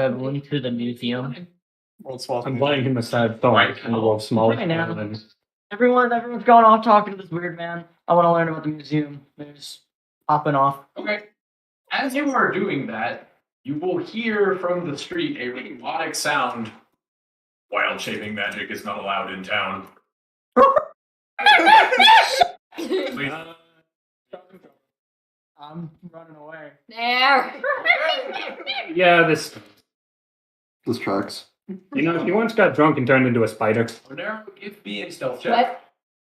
everyone to the museum. I'm buying him a sad thought in the world small. Right now. Everyone's going off talking to this weird man. I want to learn about the museum. They're just hopping off. Okay. As you are doing that, you will hear from the street a robotic sound. Wild shaping magic is not allowed in town. Please. I'm running away. There. Yeah, this tracks. he once got drunk and turned into a spider. Now give me a stealth check.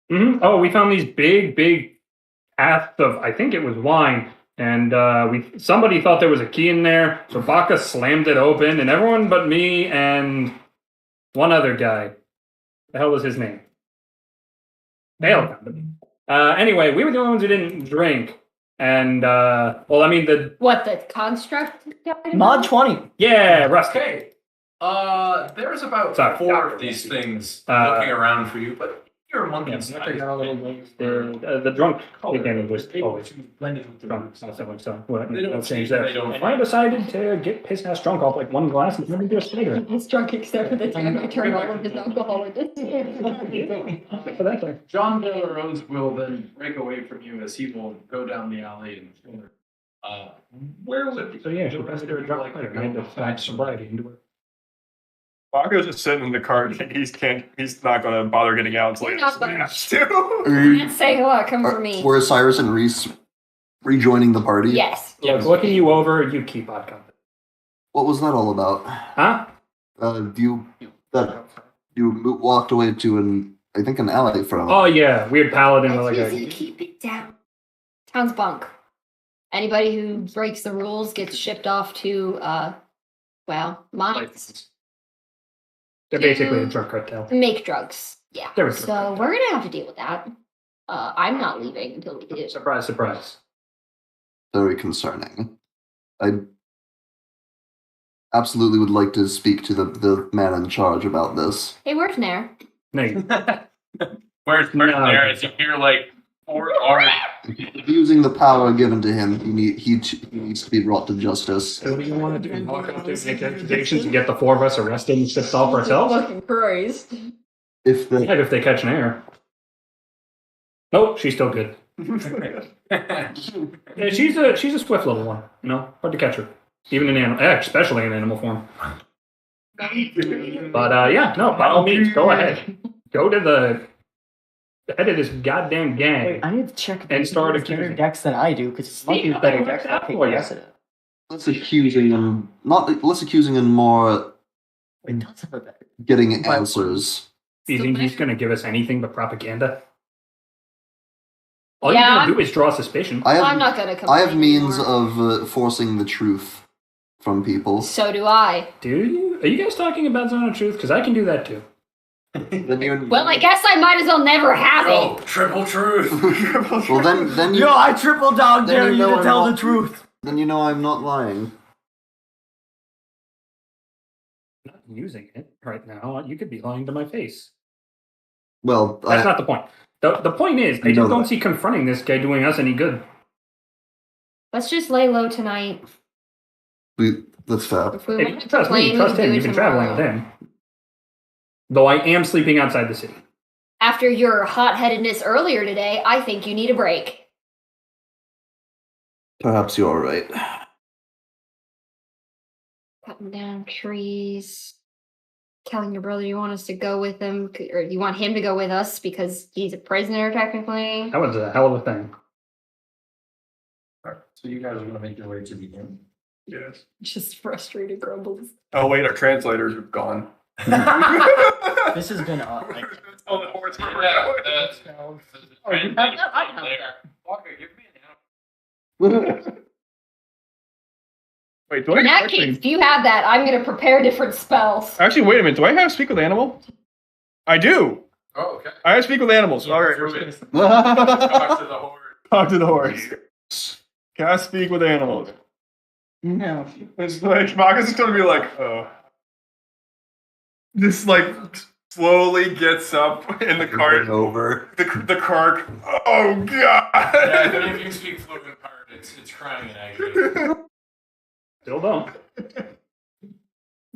What? Oh, we found these big casks of, I think it was wine, and somebody thought there was a key in there, so Baka slammed it open, and everyone but me and one other guy. The hell was his name? Ale Company. Anyway, we were the only ones who didn't drink, and The construct guy? Mod 20. yeah, Rusty. Okay. There's about Sorry, 4 Dr. of these things Uh, looking around for you, but you're a monkey Yeah, size. I got a little ways. The drunk again was always blended with the drunk. roots. So well, They don't I'll change speak, that. they don't And I decided to get piss ass drunk off like one glass and then do a spider. He's drunk except for the time he turned all of his alcohol into For that thing. John De La Rose will then break away from you as he will go down the alley and where would So yeah, she'll the pass rest her a of you drunk like to spider. go I had to besides add sobriety into her. Bako's just sitting in the car. He's not gonna bother getting out until he Not has to. Let's say hello, come for me. Were Cyrus and Reese rejoining the party? Yes. Look, looking you over, you keep on coming. What was that all about? Huh? You walked away to an alley from. Oh yeah, weird paladin with like Easy, a. keep it down. Town's bunk. Anybody who breaks the rules gets shipped off to, mines. They're basically a drug cartel. Make drugs. Yeah. There we go. So we're gonna have to deal with that. I'm not leaving until we do. Surprise, surprise. Very concerning. I absolutely would like to speak to the man in charge about this. Hey, where's Nair? Nate. Where's No. there as you hear like 4 guards. Using the power given to him, he needs to be brought to justice. So what do you want to do? Walk out there, make accusations, and get the 4 of us arrested and shipped off ourselves? Fucking Christ. If the Yeah, if they catch an error. Nope, she's still good. Yeah, she's a swift little one. Hard to catch her, even in especially in animal form. But by all means, go ahead. Go to the head of this goddamn gang. Wait, I need to check if And he start has better accusing. decks than I do, because it's not his better decks. I'll take Oh, yeah. guess at it. less accusing and more It does have a better. getting answers. Do you think he's going to give us anything but propaganda? All Yeah, you're going I'm- to do is draw suspicion. I'm not gonna complain. I have means anymore. of forcing the truth from people. So do I. Do you? Are you guys talking about Zone of Truth? Because I can do that too. Well, I guess I might as well never have Oh, it. triple truth. Well, then you Yo, I triple dog Then dare you you know to I'm tell not- the truth. then you know I'm not lying. I'm not using it right now. You could be lying to my face. Well, That's not the point. The point is, I You know just don't that. see confronting this guy doing us any good. Let's just lay low tonight. that's fair. If we If you want to trust complain, me, we trust can him. do You've it been traveling with tomorrow. him. Though I am sleeping outside the city. After your hot-headedness earlier today, I think you need a break. Perhaps you're right. Cutting down trees. Telling your brother you want us to go with him, or you want him to go with us because he's a prisoner, technically. That was a hell of a thing. So you guys are going to make your way to the inn. Yes. Just frustrated grumbles. Oh wait, our translators are gone. This has been like. Tell the horse where we're Yeah, going. Oh, you have that? I have that. Walker, give me an animal. Wait, do I In that actually? case, if you have that, I'm going to prepare different spells. Actually, wait a minute. Do I have speak with animal? I do. Oh, okay. I have speak with animals. All right. Talk to the horse. Talk to the horse. Can I speak with animals? No. It's like Marcus is gonna be like, oh. Just like slowly gets up in the cart. Over. The cart. Oh god. Yeah, if you speak fluent card, it's crying in agony. Still don't.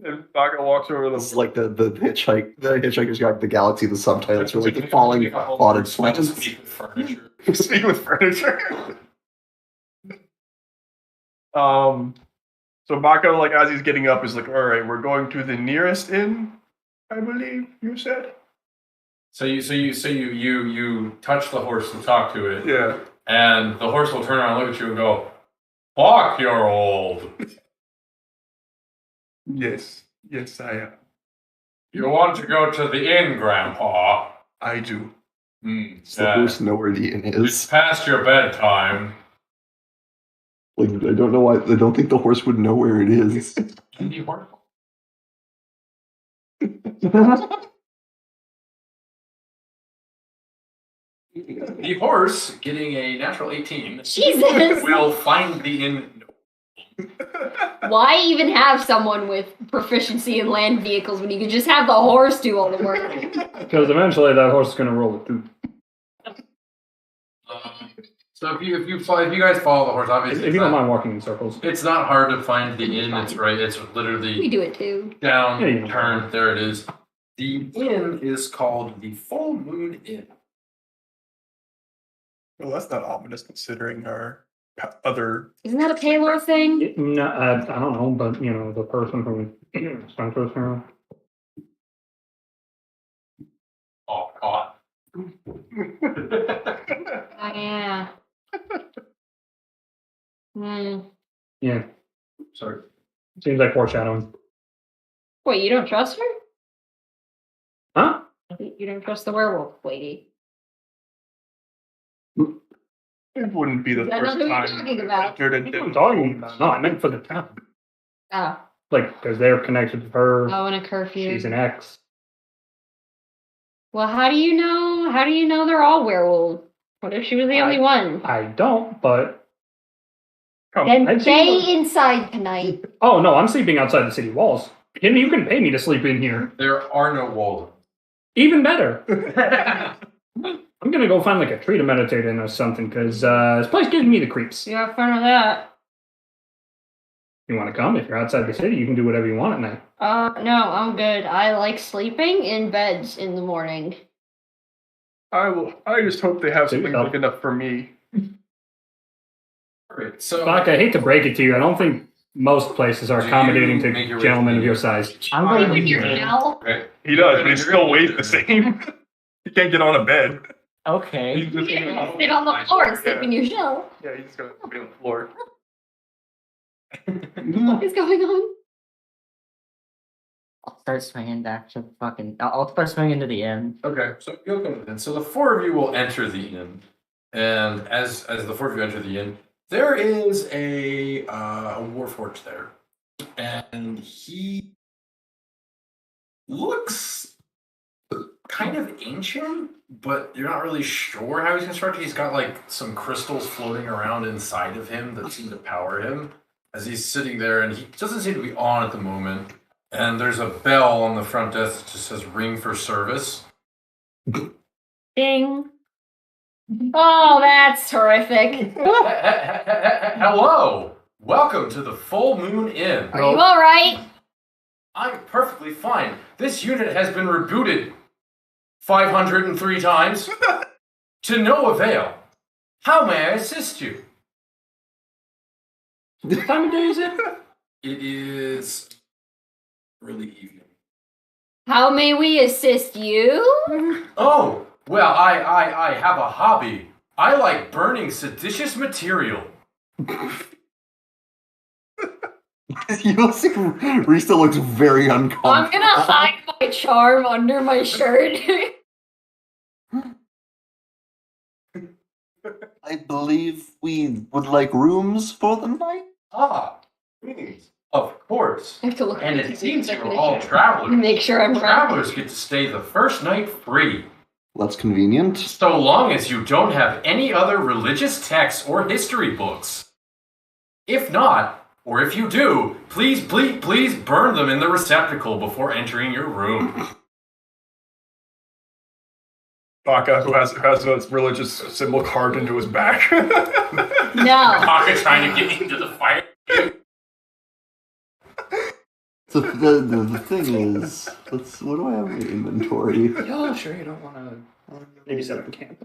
And Baka walks over to This is the. like the Hitchhiker's Guide to the Galaxy. The subtitles are like the falling potted plants. Speak with furniture. Speak with furniture. So Baka, like as he's getting up, is like, "All right, we're going to the nearest inn, I believe you said." So you touch the horse to talk to it, Yeah. and the horse will turn around and look at you and go, "Fuck, you're old. Yes, I am. You want to go to the inn, Grandpa? I do. Does the horse know where the inn It's is? past your bedtime." Like, I don't know why. I don't think the horse would know where it is. The horse, getting a natural 18, Jesus. will find the inn. Why even have someone with proficiency in land vehicles when you could just have the horse do all the work? Because eventually that horse is going to roll it through. So if you guys follow the horse, obviously, If you don't mind walking in circles. it's not hard to find the inn. It's right. It's We literally do it too. down, Yeah, you know. turn. There it is. The inn is called the Full Moon Inn. Well, that's not ominous considering our other. Isn't that a Paylor thing? No, I don't know, but you know, the person who spent us here. Oh God. Oh, yeah. Hmm. Yeah, Sorry. seems like foreshadowing. Wait, you don't trust her? Huh? You don't trust the werewolf lady? It wouldn't be the I don't first know who you're time. talking about. entered a What am I talking about? No, I meant for the town. Oh. Like, because they're connected to her. Oh, and a curfew. She's an ex. Well, how do you know? How do you know they're all werewolves? What if she was the only one? I don't, but. Then I'd stay say- inside tonight. Oh, no, I'm sleeping outside the city walls. You can pay me to sleep in here. There are no walls. Even better. I'm gonna go find like a tree to meditate in or something, because this place gives me the creeps. You have fun with that? You want to come? If you're outside the city, you can do whatever you want at night. No, I'm good. I like sleeping in beds in the morning. I just hope they have Suit something yourself. big enough for me. Alright, so Doc, I hate to break it to you. I don't think most places are Do accommodating you to make your way gentlemen to of the- your size. I'm When going you're to. now, okay. He does, but he still weighs the same. He can't get on a bed. Okay. He's just gonna, sit on the floor and sleep in your shell. yeah, he's just gonna be on the floor. What is going on? I'll start swinging back to fucking. I'll start swinging into the inn. Okay, so you'll come to the inn. So the four of you will enter the inn, and as the four of you enter the inn, there is a warforged there, and he looks kind of ancient, but you're not really sure how he's constructed. He's got like some crystals floating around inside of him that seem to power him as he's sitting there, and he doesn't seem to be on at the moment. And there's a bell on the front desk that just says "Ring for service." Ding. Oh, that's terrific. Hello, welcome to the Full Moon Inn. Are you alright? I'm perfectly fine. This unit has been rebooted 503 times to no avail. How may I assist you? What time of day is it? It is early evening. How may we assist you? Oh, well, I have a hobby. I like burning seditious material. You'll see, Rista looks very uncomfortable. I'm gonna hide my charm under my shirt. I believe we would like rooms for the night. Ah, of course. I have to look And at it the seems you're definition. all travelers. Make sure I'm right. Travelers get to stay the first night free, That's convenient. so long as you don't have any other religious texts or history books. If not, or if you do, please burn them in the receptacle before entering your room. Baka, who has a religious symbol carved into his back. No. Taka trying to get into the fire. the thing is, what do I have in my inventory? Yo, sure you don't want to maybe set up a camp.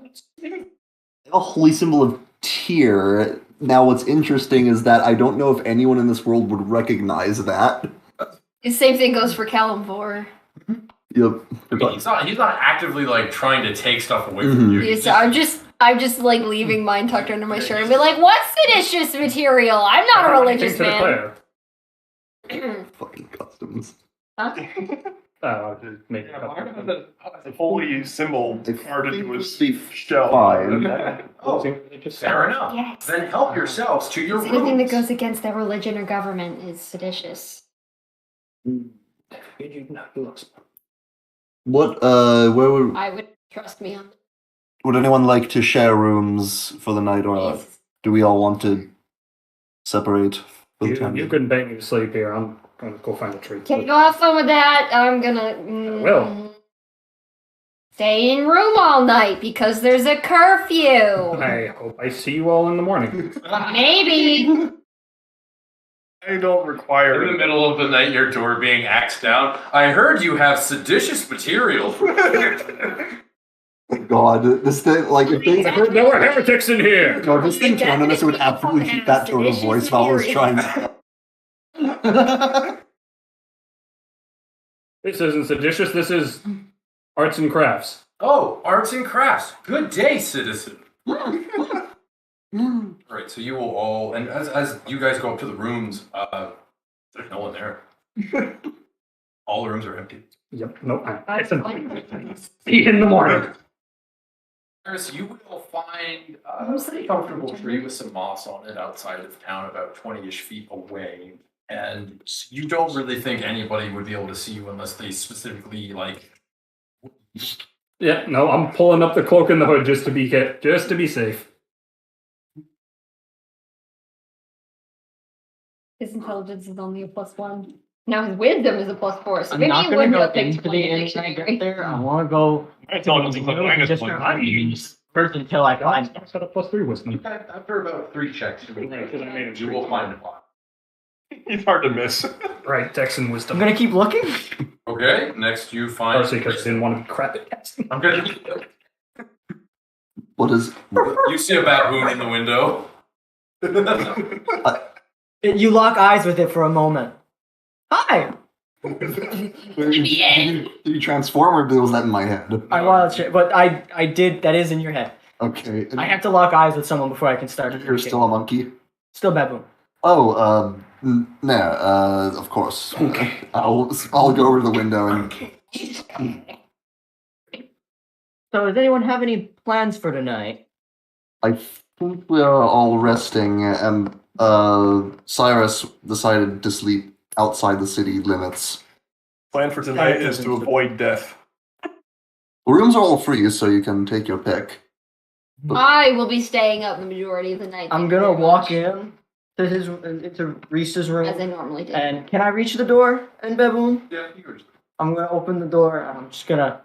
A holy symbol of Tyr. Now, what's interesting is that I don't know if anyone in this world would recognize that. The same thing goes for Kalimvor. Yep. I mean, he's not actively like trying to take stuff away from you. Yes, I'm just like leaving mine tucked under my shirt and be like, "What's seditious material? I'm not a religious man." Fucking customs. Huh? Make The holy symbol carved into his shell. Fine. Fair enough. Yes. Then help yourselves to your Anything that rooms. goes against their religion or government is seditious. What, where I would trust me on would anyone like to share rooms for the night, or this. do we all want to separate for the time You being? couldn't bait me to sleep here. I'm going to go find a tree. Okay, go have fun with that. I'm gonna will. stay in room all night because there's a curfew. I hope I see you all in the morning. Maybe. I don't require In the middle of the night, your door being axed down. I heard you have seditious material. God, this thing, like, if they I heard there were heretics in here. no, if this thing turned on us, it would absolutely keep that tone of voice while I was trying to. This isn't seditious. This is arts and crafts. Oh, arts and crafts. Good day, citizen. Right, so you will all, and as you guys go up to the rooms, there's no one there. All the rooms are empty. Yep. No. See you in the morning. Iris, you will find a pretty comfortable tree with some moss on it outside of town, about 20-ish feet away. And you don't really think anybody would be able to see you unless they specifically, like... Yeah. No. I'm pulling up the cloak and the hood just to be safe. His intelligence is only a +1. Now his wisdom is a +4. So I'm maybe not it gonna wouldn't go have picked into one the in inn when I dictionary. get there. I want to go just first until I find. I got a +3 wisdom. After about 3 checks, Because I made him you will find a plot. It's hard to miss. Right. Dex and I'm wisdom. gonna keep looking. Okay, next you find... Partially because I didn't want to be crap at casting. I'm gonna... What is? You see a baboon in the window. You lock eyes with it for a moment. Hi. Did you transform, or was that in my head? I want to, but I did. That is in your head. Okay. I have to lock eyes with someone before I can start. You're still a monkey. Still baboon. Oh, no. Of course. Okay. I'll go over to the window and. So, does anyone have any plans for tonight? I think we are all resting, and Cyrus decided to sleep outside the city limits. Plan for tonight is to avoid death. The rooms are all free, so you can take your pick. I will be staying up the majority of the night. I'm thank you gonna very walk much, into Reese's as I room. normally do. And can I reach the door in baboon? Yeah, you go. I'm gonna open the door and I'm just gonna.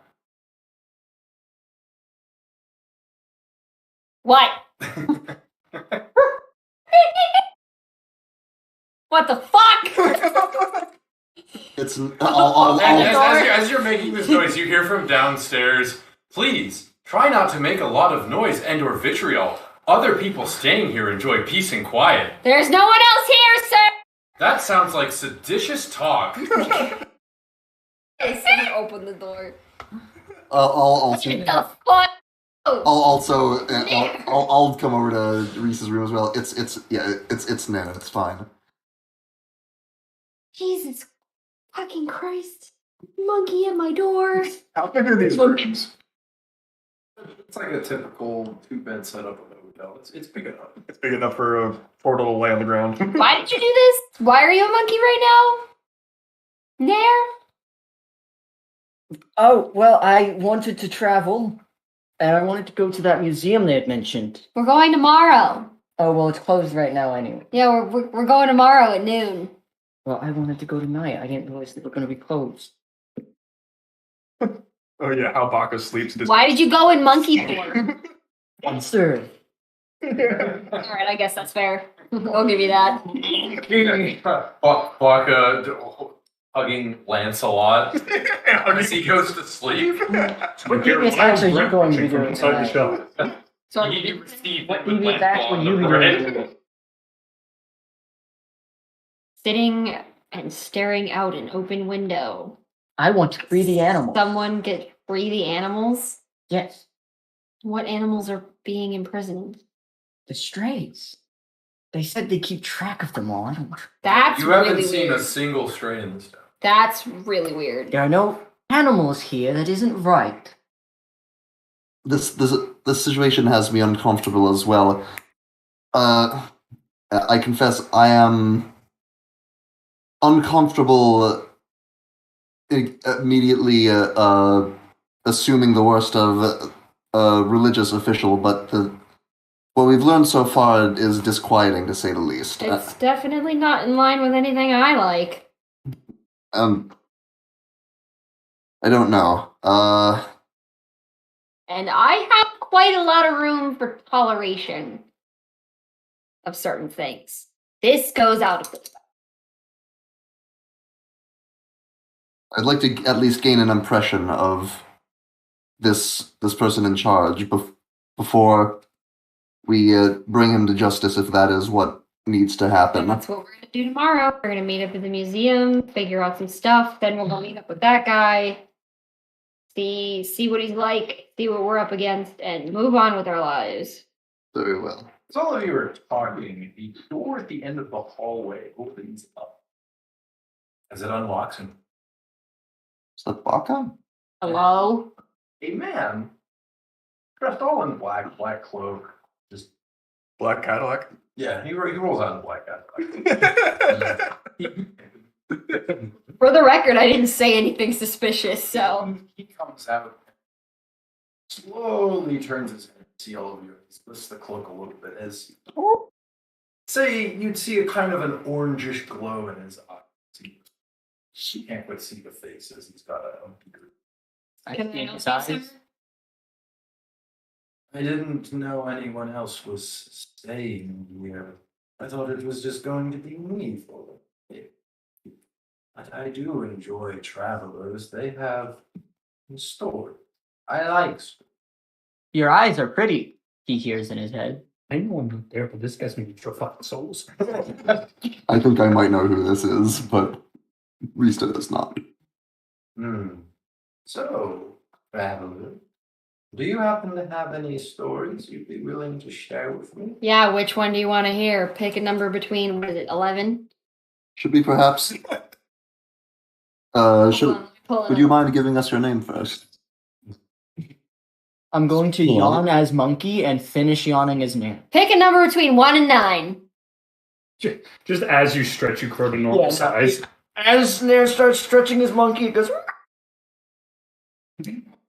What? What the fuck? It's. As you're making this noise, you hear from downstairs, please, try not to make a lot of noise and or vitriol. Other people staying here enjoy peace and quiet. There's no one else here, sir. That sounds like seditious talk. Okay, someone open the door. I'll What the fuck? I'll come over to Reese's room as well. It's no, it's fine. Jesus fucking Christ. Monkey at my door. How big are these rooms? It's like a typical 2-bed setup of a hotel. It's big enough. It's big enough for a portal to lay on the ground. Why did you do this? Why are you a monkey right now? Nair? Oh well, I wanted to travel, and I wanted to go to that museum they had mentioned. We're going tomorrow. Oh well, it's closed right now anyway. Yeah, we're going tomorrow at noon. Well, I wanted to go tonight. I didn't realize they were going to be closed. Oh yeah, how Baka sleeps. Why did you go in monkey form? Monster. Alright, I guess that's fair. I'll give you that. Baka, hugging Lancelot as he goes to sleep. What devious acts are you going to be doing inside the tonight? shell. Sorry, You receive what with devious acts will Lancelot you on be the doing bread. tonight? Sitting and staring out an open window. I want to free the animals. Someone get free the animals? Yes, What animals are being imprisoned? the strays. They said they keep track of them all. I don't. That's You haven't really seen weird. a single stray in this town. That's really weird. There are no animals here. That isn't right. This situation has me uncomfortable as well. I confess I am uncomfortable immediately assuming the worst of a religious official, but what we've learned so far is disquieting, to say the least. It's definitely not in line with anything I like. I don't know. And I have quite a lot of room for toleration of certain things. This goes out of the I'd like to at least gain an impression of this person in charge before we bring him to justice, if that is what needs to happen. And that's what we're gonna do tomorrow. We're gonna meet up at the museum, figure out some stuff, then we'll go meet up with that guy, see what he's like, see what we're up against, and move on with our lives. Very well. As all of you are talking, the door at the end of the hallway opens up as it unlocks and Is that Baka? Hello? a man dressed all in black cloak. Just Black Cadillac. yeah, he rolls out in black Cadillac. For the record, I didn't say anything suspicious, so He comes out, slowly turns his head to see all of you. He lifts the cloak a little bit as say you'd see a kind of an orangish glow in his eyes. You can't quite see the faces. He's got a beard. I Can I think help his you, eyes. sir? I didn't know anyone else was staying here. I thought it was just going to be me for it. But I do enjoy travelers. They have stories. I like stories. Your eyes are pretty, he hears in his head. I know I'm not there, but this guy's making for fucking souls. I think I might know who this is, but Rista does not. So, traveler, do you happen to have any stories you'd be willing to share with me? yeah, which one do you want to hear? Pick a number between, what is it, 11? Should we perhaps? Would you mind giving us your name first? I'm going to Cool. yawn as Monkey and finish yawning as Nair. Pick a number between 1 and 9. Just as you stretch, you grow to normal Yeah, size. As Nair starts stretching his monkey, it goes.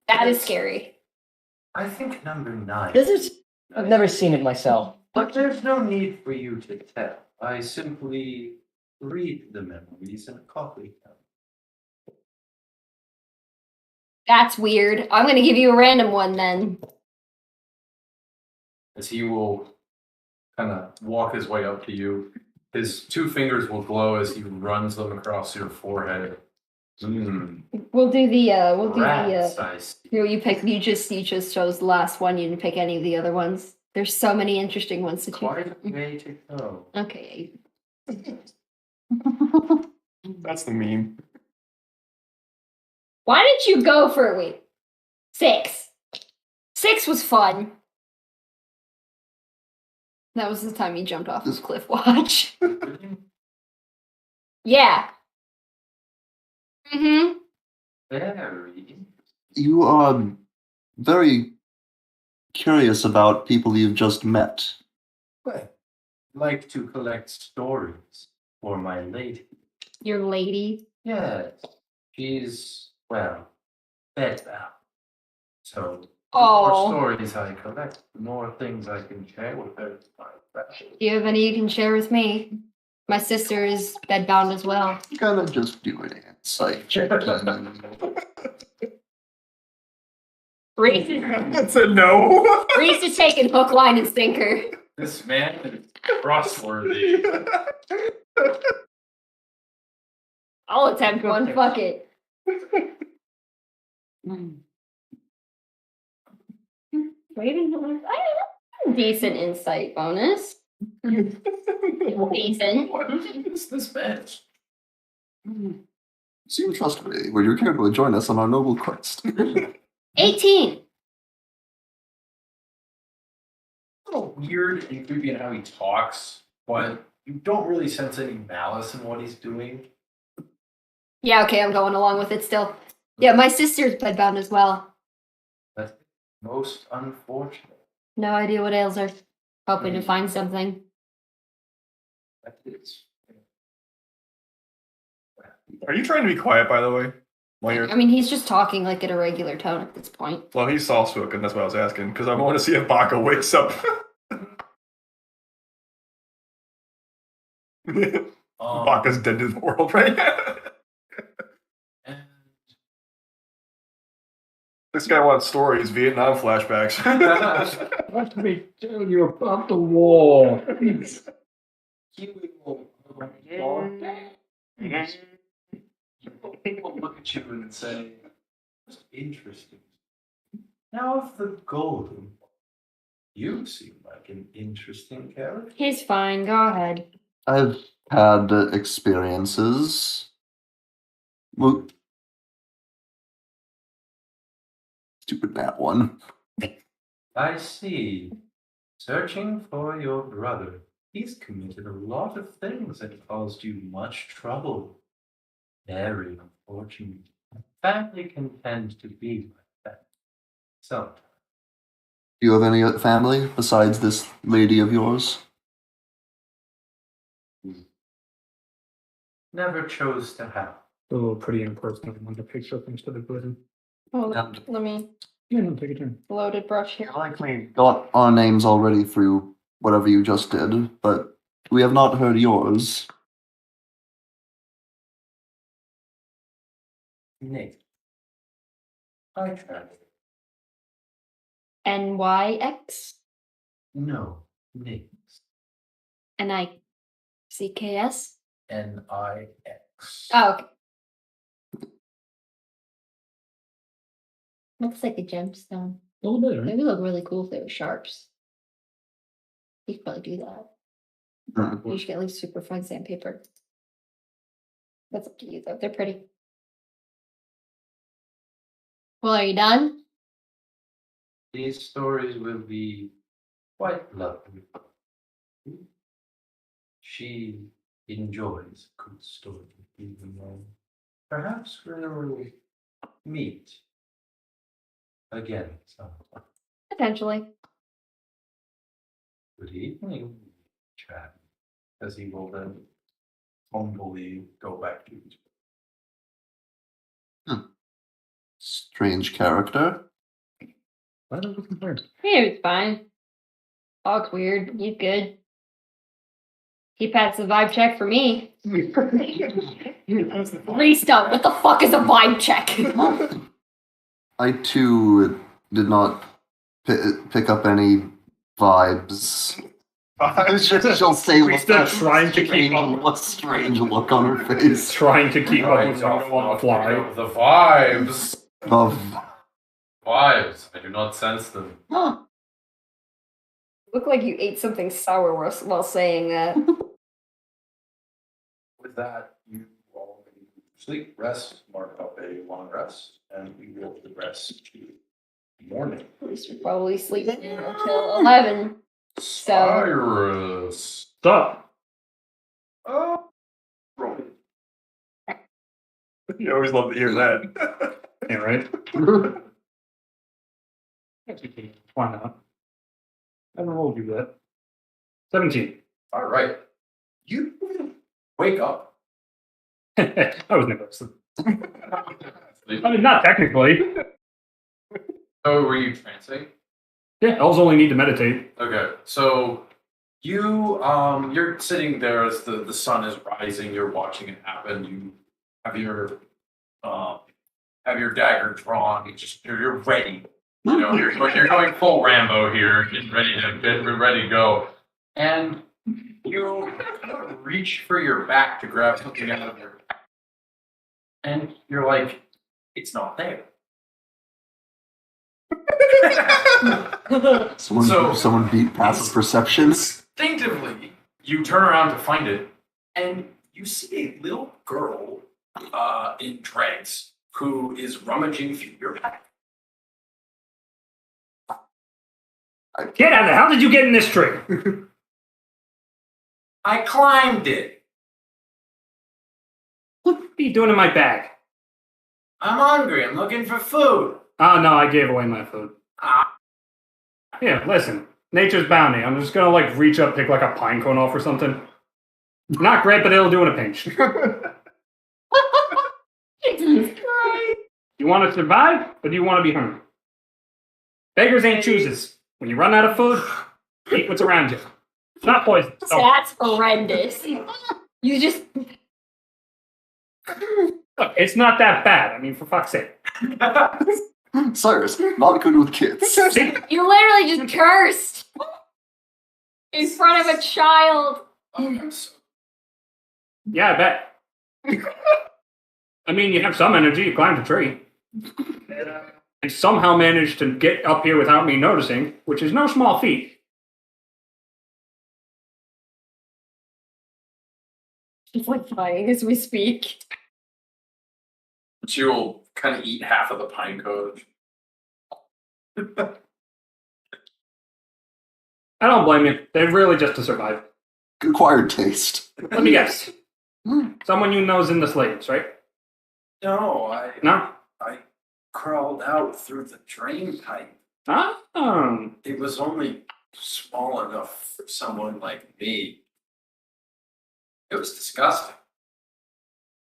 That is scary. I think number 9. This is. I've never seen it myself. But there's no need for you to tell. I simply read the memories in a coffee cup. That's weird. I'm going to give you a random one then. As he will kind of walk his way up to you. His 2 fingers will glow as he runs them across your forehead. We'll do the Rats, I see. you just chose the last one. You didn't pick any of the other ones. There's so many interesting ones to choose. Quite a way to go. Okay. That's the meme. Why did you go for a week? 6. 6 was fun. That was the time you jumped off this cliff watch. Yeah. Mm-hmm. Very. You are very curious about people you've just met. Well, like to collect stories for my lady. Your lady. Yes, she's, well, bedbound. So, the Oh. more stories I collect, the more things I can share with her. Do you have any you can share with me? My sister is bedbound as well. Gonna just do an insight check. Reese That's a no. is taking hook, line, and sinker. This man is trustworthy. I'll attempt one. Fuck it. Raven, I have a decent insight bonus. Decent. What is this bitch? Seem trustworthy. Would you care to join us on our noble quest? 18. A little weird and creepy in how he talks, but you don't really sense any malice in what he's doing. Yeah, okay, I'm going along with it still. Yeah, my sister's bedbound as well. That's most unfortunate. No idea what ails her. Hoping to find something. That is. Are you trying to be quiet, by the way? While you're... I mean, he's just talking like at a regular tone at this point. Well, he's soft spoken. That's what I was asking because I want to see if Baka wakes up. Baka's dead to the world right now. And This guy wants stories, Vietnam flashbacks. Let me tell you about the war. People look at you and say, "That's interesting." Now, of the golden, you seem like an interesting character. He's fine, go ahead. I've had experiences. Well, stupid that one. I see. Searching for your brother. He's committed a lot of things that caused you much trouble. Very unfortunate. Family can tend to be like that. Sometimes. Do you have any family besides this lady of yours? Never chose to have. Oh, pretty impersonal when the picture comes to the good. Oh, And let me Yeah, no, take a turn. loaded brush here. you likely got our names already through whatever you just did, but we have not heard yours. Nick. I tried. NYX? No. Nick. NICKS? Nix. Oh, okay. Looks like a gemstone. A little bit, They right? would look really cool if they were sharps. You could probably do that. You should get like super fine sandpaper. That's up to you though. They're pretty. Well, are you done? These stories will be quite lovely. She enjoys a good story, even though perhaps we'll meet again sometime. Potentially. Good evening, Chad. As he will then humbly go back to his. Strange character. Why don't we compare? Yeah, it's fine. Hog's weird. He's good. He passed the vibe check for me. Restart. What the fuck is a vibe check? I too did not pick up any vibes. She'll say We still trying to keep up. a strange look on her face. Trying to keep up with Right, Ringo on the fly. The vibes. Of Vibes. I do not sense them. Look like you ate something sour while saying that. With that, you all sleep, rest, mark up a long rest, and we will progress to morning. At least we're probably sleeping until 11. So, Cyrus. Stop. Oh, You always love to hear that. Yeah, right? Why not? I haven't rolled you yet. 17. all right. You wake up. I was never asleep. I mean, not technically. Oh, were you trancing? Yeah, elves only need to meditate. Okay, so you're sitting there as the sun is rising. You're watching it happen. You have your dagger drawn. You're ready. You know, you're going full Rambo here, getting ready to go. And you reach for your back to grab something out of your And you're like, it's not there. Someone beat passive perception. Instinctively, you turn around to find it, and you see a little girl in dreads who is rummaging through your pack. Get out of there. How did you get in this tree? I climbed it. What are you doing in my bag? I'm hungry. I'm looking for food. Oh, no, I gave away my food. Ah. Yeah, listen. Nature's bounty. I'm just gonna, like, reach up, pick, like, a pine cone off or something. Not great, but it'll do in a pinch. Jesus Christ. You want to survive, or do you want to be hungry? Beggars ain't chooses. When you run out of food, eat what's around you. It's not poison. So, That's horrendous. You just. look, it's not that bad. I mean, for fuck's sake. Cyrus, not good with kids. See? You literally just cursed in front of a child. I'm so Yeah, I bet. I mean, you have some energy. You climbed a tree. And somehow managed to get up here without me noticing, which is no small feat. She's like dying as we speak. You'll kind of eat half of the pine cone. I don't blame you. They're really just to survive. Acquired taste. Let me guess. Someone you know's in the slaves, right? No, No? I crawled out through the drain pipe. Oh. It was only small enough for someone like me. It was disgusting.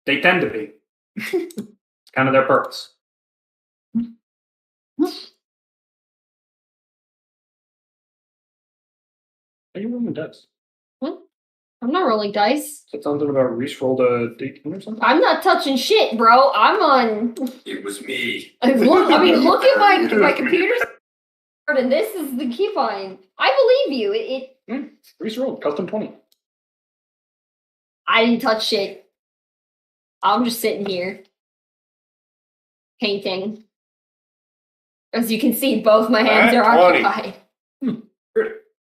They tend to be. It's kind of their purpose. Are you rolling dice? I'm not rolling dice. Said something about Reese rolled a 18 or something? I'm not touching shit, bro. I'm on. It was me. I look at my computer, and this is the key find. I believe you. Reese rolled custom 20. I didn't touch shit. I'm just sitting here painting. As you can see, both my hands are Nat 20. occupied.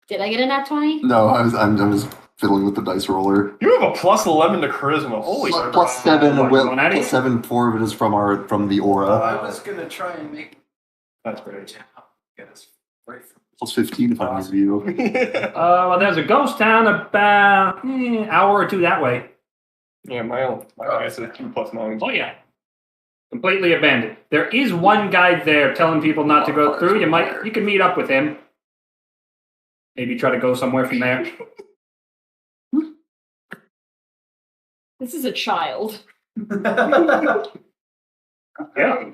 Did I get a nat 20? No, I'm just fiddling with the dice roller. You have a plus 11 to charisma. Holy Plus 7, What, well, going at it? plus 7, 4 of it is from the aura. I was gonna try and make That's great. get us away from Plus 15 if I'm with you. Well, there's a ghost town about an hour or two that way. Yeah, my guy said 2 plus 9. Oh, yeah. Completely abandoned. There is one guy there telling people not to go through. You can meet up with him. Maybe try to go somewhere from there. This is a child. Yeah.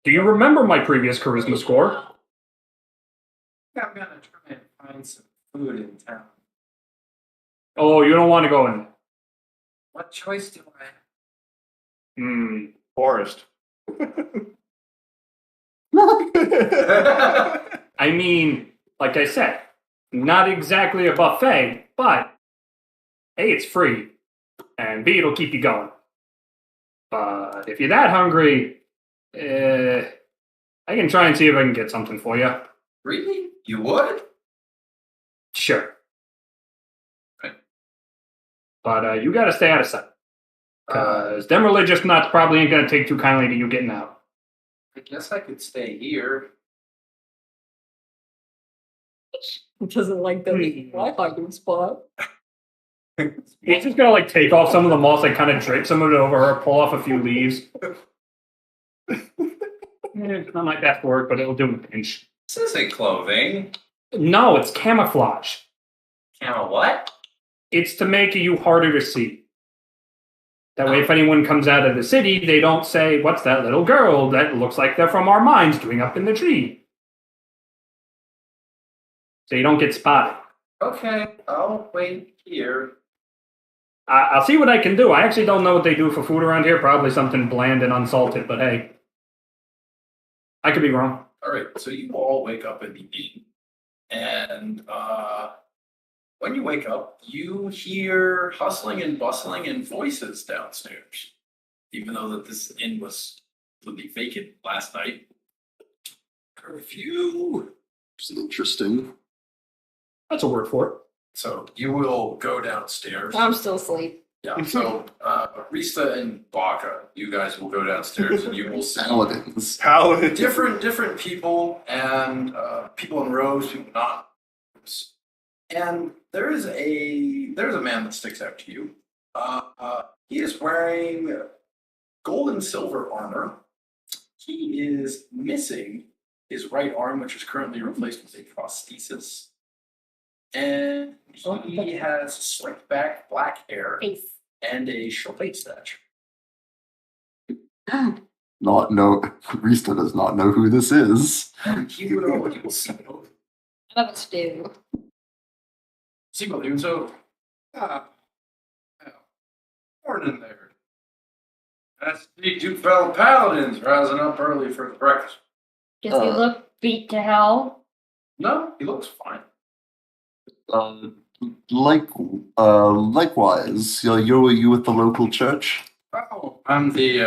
Do you remember my previous charisma score? I'm gonna try and find some food in town. Oh, you don't want to go in. What choice do I have? Forest. I mean, like I said, not exactly a buffet, but A, it's free, and B, it'll keep you going. But if you're that hungry, I can try and see if I can get something for you. Really? You would? Sure. Right. But you gotta stay out of sight. Because them religious nuts probably ain't gonna take too kindly to you getting out. I guess I could stay here. Doesn't like the hiding spot. He's just gonna like take off some of the moss, like kind of drape some of it over her, pull off a few leaves. It's not my best work, but it'll do in a pinch. This isn't clothing. No, it's camouflage. Camel what? It's to make you harder to see. That way, if anyone comes out of the city, they don't say, "What's that little girl that looks like they're from our mines doing up in the tree?" So you don't get spotted. Okay, I'll wait here. I'll see what I can do. I actually don't know what they do for food around here. Probably something bland and unsalted, but hey. I could be wrong. Alright, so you all wake up in the inn. And when you wake up, you hear hustling and bustling and voices downstairs. even though that this inn was completely vacant last night. Curfew. It's interesting. That's a word for it. So you will go downstairs. I'm still asleep. Yeah. So Rista and Baka, you guys will go downstairs and you will see Paladins. Paladin. different people and people in rows, people not. And there's a man that sticks out to you. He is wearing gold and silver armor. He is missing his right arm, which is currently replaced with a prosthesis. And he has slicked back black hair Face. and a short mustache. Not know. Rista does not know who this is. And he will see both. I love a stew. Single dude, so morning there. That's the two fellow paladins rising up early for the breakfast. Does he look beat to hell? No, he looks fine. Likewise, you're you with the local church? Oh, I'm the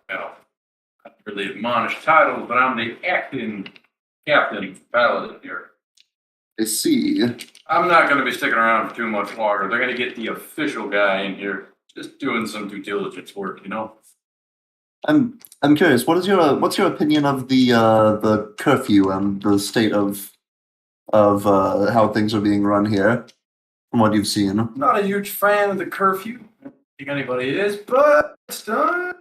not really admonished titles, but I'm the acting captain paladin here. I see. I'm not going to be sticking around for too much longer. They're going to get the official guy in here, just doing some due diligence work, you know. I'm curious. What's your opinion of the curfew and the state of how things are being run here, from what you've seen? Not a huge fan of the curfew. I don't think anybody is, but it's done.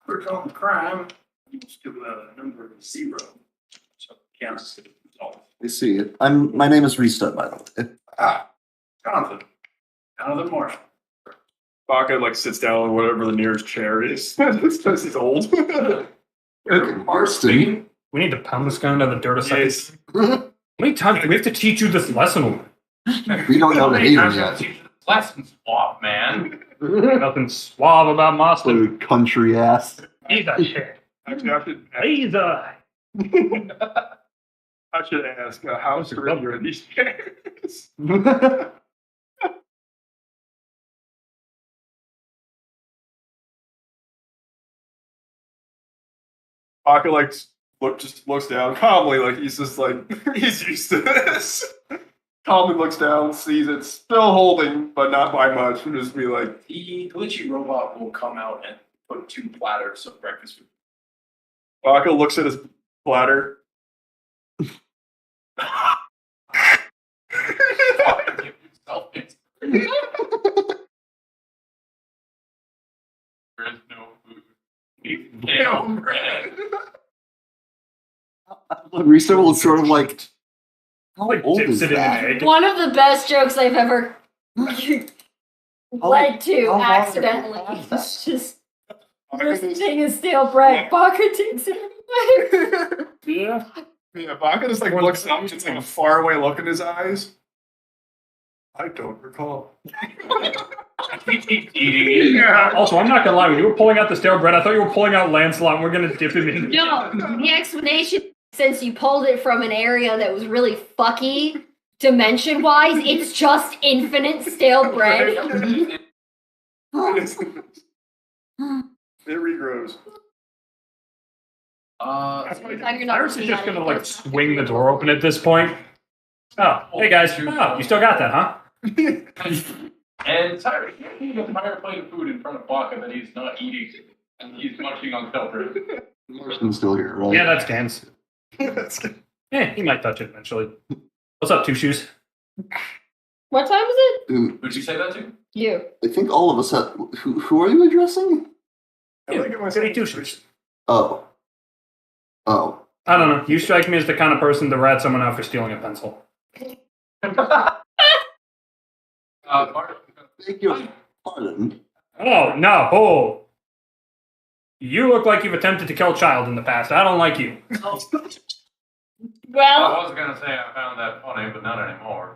We're calling crime. You still have a number of 0. So counts as a result. I see. My name is Rista, by the way. Jonathan. Jonathan Marshall. Baka like sits down on whatever the nearest chair is. Because he's old. Marston. We need to pound this guy into the dirt a second. Yes. How many times do we have to teach you this lesson? We don't know the Hey, name I'm yet. gonna teach you this lesson, swab, man. Nothing suave about Marston. The country ass. He's a shit. Actually, He's a... I should ask, how sturdy are these chairs? Baka like just looks down calmly, like he's just like he's used to this. Calmly looks down, sees it's still holding, but not by much, and just be like, The glitchy robot will come out and put 2 platters of breakfast food. Baka looks at his platter. There is no food. No bread. Rista will sort of like. How Like old dips is it in that? an egg. One of the best jokes I've ever led to how long accidentally. did it It's just Baka taking a stale bread. Baka takes it. Yeah. Yeah, Baka just like looks up, just like a faraway look in his eyes. I don't recall. Eating it. Yeah. Also, I'm not gonna lie, when you were pulling out the stale bread, I thought you were pulling out Lancelot and we're gonna dip him in. No, the explanation, since you pulled it from an area that was really fucky, dimension-wise, it's just infinite stale bread. It regrows. Iris is just gonna like swing the door open at this point. Oh, hey guys. Oh, you still got that, huh? And Cyrus, you have an entire plate of food in front of Baka that he's not eating, and he's munching on Telbred. Marston's still here, right? Yeah, that's Dan's. Yeah, he might touch it eventually. What's up, Two Shoes? What time is it? Would you say that to? You. I think all of us have. Who are you addressing? I think it was Goody Two Shoes. Oh. I don't know. You strike me as the kind of person to rat someone out for stealing a pencil. Beg your pardon. Oh, no. Oh. You look like you've attempted to kill a child in the past. I don't like you. Well, I was gonna say I found that funny, but not anymore.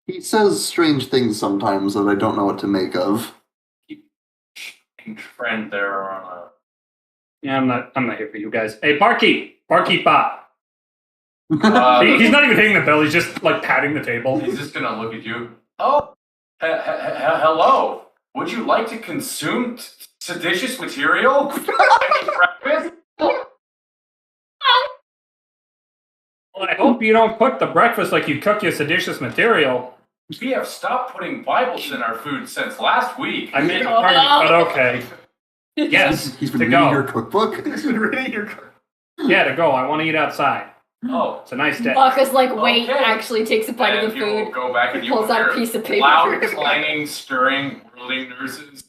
He says strange things sometimes that I don't know what to make of. Friend there on a. Yeah, I'm not here for you guys. Hey, Barkeep! Barkeep-a! Uh, He's not even hitting the bell, he's just like patting the table. He's just gonna look at you. Oh, hello. Would you like to consume seditious material? Breakfast? Well, I hope you don't cook the breakfast like you cook your seditious material. We have stopped putting Bibles in our food since last week. I mean, but okay. Yes, He's to been reading your go. cookbook. He's been reading your. Yeah, to go. I want to eat outside. Oh, It's a nice day. Baka's like, wait, Okay. actually takes a bite of and the you will food. go back and you Pulls will out a hear piece of paper. loud, clanging, stirring, whirling nurses.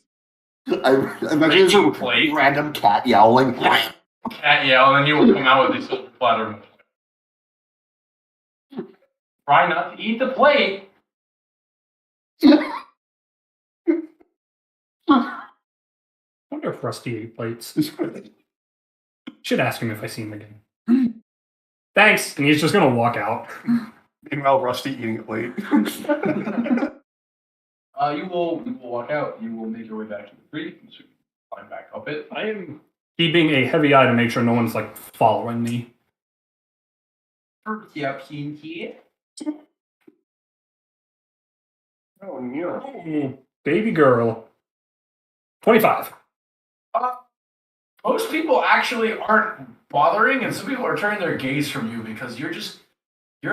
I imagine there's a Plate. random cat yowling. Cat yell, and then you will come out with a silver platter. Try not to eat the plate. I wonder if Rusty ate plates. Should ask him if I see him again. Thanks. And he's just going to walk out. Meanwhile, Rusty eating a plate. You will walk out. You will make your way back to the tree. So you climb back up it. I am keeping a heavy eye to make sure no one's like following me. Yep, here. Oh, no. Oh, baby girl. 25. Most people actually aren't bothering, and some people are turning their gaze from you because you're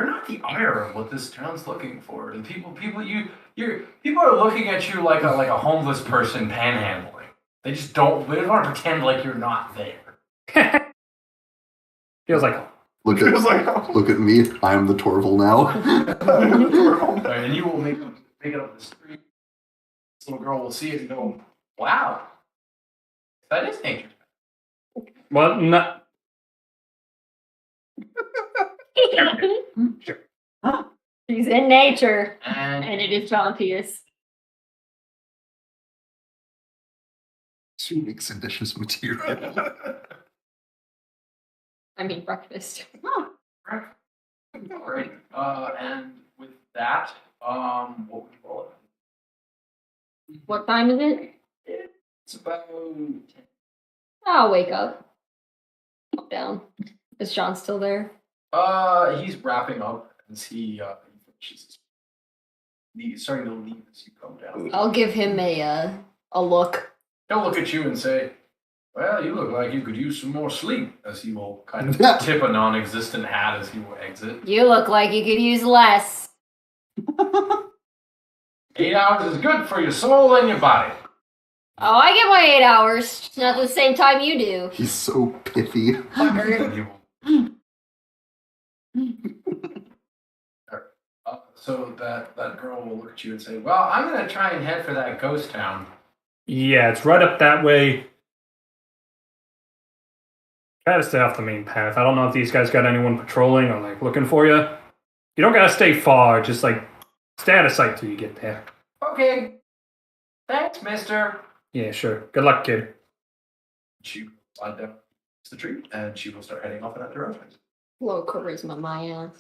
not the ire of what this town's looking for. And people are looking at you like a homeless person panhandling. They just don't want to pretend like you're not there. Feels like Look It was at like, look at me. I am the Torval now. Right, and you will make it up the street. This little girl will see it and go, "Wow, that is nature." well, not. She's in nature, And and it is vampires. Assuming seditious material. I mean, breakfast. alright, and with that, what would you call it? What time is it? It's about 10. I'll wake up. Walk down. Is John still there? He's wrapping up as he finishes. He's starting to leave as you come down. I'll give him a look. He'll look at you and say, "Well, you look like you could use some more sleep," as he will kind of Yeah. tip a non-existent hat as he will exit. You look like you could use less. 8 hours is good for your soul and your body. Oh, I get my 8 hours. Not the same time you do. He's so pithy. Fucker. So that girl will look at you and say, "Well, I'm going to try and head for that ghost town." Yeah, it's right up that way. Try to stay off the main path. I don't know if these guys got anyone patrolling or like looking for you. You don't gotta stay far. Just like stay out of sight till you get there. Okay. Thanks, mister. Yeah, sure. Good luck, kid. She will slide down the tree and she will start heading off in that direction. Low charisma, my ass.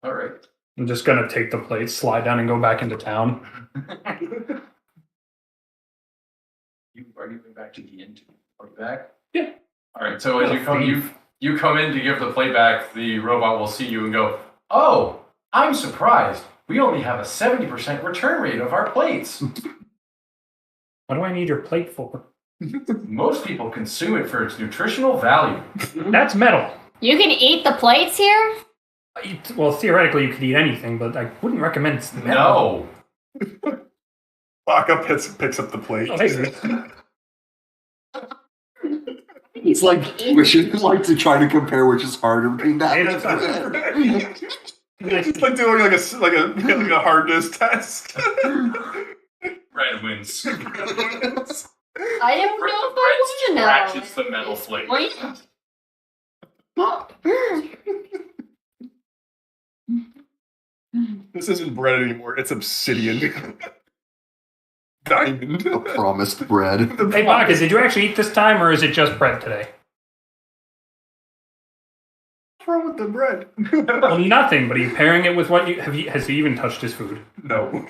All right. I'm just gonna take the plate, slide down, and go back into town. Are you going back to the inn too? Are you back? Yeah. All right. So as you come in to give the plate back, the robot will see you and go, "Oh, I'm surprised. We only have a 70% return rate of our plates. What do I need your plate for? Most people consume it for its nutritional value." That's metal. You can eat the plates here? Well, theoretically, you could eat anything, but I wouldn't recommend it's metal. No. Baka picks up the plate. Oh, hey. It's like wishing like to try to compare which is harder between that. Hey, that's not- It's like doing like a hardness test. Red wins. I don't know if I want to know. Scratches the metal plate. This isn't bread anymore. It's obsidian. Diamond. Promised bread. Hey, Baka, did you actually eat this time, or is it just bread today? What's wrong with the bread? Well, nothing. But are you pairing it with what you have? Has he even touched his food? No.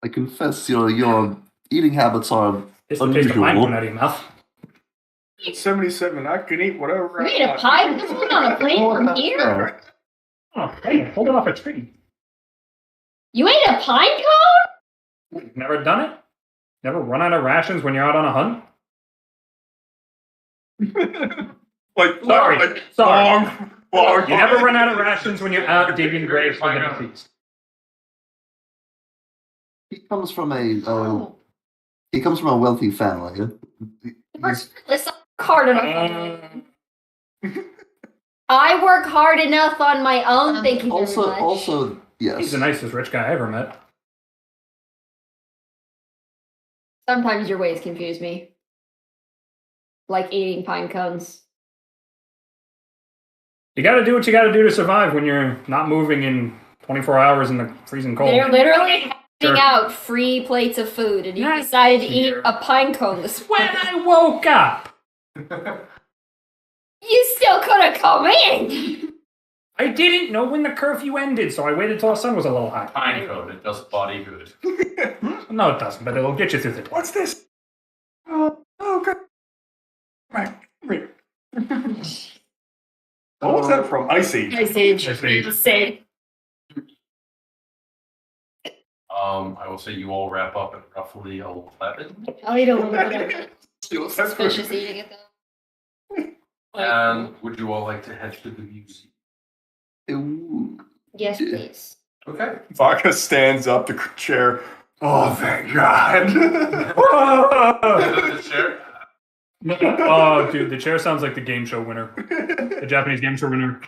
I confess your eating habits are It's the taste of mine unusual. coming out of your mouth. 77. I can eat whatever You made a pie with this one on a plate from here? Oh, hey, hold it off a tree. You ate a pine cone? Never done it? Never run out of rations when you're out on a hunt? Like, Sorry. like Sorry. long You never run out of rations when you're out digging graves for the deceased. He comes from a wealthy family. Let's not work hard enough. I work hard enough on my own. Thank you very much. Also, yes. He's the nicest rich guy I ever met. Sometimes your ways confuse me. Like eating pine cones. You gotta do what you gotta do to survive when you're not moving in 24 hours in the freezing cold. They're literally handing out free plates of food, and you decided to eat a pine cone this When I woke up, You still could have come in! I didn't know when the curfew ended, so I waited till the sun was a little high. Pine cone, it does body good. No, it doesn't, but it'll get you through the day. What's this? Oh, God. Wait. What was that from? Ice Age. Ice Age. Ice Age. Say. I will say you all wrap up at roughly 11. I'll eat a little bit of it. That's Suspicious good. eating it though. And would you all like to head to the museum? Ooh. Yes, please. Okay. Vodka stands up the chair. Oh, thank God. The chair. Oh, dude, the chair sounds like the game show winner. The Japanese game show winner.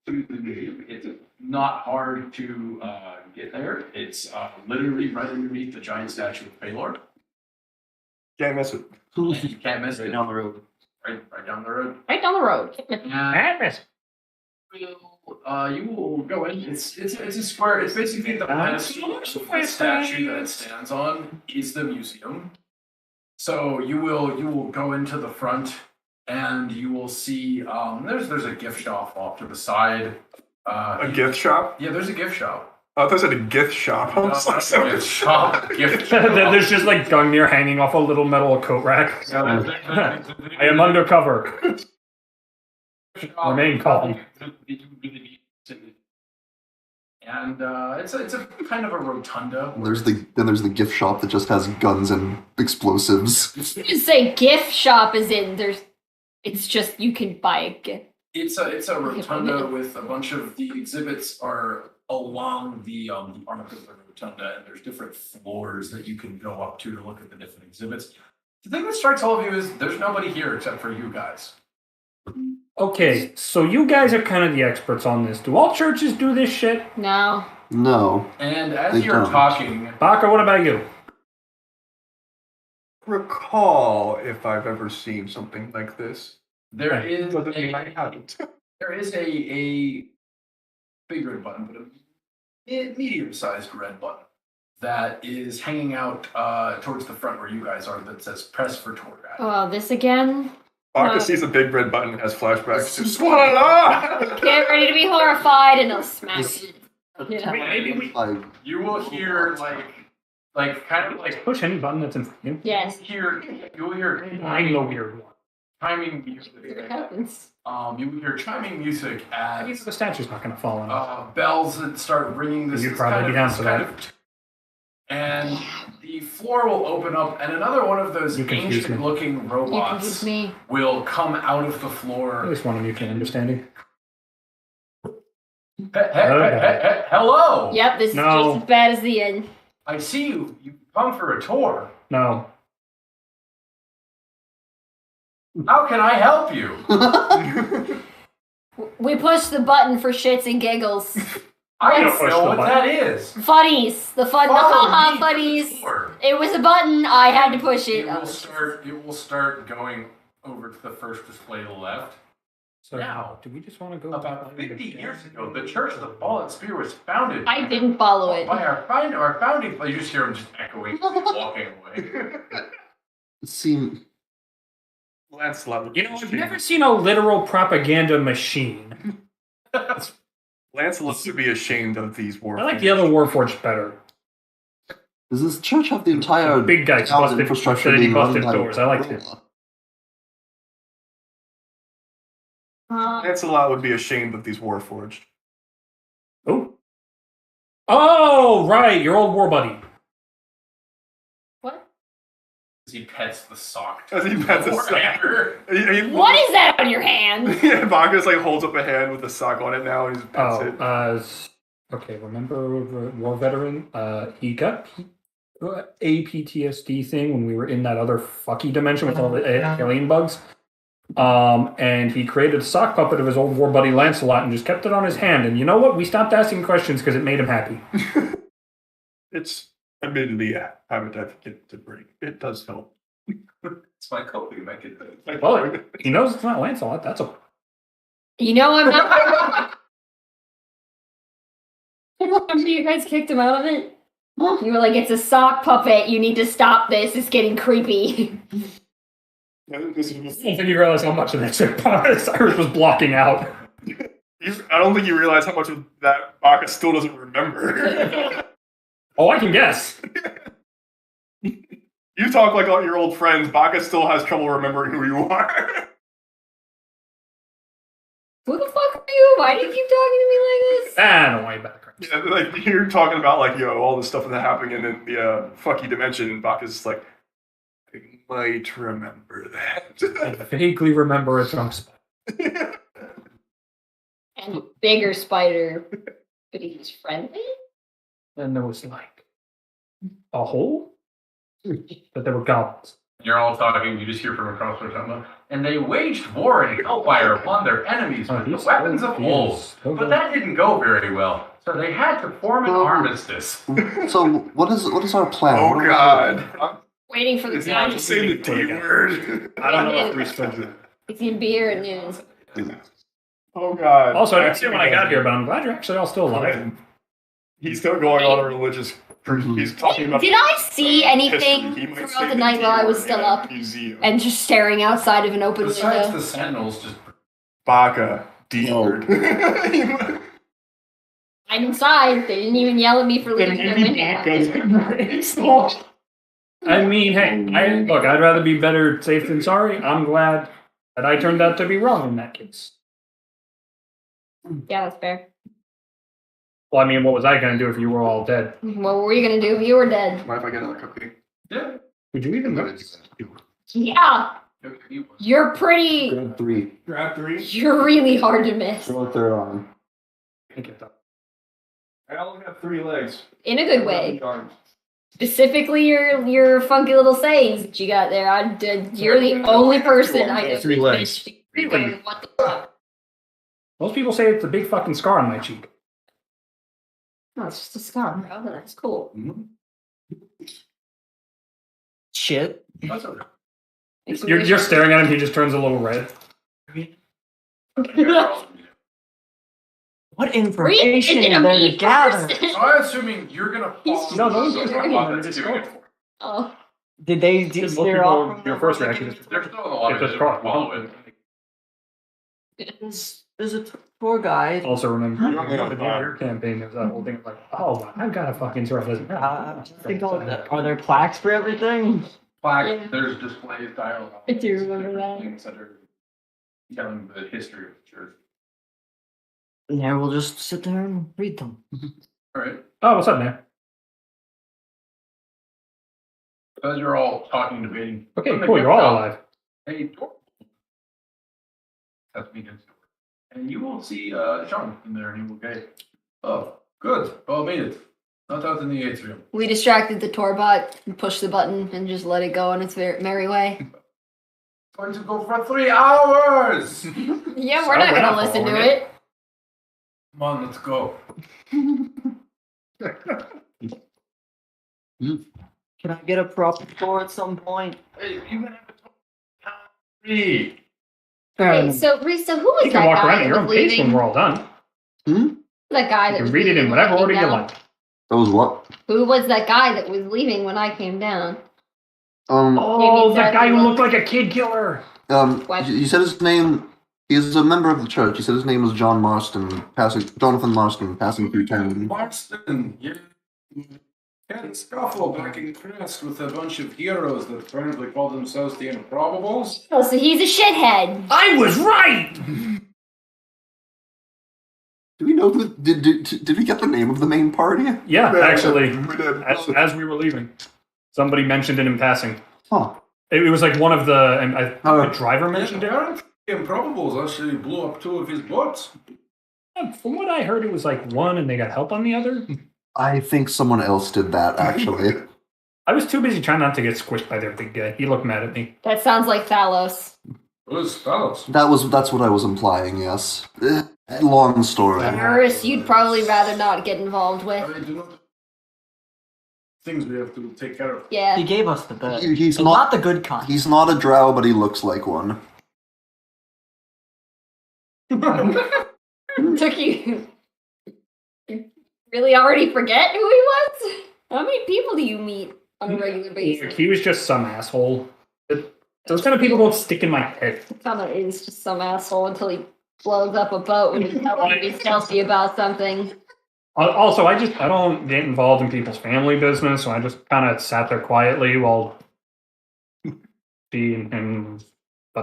It's not hard to get there. It's literally right underneath the giant statue of Paylor. Can't miss it. You can't miss Right it. down the road. Right down the road. Right down the road. You will go in. It's a square. It's basically the pedestal. The statue that it stands on is the museum. So you will go into the front, and you will see there's a gift shop off to the side. A gift shop? Yeah, there's a gift shop. I thought it said a gift shop. I was like, so Gift shop. Gift shop. There's just like Gungnir hanging off a little metal coat rack. I am undercover. Remain calm. And it's a kind of a rotunda. There's the gift shop that just has guns and explosives. You say gift shop is in there's it's just you can buy a gift. It's a rotunda with a bunch of the exhibits are along the arc of the rotunda, and there's different floors that you can go up to look at the different exhibits. The thing that strikes all of you is there's nobody here except for you guys. Okay, so you guys are kind of the experts on this. Do all churches do this shit? No. No. And as They you're don't. talking, Baka, what about you? recall if I've ever seen something like this. there is Doesn't mean I haven't. there is a big red button, but a medium-sized red button that is hanging out towards the front where you guys are that says "Press for tour guide." Oh, this again? Vodka sees a big red button and has flashbacks to Swalla! Get ready to be horrified and I'll smash it. Yeah. Maybe we You will hear like kind of like push any button that's in front of you. Yes. you will hear I'm the weird one. chiming music. It happens. You will hear chiming music I guess as the statue's not going to fall in. bells that start ringing. This You'd is probably kind be of- down this for kind that. of- and the floor will open up, and another one of those You confuse me. ancient-looking You confuse robots me. will come out of the At floor. least one of you can understand Hello. Yep, this No. is just as bad as the end. I see you. You come for a tour. No. How can I help you? We pushed the button for shits and giggles. I You don't push know the what button. that is. Funnies. The Follow haha me to the funnies. tour. It was a button. I had to push it. It will start going over to the first display to the left. So Now, do we just want to go About 50 years ago, the Church of the Fallen Spear was founded I didn't follow it. by our founding. You just hear him just echoing, walking away. Seem Lancelot. You know, I've never seen a literal propaganda machine. Lancelot should be ashamed of these war. I like the other Warforged better. does this church have the entire Big guy town busted, infrastructure said he being run busted by doors. I liked it. gorilla? Lancelot would be ashamed of these Warforged. Oh, right, your old war buddy. What? He pets the sock. As he pets the Poor sock. Amber. What is that on your hand? Yeah, Bacchus like holds up a hand with a sock on it now and he pets it. Okay, remember war veteran? He got a PTSD thing when we were in that other fucky dimension with all the alien bugs. And he created a sock puppet of his old war buddy Lancelot and just kept it on his hand. And you know what? We stopped asking questions because it made him happy. It's admittedly a habit I've get to break. It does help. It's my coping mechanism. Well, he knows it's not Lancelot. That's a. You know I'm not. Remember you guys kicked him out of it? You were like, it's a sock puppet. You need to stop this. It's getting creepy. Yeah, I don't think you realize how much of that Cyrus was blocking out. I don't think you realize how much of that Bacchus still doesn't remember. Oh, I can guess. You talk like all your old friends. Bacchus still has trouble remembering who you are. Who the fuck are you? Why do you keep talking to me like this? Don't worry about it. Yeah, like you're talking about like all the stuff that's happening in the fucky dimension, and Bacchus is like, I might remember that. I vaguely remember a drunk spot. And a bigger spider. But he's friendly? And there was like a hole, but there were goblins. You're all talking, you just hear from across the tunnel. And they waged war in hellfire upon their enemies with the weapons of old. But that didn't go very well. So they had to form an armistice. So what is our plan? Oh What are we God! I'm Waiting for the it's not time. say the D word. I don't know if we still do. It's in beer and news. Oh God! Also, I didn't see it when I got here, but I'm glad you're actually all still alive. He's still going on a religious. He's talking about. Did I see history. anything He might say throughout the night D while I was word still in a up museum. and just staring outside of an open Besides window? the sentinels, just Baka D No. word. I'm inside. They didn't even yell at me for leaving the window. I mean, hey, look, I'd rather be better safe than sorry. I'm glad that I turned out to be wrong in that case. Yeah, that's fair. Well, I mean, what was I going to do if you were all dead? What were you gonna do if you were dead? Mind if I get another cookie? yeah. Would you even know? Yeah, you're pretty. Grab 3. Grab 3. You're really hard to miss. Throw a third on. I get that. I only have 3 legs. In a good way. Specifically, your funky little sayings that you got there. You're the only person I know. 3 legs. Really? What the fuck? Most people say it's a big fucking scar on my cheek. No, it's just a scar, bro. That's cool. Shit. That's okay. You're staring at him, he just turns a little red. What information Read it are to there me to gather? first. So I'm assuming you're gonna follow No, no, the one's robot doing it. that's doing it for you. Oh. Did they Just steer looking off over from your the first road? reaction is They're still in a lot it's of a it. scar. Follow it. There's a tour guide. Also, remember, at the end of your campaign, there was that whole thing of like, oh, I've got a fucking sort of. Are there plaques for everything? Plaque, Yeah. there's displays, dialogue. I do remember that. Things that are telling the history of the church. Yeah, we'll just sit there and read them. Alright. Oh, what's up, man? As you're all talking, debating. Okay, from the cool, you're all gift shop, alive. A door. That's me against the door. And you will see Sean in there, and he will go, oh, good. Oh, I made it. Not out in the atrium. We distracted the Torbot and pushed the button and just let it go on its very merry way. Going to go for 3 hours! Yeah, we're not we're gonna not listen to following it. Come on, let's go. Can I get a proper tour at some point? Hey, you gonna have to talk to me. Wait, so Risa, who was You that can walk guy around at that your was own pace when leaving? we're all done. That guy You that can was read it leaving in when I whatever came order you down? like. That was what? Who was that guy that was leaving when I came down? Oh, Maybe that guy who exactly looked like a kid killer. What? You said his name. He's a member of the church. You said his name was Jonathan Marston, passing through town. Marston, yeah. Had a scuffle back in Crest with a bunch of heroes that apparently call themselves the Improbables. Oh, so he's a shithead. I was right! Do we know who did we get the name of the main party? Yeah, actually, we did. as we were leaving, somebody mentioned it in passing. Huh. It was like one of the, and I think Oh. the driver mentioned it. Improbables actually blew up 2 of his boats. From what I heard, it was like one, and they got help on the other. I think someone else did that, actually. I was too busy trying not to get squished by their big guy. He looked mad at me. That sounds like Thalos. Who's Thanos? That's what I was implying, yes. Long story. Harris, you'd probably rather not get involved I with. do not. Things we have to take care of. Yeah. He gave us the bit. He's But not the good kind. He's not a drow, but he looks like one. Took you. You really already forget who he was? How many people do you meet on a regular basis? He was just some asshole. Those kind of people don't stick in my head. Connor is just some asshole until he blows up a boat when he's telling you he's stealthy about something. Also, I don't get involved in people's family business, so I just kind of sat there quietly while she and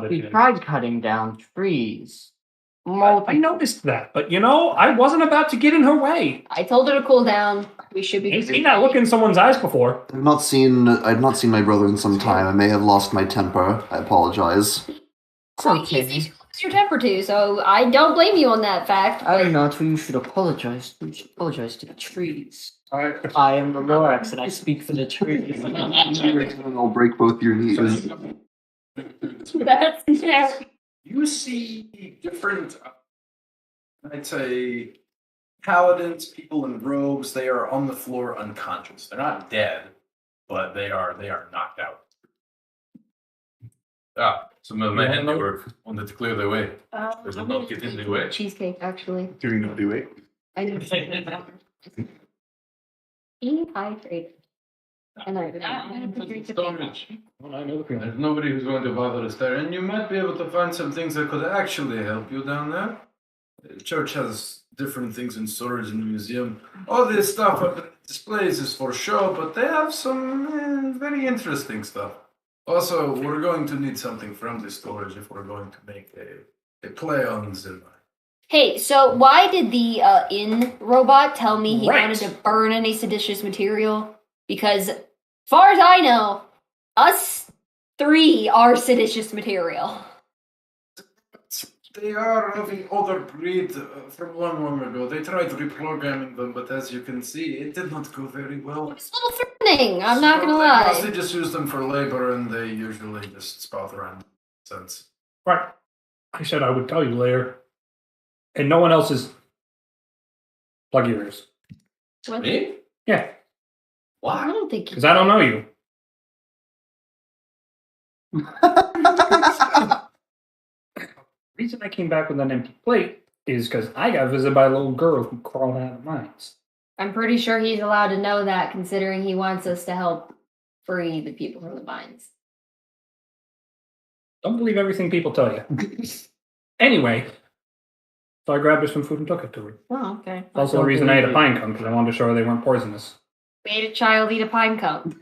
He tried cutting down trees. I noticed that, but I wasn't about to get in her way. I told her to cool down. We should be. Ain't seen that look in someone's eyes before. I've not seen my brother in some time. I may have lost my temper. I apologize. It's okay. Easy to lose your temper to, so I don't blame you on that fact. I don't know, that's what you should apologize to. You should apologize to the trees. I am the Lorax and I speak for the trees. I'll break both your knees. That's yeah. You see different, I'd say, paladins, people in robes. They are on the floor unconscious. They're not dead, but they are knocked out. Some of the men were wanted to clear their way. They did not get in the way. Cheesecake, actually. Do you know do it? I need to say that. Eat hydrated. And I drink the Well, I know the feeling. There's nobody who's going to bother us there, and you might be able to find some things that could actually help you down there. The church has different things in storage in the museum. All this stuff up in displays is for show, but they have some very interesting stuff. Also, we're going to need something from the storage if we're going to make a play on Zilmar. Hey, so why did the inn robot tell me he Right. wanted to burn any seditious material? Because, as far as I know, us 3 are seditious material. They are of an older breed from long ago. They tried reprogramming them, but as you can see, it did not go very well. It's a little threatening, I'm not gonna They lie. mostly just use them for labor, and they usually just spout around. Sense. Right. I said I would tell you later. And no one else is. Plug your ears. What? Me? Yeah, I Why? don't think because I don't know you. The reason I came back with an empty plate is because I got visited by a little girl who crawled out of the mines. I'm pretty sure he's allowed to know that, considering he wants us to help free the people from the mines. Don't believe everything people tell you. Anyway, so I grabbed her some food and took it to her. Oh, okay. Also the reason I ate a pine cone, because I wanted to show her they weren't poisonous. Made a child eat a pine cone.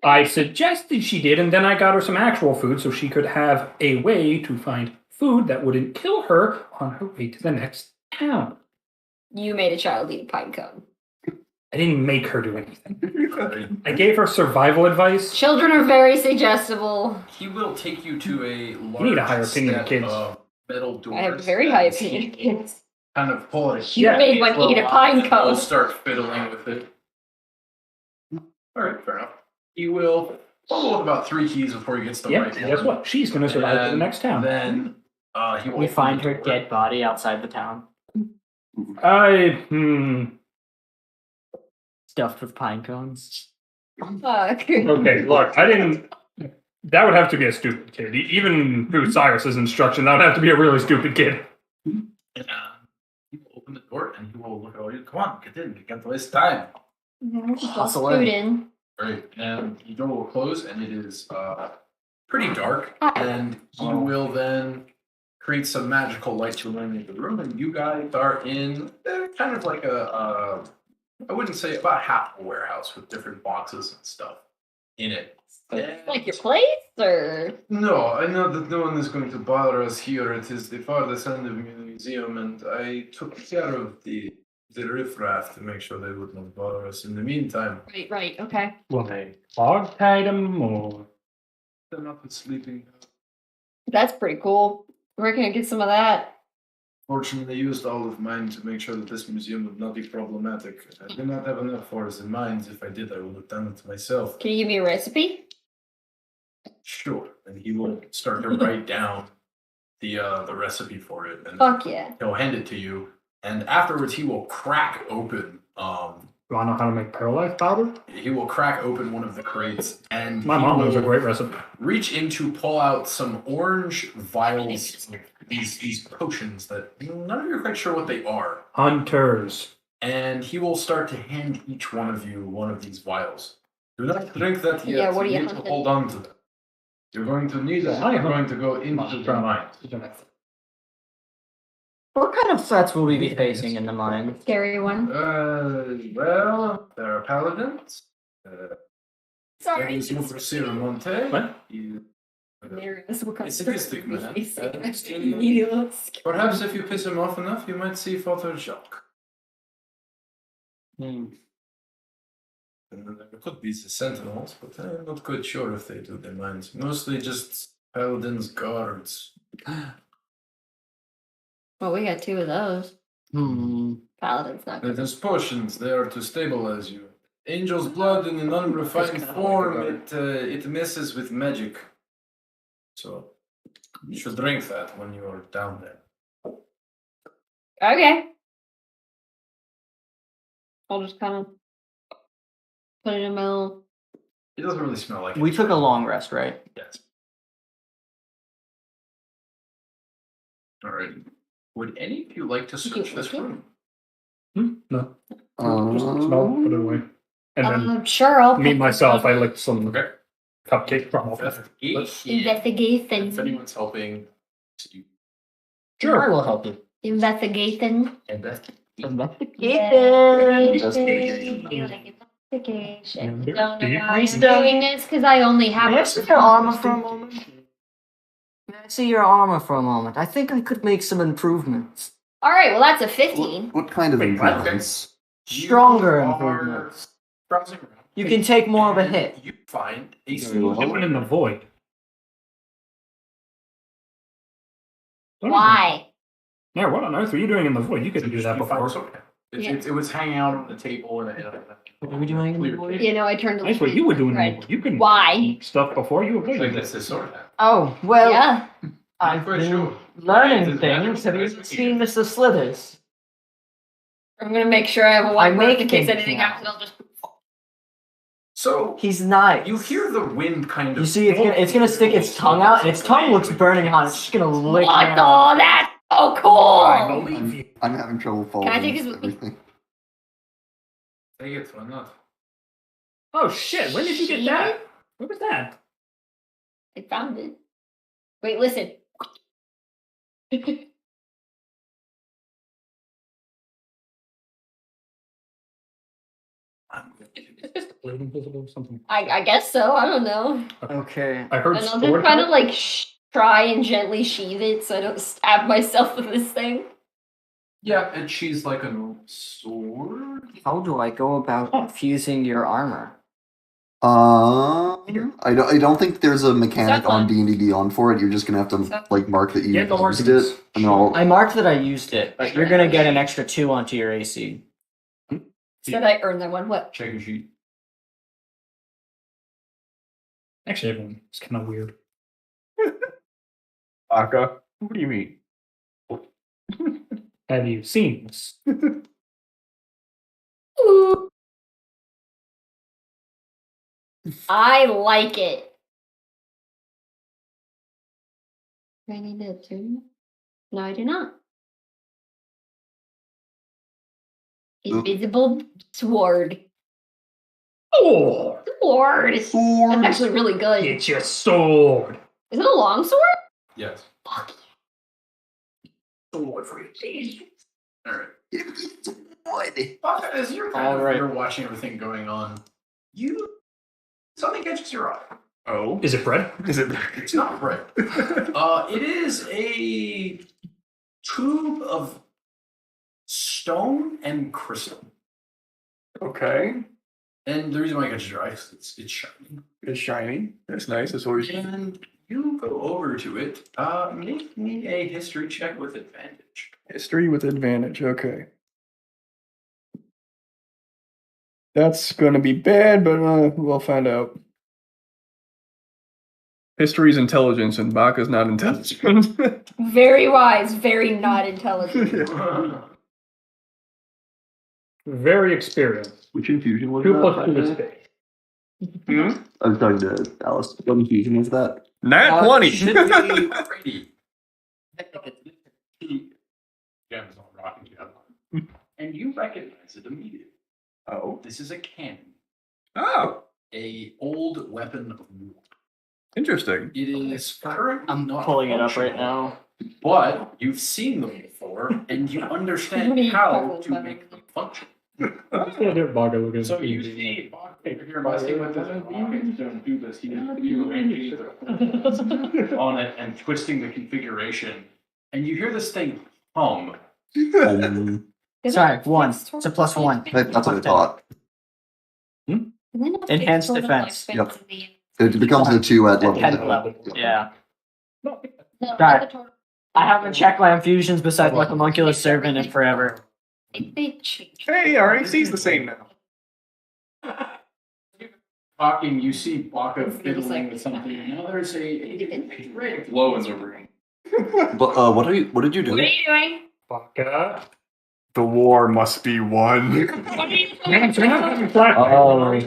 I suggested she did, and then I got her some actual food so she could have a way to find food that wouldn't kill her on her way to the next town. You made a child eat a pine cone. I didn't make her do anything. I gave her survival advice. Children are very suggestible. He will take you to a large need a higher opinion of set kids. Metal doors. I have a very high opinion of kids. Kind of pull it. You made one eat a pine We'll cone. start fiddling with it. All right, fair enough. He will follow with about 3 keys before he gets the Yeah, right guess one. what? She's going to survive to the next town. Then he will We open find the her door. dead body outside the town, stuffed with pine cones. Fuck. Okay, look, I didn't. That would have to be a stupid kid. Even through Cyrus's instruction, that would have to be a really stupid kid. And, he will open the door and he will look at all you. Come on, get in. You can't waste time. Hustle Food in. in. Right, and the door will close, and it is pretty dark. Ah. And he will then create some magical light to illuminate the room, and you guys are in kind of like I wouldn't say about half a warehouse with different boxes and stuff. in it. Like your place, or No, I know that no one is going to bother us here. It is the farthest end of the museum, and I took care of the riffraff to make sure they would not bother us. In the meantime, right, okay. Will they hog tied him or? they're not sleeping. That's pretty cool. Where can I get some of that? Fortunately, I used all of mine to make sure that this museum would not be problematic. I did not have enough for us in mines. If I did, I would have done it myself. Can you give me a recipe? Sure. And he will start to write down the recipe for it, and Fuck yeah. he'll hand it to you. And afterwards, he will crack open. Do I know how to make paralyzed powder? He will crack open one of the crates, and My he mom knows a will great recipe. reach in to pull out some orange vials, these potions that none of you are quite sure what they are. Hunters. And he will start to hand each one of you one of these vials. Do not drink that yet. Yeah, what are you need to hunting? hold on to them. You're going to need it. You're going to go into the mine. What kind of threats will we be facing in the mine? Scary one. Well, there are paladins. There Sorry. is Mufrasir Monte. What? Hilarious. What kind It's of a mystic man. Hilarious. Perhaps if you piss him off enough, you might see Father Jacques. And there could be the sentinels, but I'm not quite sure if they do their mines. Mostly just paladins, guards. Well, we got 2 of those. Paladin's not good. There's potions. They are to stabilize you. Angel's blood in an unrefined form, it messes with magic. So you should drink that when you are down there. Okay. I'll just kind of put it in my little. It doesn't really smell like We it. took a long rest, right? Yes. Alright. Would any of you like to search this room? No. Just smell, put it away. And then Sure, I'll me pick myself, this I up. licked some Okay. cupcake from off. Investigation. Investigation. If anyone's helping, you Sure, I will help you. Investigation. Investigation. Don't know why I'm Priest, doing this because I only have. May I see your armor for a moment? May I see your armor for a moment? I think I could make some improvements. All right, well that's a 15. What kind of Wait, what? improvements? Stronger are improvements. browsing around. You can take more of a hit. You find a Very well. It went in the void. Why? Yeah, what on earth were you doing in the void? You couldn't do that You find before. something. Yeah. It was hanging out on the table and What are we doing in the void? You know, I turned. That's what you were doing in the Right. void. You couldn't Why? do stuff before you were like playing. that's his sword. Oh, well, Yeah. I've Quite been sure. learning It's things. Have you magic. seen Mr. Slithers? I'm gonna make sure I have a I white mark make in case things anything now. happens. I'll just. So He's nice. you hear the wind kind of. You see, it's gonna stick its tongue out, and its tongue looks burning hot. It's just gonna lick What? me Oh, out. that's so I cool. believe you. I'm having trouble following I take his- everything. Take it, why not? Oh shit! When did you get that? What was that? I found it. Wait, listen. Is this the blade invisible or something? I guess so. I don't know. Okay. I heard And I'll sword just kind of cut. like try and gently sheathe it so I don't stab myself with this thing. Yeah, and she's like a normal sword. How do I go about fusing your armor? I don't think there's a mechanic That's on fine. D&D Beyond for it. You're just gonna have to That's- like mark that you Get the used horses. it, and then I'll. I marked that I used it, but you're gonna get an extra 2 onto your AC. Said I earned that one. What? Check your sheet. Actually, everyone, it's kind of weird. Aka, what do you mean? Have you seen this? Ooh. I like it. Do I need that too? No, I do not. Invisible sword. Oh, Sword. That's actually really good. get your sword. Is it a long sword? Yes. Fuck. Sword for your days. Alright. What? As you're All right. you're watching everything going on, you something catches your eye. Oh. Is it bread? Is it? It's not bread. It is a tube of stone and crystal. Okay. And the reason why it catches your eye is it's shiny. It's shiny. That's nice. That's always. And you go over to it. Make me a history check with advantage. History with advantage. Okay. That's going to be bad, but we'll find out. History's intelligence, and Baka's not intelligent. Very wise, very not intelligent. Very experienced. Which infusion was 2 that? plus 2 is 6. I was talking to Alice. What infusion was that? Nat 20. Should be ready. Gems on rocking together. And you recognize it immediately. Oh. This is a cannon. Oh. A old weapon of war. Interesting. It is currently I'm not pulling it up right functional, now. but you've seen them before, and you understand What are you how talking to about? make them function. Yeah, they're bugger looking. So you see Bach over here messing with this rocket stone tube as he is rearranging the on it and twisting the configuration, and you hear this thing hum. Sorry, 1. It's a plus 1. That's what I thought. Enhanced defense. Yep. It becomes a 2 at level. 10th level. Yeah. No, Right. the total- I haven't checked my infusions besides my homunculus servant in forever. They changed. Hey, our AC's the same now. Talking, you see Baka It's fiddling like- with something. And now there's a ray of glow in the room. But what did you do? What are you doing? Baka. The war must be won. What are you Oh.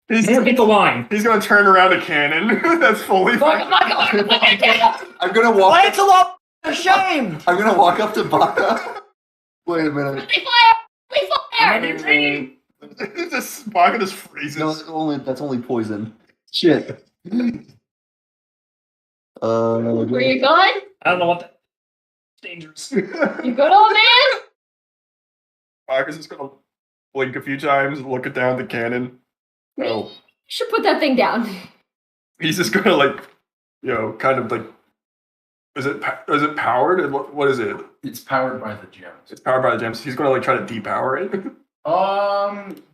He's, Get the line. he's gonna turn around a cannon. That's fully fine. I'm gonna walk. Why it's a lot of shame! I'm gonna walk up to Baka. Wait a minute. We fire! Just Baka just freezes. No, that's only poison. Shit. Where you going? I don't know what that. It's dangerous. You good, old man? Baka's just gonna blink a few times, look it down the cannon. Oh, You should put that thing down. he's just gonna kind of like. Is it powered? What is it? It's powered by the gems. It's powered by the gems. He's gonna try to depower it.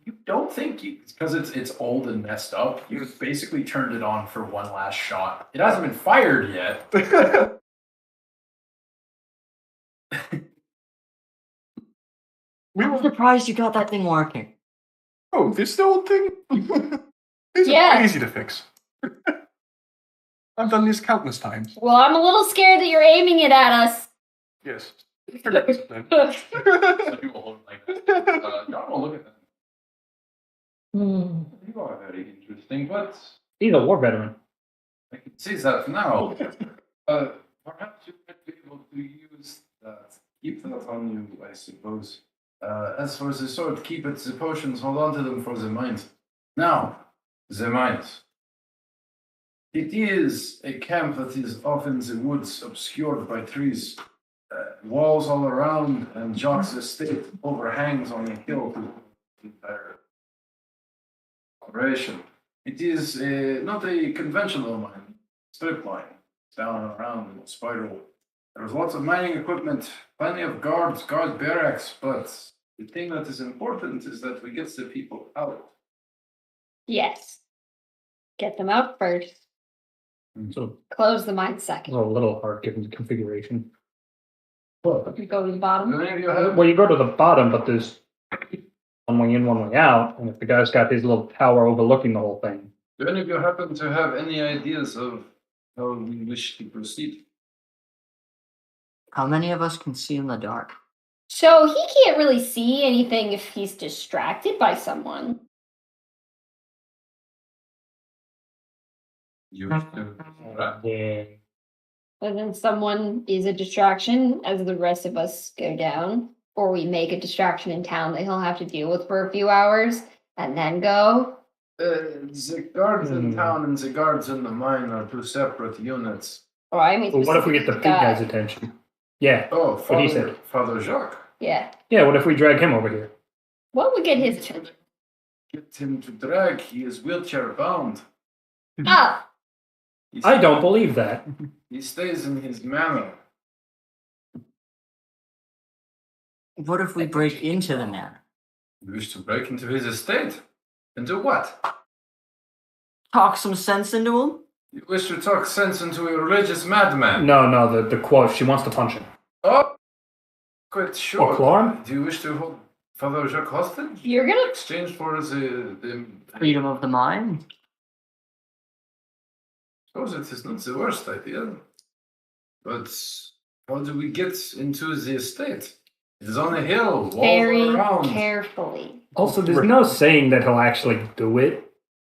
You don't think because it's old and messed up. You've basically turned it on for one last shot. It hasn't been fired yet. I'm surprised you got that thing working. Oh, this old thing? These Yeah. are quite easy to fix. I've done this countless times. Well, I'm a little scared that you're aiming it at us. Yes. Forget this then. Some people hold it like that. Y'all will look at that. Hmm. You are very interesting, but He's a war veteran. I can see that now. Perhaps you might be able to use that. Keep that on you, I suppose. As for the sword, keep it. The potions, hold on to them for the mind. Now, the mind. It is a camp that is off in the woods, obscured by trees. Walls all around, and Jock's estate overhangs on a hill to the entire operation. It is not a conventional mine, strip line. It's down and around in a spiral. There's lots of mining equipment, plenty of guard barracks, but the thing that is important is that we get the people out. Yes. Get them out first. So Close the mine it's second. a little hard given the configuration. You go to the bottom. Do any of you have? Well, you go to the bottom, but there's one way in, one way out. And if the guy's got his little tower overlooking the whole thing, Do any of you happen to have any ideas of how we wish to proceed? How many of us can see in the dark? So he can't really see anything if he's distracted by someone. You yeah. And then someone is a distraction as the rest of us go down. Or we make a distraction in town that he'll have to deal with for a few hours and then go. The guards in town and the guards in the mine are two separate units. Or I mean, But what if we get the big guy's guy. attention? Yeah. Oh, What he said. Father Jacques. Yeah. Yeah, what if we drag him over here? What would get his attention? get him to drag. He is wheelchair bound. Ah, I don't believe that. He stays in his manor. What if we break into the manor? You wish to break into his estate? And do what? Talk some sense into him? You wish to talk sense into a religious madman? No, the quote. She wants to punch him. Oh, quite sure. Or claw him? Do you wish to hold Father Jacques hostage? you're gonna. Exchange for the Freedom of the mind? suppose it is not the worst idea. But how do we get into the estate? It is on a hill, walls Very all around. carefully. Also, there's no saying that he'll actually do it.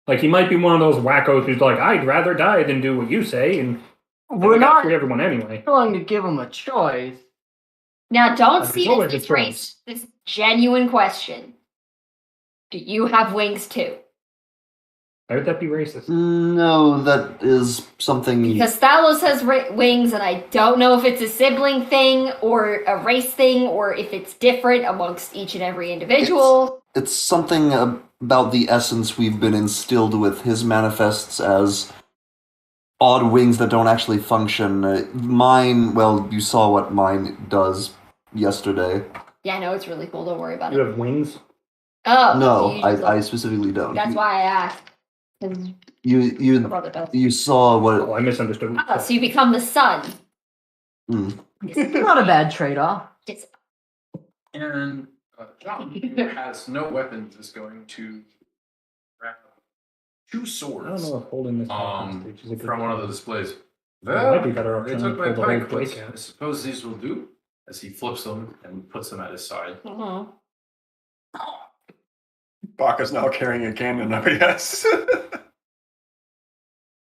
Like, he might be one of those wackos who's like, I'd rather die than do what you say, and We're we got not free everyone anyway. going to give him a choice. Now, don't There's see always this a as race. This is a genuine question. Do you have wings too? Why would that be racist? No, that is something. Because Thalos has wings, and I don't know if it's a sibling thing or a race thing, or if it's different amongst each and every individual. It's something about the essence we've been instilled with. His manifests as odd wings that don't actually function. Mine, well, you saw what mine does yesterday. Yeah, I know it's really cool. Don't worry about You it. have wings? Oh No, you just I don't. specifically don't. That's why I asked. 'Cause my You brother does. you saw what. Oh, I misunderstood. Ah, so you become the sun. Not a bad trade-off. Just- And John, who has no weapons, is going to grab two I swords don't know if holding this hostage is a good from one of the thing. displays. It might be Well, better off they trying took to my pull the whole pike, but break I out. suppose these will do. As he flips them and puts them at his side. Mhm. Baka's now carrying a cannon, I guess.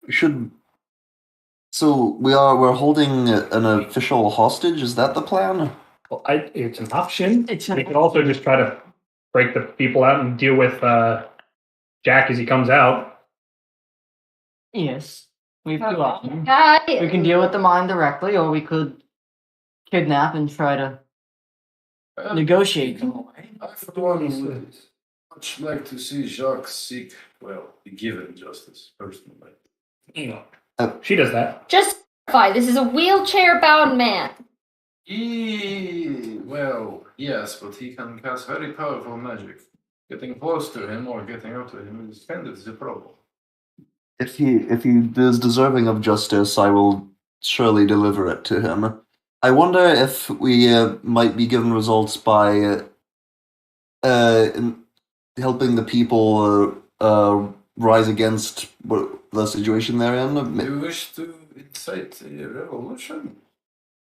Should. So we're holding an official hostage. Is that the plan? Well, it's an option. It's We an could also just try to break the people out and deal with Jack as he comes out. Yes. We have two options. We can deal with the mind directly, or we could kidnap and try to Well, negotiate them away. I, for one, would much like to see Jacques seek, well, be given justice, personally. She does that. Just clarify, this is a wheelchair-bound man. Well, yes, but he can cast very powerful magic. Getting close to him or getting out to him is kind of the problem. If he is deserving of justice, I will surely deliver it to him. I wonder if we might be given results by helping the people rise against the situation they're in. You wish to incite a revolution?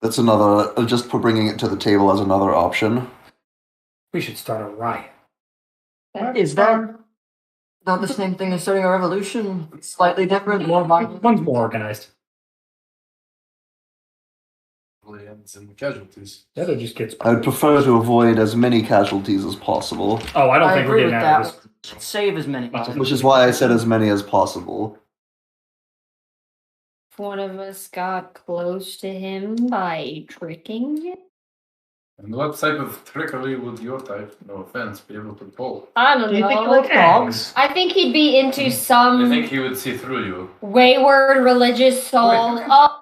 That's another. Just for bringing it to the table as another option. We should start a riot. Is that not the same thing as starting a revolution? It's slightly different, more violent. One's more organized. Probably ends in casualties. The other just gets. I would prefer to avoid as many casualties as possible, Oh, I don't I think we're agree with getting out of that. this. Save as many. which is why I said as many as possible. If one of us got close to him by tricking him? And what type of trickery would your type, no offense, be able to pull? I don't Do you know. think he likes dogs? I think he'd be into I some think he would see through you. wayward religious soul. Wait. Oh,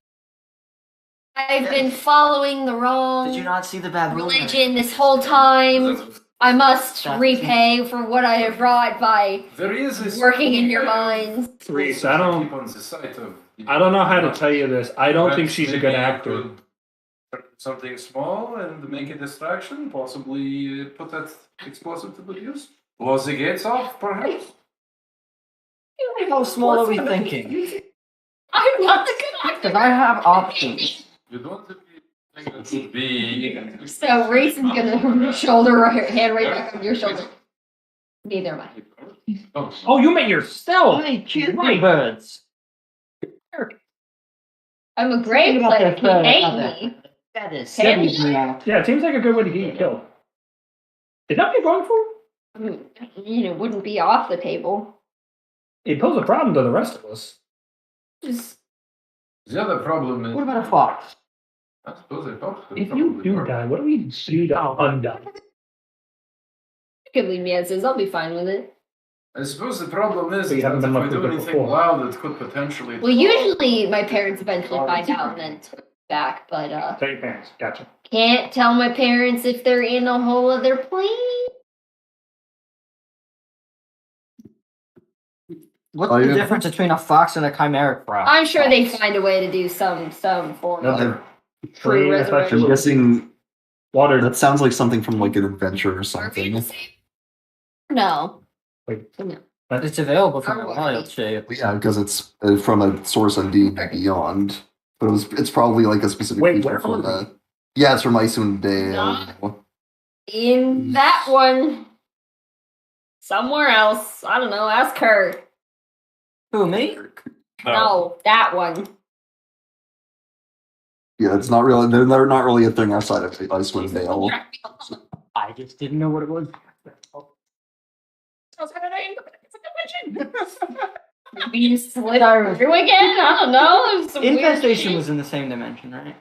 I've been following the wrong Did you not see the baboon? religion this whole time. I must That's- repay for what I have wrought by There is a working in your minds. Reese, I don't Keep on the site of. I don't know how to tell you this. I don't think she's a good Maybe you actor. could start something small and make a distraction, possibly put that explosive to good use. Blow the gates off, perhaps? How small are we thinking? I'm not the good Because actor. I have options. You don't think that would be. So Reese is gonna hand right back on your shoulder. Neither am I. Oh, you meant yourself. Hey, cute birds. I'm a great Think about player. that He bird, ate not me. That is Can sends me out. Yeah, it seems like a good way to get you killed. Is that what you're going for? Wouldn't be off the table. It poses a problem to the rest of us. Just The other problem is. What about a fox? I suppose I thought. If you do die, what do we do to undone? you can leave me as is. I'll be fine with it. I suppose the problem is So you that haven't if been we do looking anything before. wild, it could potentially. Well, usually my parents eventually find out and then turn back, but Tell your parents. Gotcha. can't tell my parents if they're in a whole other plane. What's Oh, the yeah. difference between a fox and a chimeric frog? I'm sure they find a way to do some form No, of they're true free, resurrection. I'm guessing water. that sounds like something from like an adventure or Are we something. the same? No. Wait. No. It's available from Or a what? wild shape. Yeah, because it's from a source on D Beyond. But it's probably like a specific Wait, feature where from are the. Yeah, it's from Icewind Dale. Not- In that one. Somewhere else. I don't know. Ask her. Who, me? No, that one. Yeah, it's not really. They're not really a thing outside of Icewind Dale. I just didn't know what it was. Maybe you slid through again? I don't know. Some weird Infestation shit. was in the same dimension, right?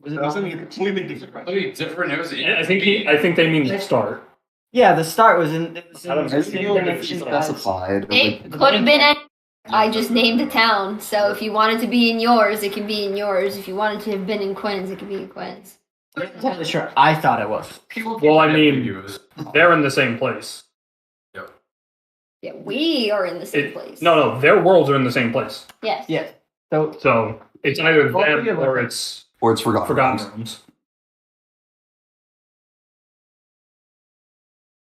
Was it That was not? a completely different. Completely different. It was. I think they mean the start. Yeah, the start was in. It was in I don't the know. same It's dimension as- specified. It could have been any. I just named a town, so if you wanted to be in yours, it can be in yours. If you wanted to have been in Quinn's, it can be in Quinn's. I'm not entirely sure. I thought it was. Well, I mean, Ambiguous. they're in the same place. Yeah, we are in the same place. No, their worlds are in the same place. Yes. Yes. So So it's either Both of them you or look- it's Or it's Forgotten. Forgotten Realms. Realms.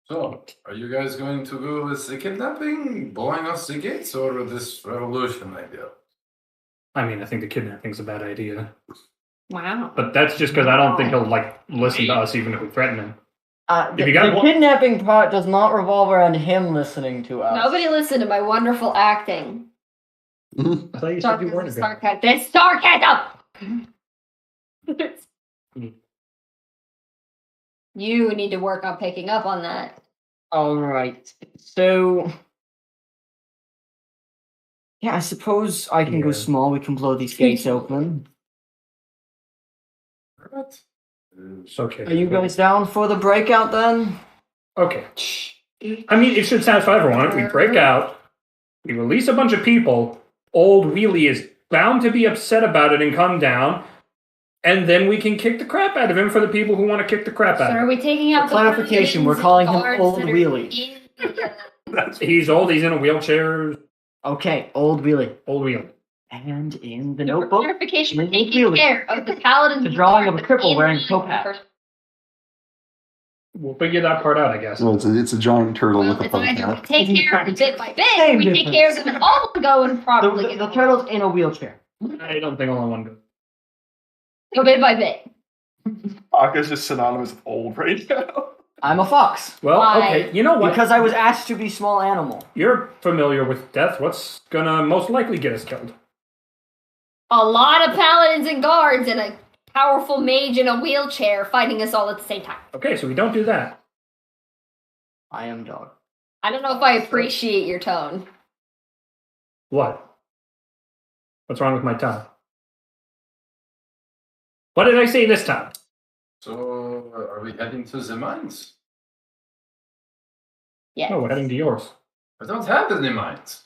So, are you guys going to go with the kidnapping, blowing us the gates, or this revolution idea? I mean, I think the kidnapping's a bad idea. Wow. But that's just because I don't think he'll like listen to us even if we threaten him. the, If you got the one- kidnapping part does not revolve around him listening to us. Nobody listened to my wonderful acting. I thought you said you weren't a good. Sarcasm. That's sarcasm! You need to work on picking up on that. All right. So, yeah, I suppose I can go Yeah. small. We can blow these gates open. What? Okay. Are you guys down for the breakout then? Okay. I mean, it should satisfy everyone. We break out, we release a bunch of people. Old Wheelie is bound to be upset about it and come down, and then we can kick the crap out of him for the people who want to kick the crap So out are of we taking out For clarification, we're calling him Old Wheelie. him. He's old, he's in a wheelchair. Okay, Old Wheelie. Old Wheelie. And in the For notebook, clarification, we're Old taking Wheelie. care of the paladin. The drawing of a cripple wearing a top hat. We'll figure that part out, I guess. No, it's a giant turtle Well, with a it's fun either we hat. take care of it bit by bit, Same or we take care of them all in go and probably the turtle's in a wheelchair. I don't think only one goes. go bit by bit. Aka's just synonymous with old right now. I'm a fox. Well, Why? okay, you know what? Because I was asked to be small animal. You're familiar with death. What's gonna most likely get us killed? A lot of paladins and guards and a powerful mage in a wheelchair fighting us all at the same time. Okay, so we don't do that. I am dog. I don't know if I appreciate your tone. What? What's wrong with my tongue? What did I say this time? So, are we heading to the mines? Yes. No, we're heading to yours. I don't have any mines.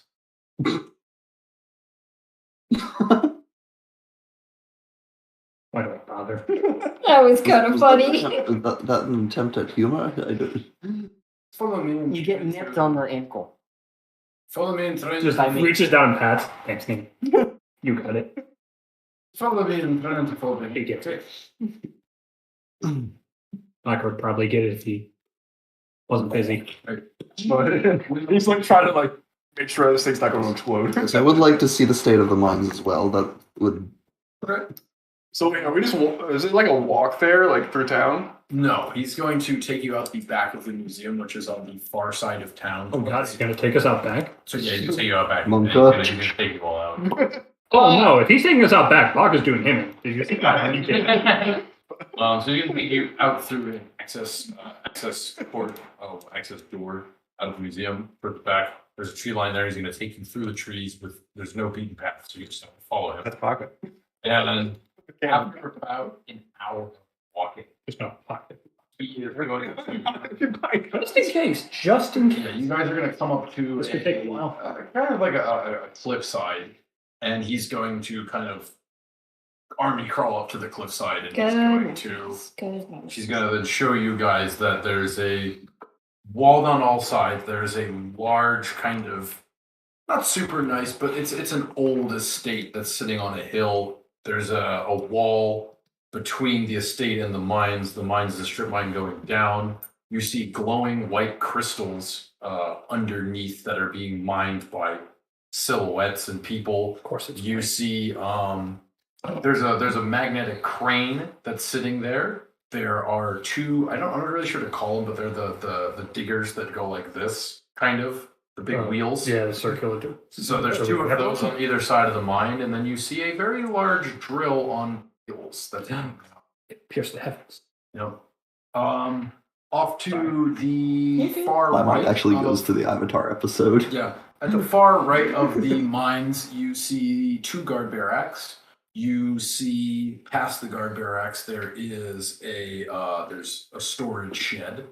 Why do I bother? That was kind of funny. That an attempt at humor? I don't. Follow me. and You get try nipped to- on the ankle. Follow me and try Just I to mean- reaches down and pats. Thanks, Nate. You got it. follow me and try to follow me. He gets it. I could probably get it if he wasn't busy. He's like trying to like make sure this thing's not going to explode. Yes, I would like to see the state of the mines as well. That would. So wait, are we just? Is it like a walk there, like through town? No, he's going to take you out the back of the museum, which is on the far side of town. Oh god, he's gonna take us out back? So yeah, he's gonna take you out back. Monka. He's gonna take you all out. Oh no, if he's taking us out back, Bach is doing him in. Did you see that? So he's gonna take you out through an access port, access door out of the museum for the back. There's a tree line there. He's gonna take you through the trees there's no beaten path, so you just have to follow him. That's pocket. And then after about an hour of walking, There's no pocket. he if we're going Just in case. Just in Yeah, case. you guys are going to come up to This could take a while. kind of like a cliffside, and he's going to kind of army crawl up to the cliffside, and he's going to. Goodness. She's going to then show you guys that there's a walled on all sides. There's a large kind of not super nice, but it's an old estate that's sitting on a hill. There's a wall between the estate and the mines. The mines is a strip mine going down. You see glowing white crystals underneath that are being mined by silhouettes and people. Of course, it's You see there's a magnetic crane that's sitting there. There are two, I'm not really sure to call them, but they're the diggers that go like this, kind of, the big wheels. Yeah, the circular. So there's two of those on either side of the mine, and then you see a very large drill on wheels that's It pierced the heavens. Yep. Off to the far My right. mind actually of- goes to the Avatar episode. Yeah. At the far right of the mines, you see two guard barracks. You see past the guard barracks there is there's a storage shed.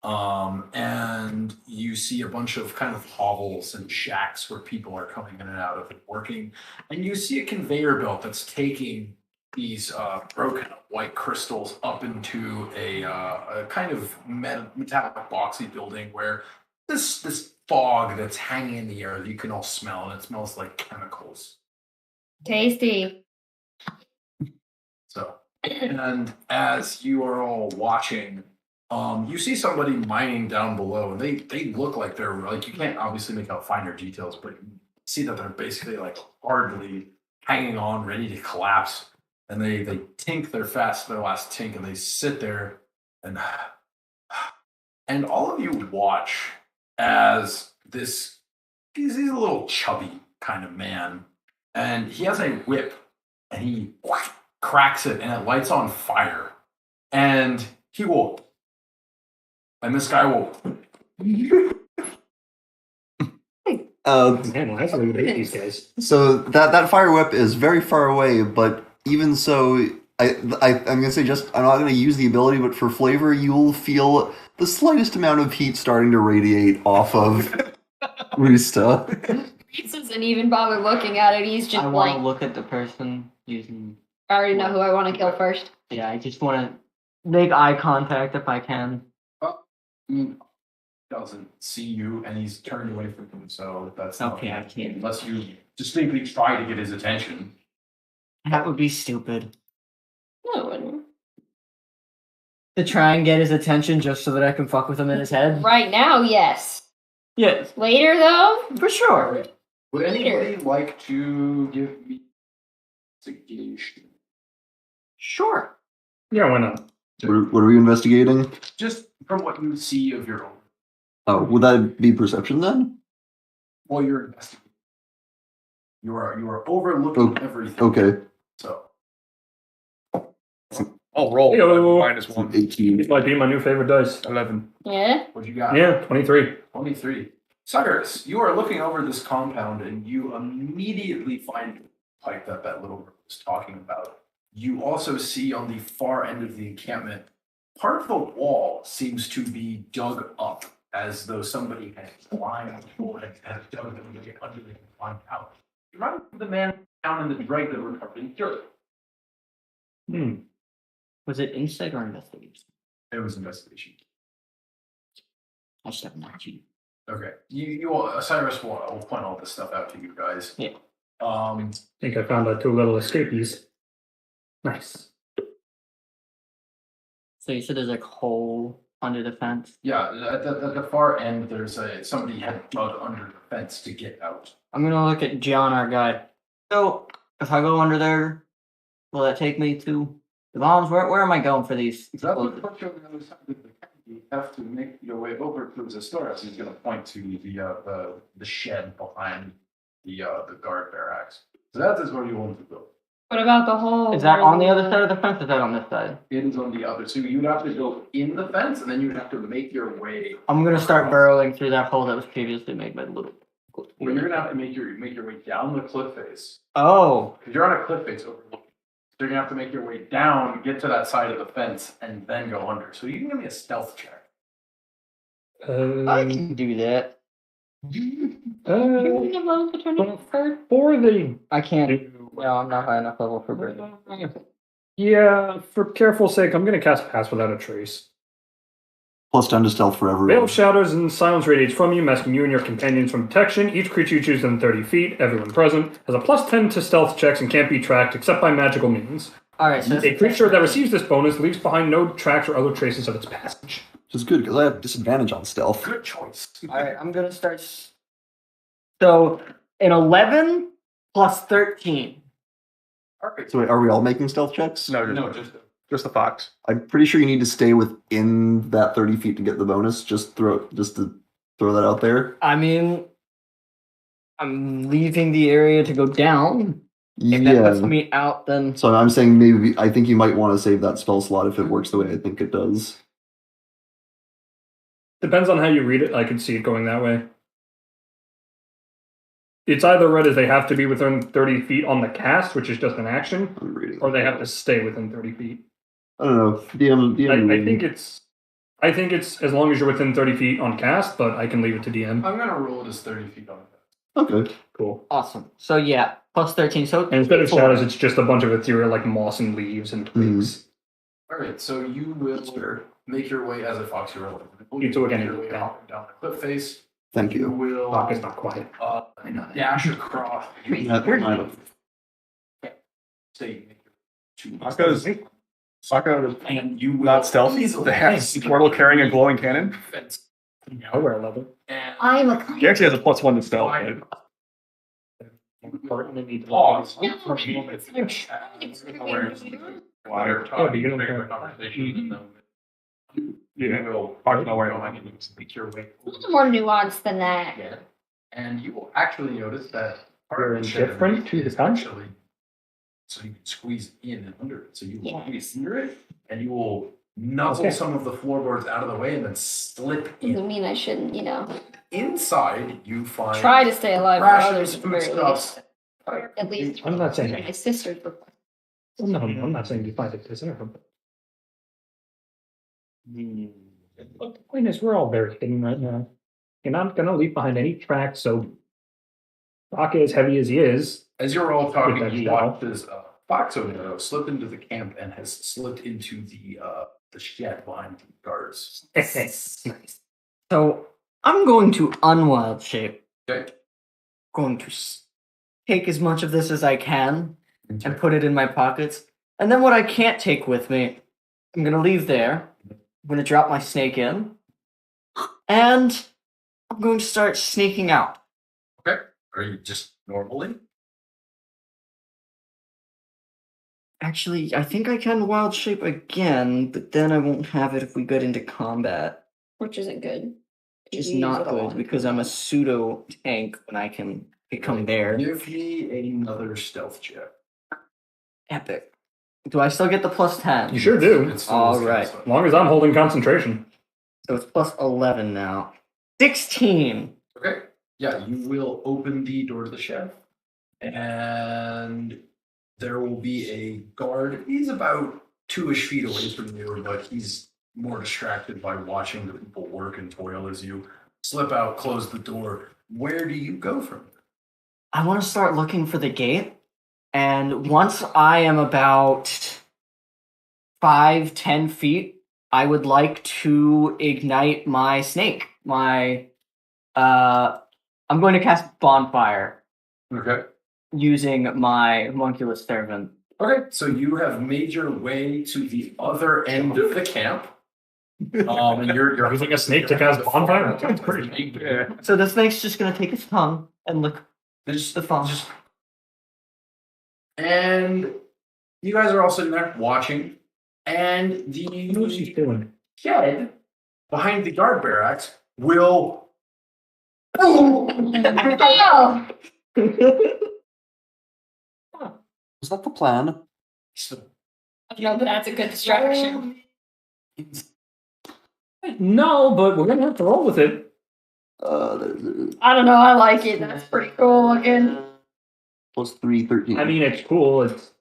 And you see a bunch of kind of hovels and shacks where people are coming in and out of and working. And you see a conveyor belt that's taking these broken white crystals up into a kind of metallic boxy building where this fog that's hanging in the air that you can all smell, and it smells like chemicals. Tasty. So, and as you are all watching, you see somebody mining down below, and they look like they're like, you can't obviously make out finer details, but you see that they're basically like hardly hanging on, ready to collapse. And they tink their last tink, and they sit there, and all of you watch as he's a little chubby kind of man, and he has a whip, and he cracks it, and it lights on fire, and he will, and this guy will. Man, well, that's what we hate these guys. So that fire whip is very far away, but even so, I'm gonna say I'm not gonna use the ability, but for flavor, you'll feel the slightest amount of heat starting to radiate off of Roosta. Reese doesn't even bother looking at it. He's just I want to like, look at the person using. I already know who I want to kill first. Yeah, I just want to make eye contact if I can. He doesn't see you, and he's turned away from you, so that's not Okay, I can't. unless you distinctly try to get his attention. That would be stupid. No, it wouldn't. To try and get his attention just so that I can fuck with him in his head. Right now, yes. Yes, Later, though, for sure. Would anybody like to give me investigation? Sure. Yeah, why not? What are we investigating? Just from what you see of your own. Oh, would that be perception then? Well, you're investigating. You are overlooking everything. Okay, So I'll roll. Yo. -1. 18. This might be my new favorite dice. 11. yeah. what you got? Yeah, 23. 23. Cyrus, you are looking over this compound, and you immediately find the pipe that little girl was talking about. You also see on the far end of the encampment, part of the wall seems to be dug up, as though somebody had climbed or had dug them to get under it and climbed out. You remember the man down in the right that were covered in dirt? Was it insight or investigation? It was investigation. I should have not you. Okay. You all, Cyrus will point all this stuff out to you guys. Yeah. I think I found out 2 little escapees. Nice. So you said there's like a hole under the fence. Yeah, at the far end, there's somebody had dug under the fence to get out. I'm gonna look at John, our guy. So if I go under there, will that take me to the bombs? Where am I going for these? That would put you on the other side of the camp. You have to make your way over to the storehouse. He's going to point to the shed behind the guard barracks. So that is where you want to go. What about the whole? Is that on the other side of the fence? Or is that on this side? It is on the other. So you'd have to go in the fence, and then you'd have to make your way. I'm gonna start burrowing through that hole that was previously made by the little. Well, you're going to have to make your way down the cliff face. Oh, Because you're on a cliff face overlooking you're gonna have to make your way down, get to that side of the fence, and then go under. So you can give me a stealth check. I can do that. For the I can't. No, I'm not high enough level for bird. yeah, for careful sake, I'm gonna cast Pass Without a Trace. Plus 10 to stealth for Veil everyone. of shadows and silence radiates from you, masking you and your companions from detection. Each creature you choose within 30 feet, everyone present, has a plus 10 to stealth checks and can't be tracked except by magical means. Alright, so A creature that receives this bonus leaves behind no tracks or other traces of its passage. Which is good because I have disadvantage on stealth. Good choice. Alright, I'm gonna start. So, an 11 plus 13. Perfect. So wait, are we all making stealth checks? No, No, just the fox. I'm pretty sure you need to stay within that 30 feet to get the bonus. Just to throw that out there. I mean, I'm leaving the area to go down. If that puts Yeah. me out, then So I'm saying maybe I think you might want to save that spell slot if it works the way I think it does. Depends on how you read it. I could see it going that way. It's either read as they have to be within 30 feet on the cast, which is just an action, I'm reading. or they have to stay within 30 feet. I don't know. DM. I think it's as long as you're within 30 feet on cast, but I can leave it to DM. I'm gonna roll it as 30 feet on it. Okay. Cool. awesome. So yeah, plus 13. So And instead of 4. shadows, it's just a bunch of ethereal like moss and leaves and twigs. Alright, so you That's will fair. make your way as a fox. You're You two again, your way yeah. up down the cliff face. Thank You you. will Fuck, it's not quiet. I know that. dash across. Yeah, So you make your Sokka and you will not stealthy. They have Squirtle carrying a glowing cannon. fence. Power level. And I'm a He actually has a +1 to stealth. Fine. Pause. Water Yeah, but you don't care. conversation. Yeah. will Fox not wearing make your way a little more nuanced than that. again, and you will actually notice that You're of the shed indifferent to the is touch? actually so you can squeeze in and under it. So you will Yes. squeeze under it, and you will nuzzle Okay. some of the floorboards out of the way, and then slip Doesn't in. mean I shouldn't, Inside, you find try to stay alive for others rations, at the very foodstuffs. least. Or at least I'm not saying my sister's request. No, I'm not saying you find it deservable. But the point is, we're all very hidden right now. You're not going to leave behind any tracks, so Baka, as heavy as he is, As you're all talking, Good you touchdown. watch this fox over there slip into the camp and has slipped into the shed behind the guards. Nice. So I'm going to unwild shape. Okay. Going to take as much of this as I can and put it in my pockets. And then what I can't take with me, I'm gonna leave there. I'm gonna drop my snake in. And I'm going to start sneaking out. Are you just normally? Actually, I think I can wild shape again, but then I won't have it if we get into combat. Which isn't good. Which is You use not it a lot. good because I'm a pseudo tank when I can become there. Give me another stealth check. Epic. Do I still get the plus 10? you sure do. It's still All a right. stealth. As long as I'm holding concentration. So it's plus 11 now. 16! Okay. Yeah, you will open the door to the shed, and there will be a guard. He's about 2-ish feet away from you, but he's more distracted by watching the people work and toil as you slip out, close the door. Where do you go from here? I want to start looking for the gate. And once I am about 5-10 feet, I would like to ignite my snake. I'm going to cast bonfire Okay. using using my homunculus servant. Okay, so you have made your way to the other end of the camp. And you're Using a snake to cast bonfire? That's pretty neat. Yeah. So the snake's just going to take its tongue and lick Just the phone. And you guys are all sitting there watching, and You know what she's the doing? shed behind the guard barracks will. Oh! Was that the plan? No, but that's a good distraction. No, but we're going to have to roll with it. I don't know, I like it. That's pretty cool looking. Plus 3, 13. I mean, it's cool. It's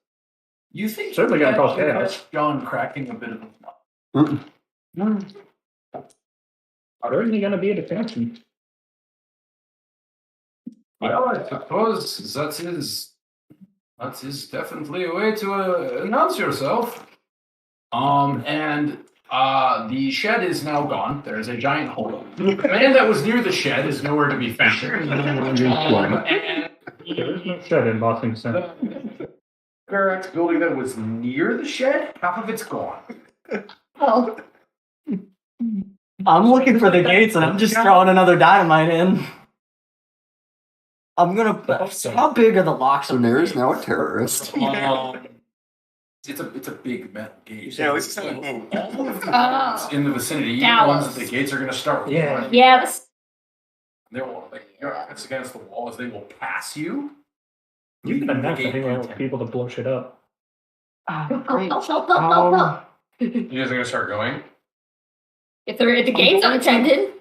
You think Certainly you gonna cause catch chaos. John cracking a bit of a nut. Certainly going to be a detention. Well, I suppose that is definitely a way to announce yourself. And the shed is now gone. There is a giant hole. The man that was near the shed is nowhere to be found. And There is no shed in Boston Center. the barracks building that was near the shed, half of it's gone. Oh, I'm looking for the gates and I'm just throwing another dynamite in. I'm gonna. How big are the locks? So Nair is now a terrorist. It's a big metal gate. Yeah, at least it's not a boat. All of the Oh. doors in the vicinity, even the Dallas. ones that the gates are going to start with. Yeah. running, yeah. This, They will, like, your it's against the wall as they will pass you. You can The enough gate hanging out with intent. people to blow shit up. Great. You guys are going to start going? if the gates unattended,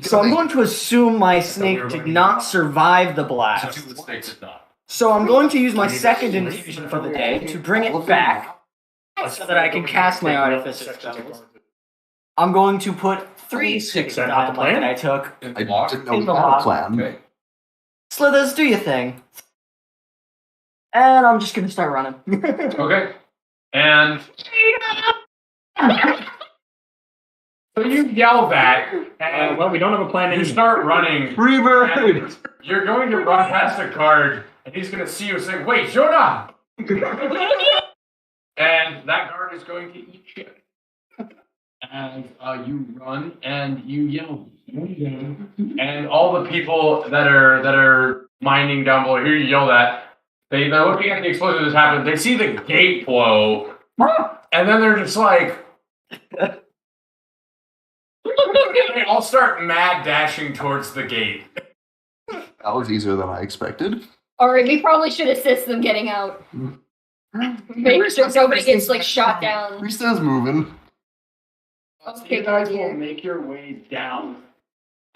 So I'm going to assume my snake did not survive the So blast. two of the snakes did not. So I'm going to use my second infusion for the day to bring it back so that I can cast my artificer spells. I'm going to put 3 sticks of Not the dynamite plan? that I took. In I the lock? didn't know In we the had a lock. plan. Okay. Slithers, do your thing. And I'm just going to start running. Okay. And so you yell that, and Well, we don't have a plan you anymore. start running. Free bird! You're going to run past a guard, and he's going to see you and say, "Wait, Jonah!" And that guard is going to eat shit. And you run and you yell, and all the people that are mining down below hear you yell that. They're looking at the explosion that's happened. They see the gate blow, and then they're just like, they all start mad dashing towards the gate. That was easier than I expected. Alright, we probably should assist them getting out. Make sure nobody gets like shot down. Rista's moving. Okay, You guys good will idea. make your way down.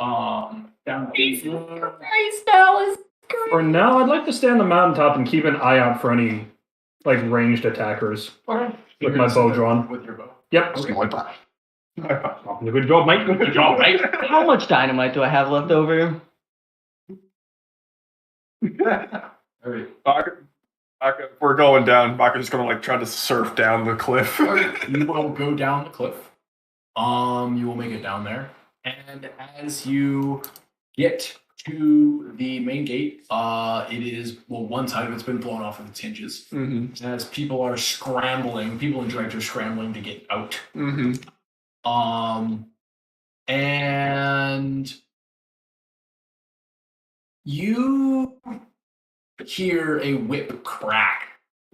Down. Jesus Christ, Dallas. For now, I'd like to stay on the mountaintop and keep an eye out for any, like, ranged attackers. With my bow drawn. With your bow. Yep. Sniper. Good job, mate. Good job, mate. How much dynamite do I have left over? Alright. Baka, we're going down. Baka's just gonna like try to surf down the cliff. You will go down the cliff. You will make it down there. And as you get to the main gate, it is, well, one side of it's been blown off of its hinges. Mm-hmm. As people are scrambling, people in direct are scrambling to get out. Mm-hmm. And you hear a whip crack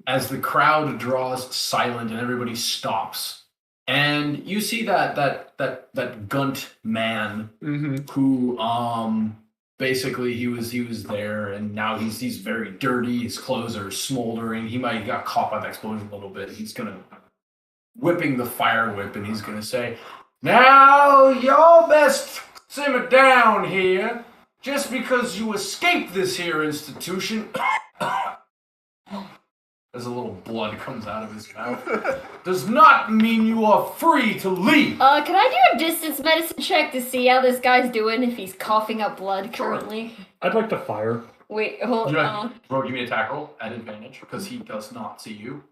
as the crowd draws silent and everybody stops. And you see that Gunt man Mm-hmm. who basically he was there and now he's very dirty, his clothes are smoldering, he might have got caught by the explosion a little bit. He's gonna whipping the fire whip and he's gonna say, "Now y'all best simmer down here. Just because you escaped this here institution," as a little blood comes out of his mouth, "does not mean you are free to leave." Can I do a distance medicine check to see how this guy's doing if he's coughing up blood currently? I'd like to fire. Wait, hold You on. Bro, give me a attack roll at advantage because he does not see you.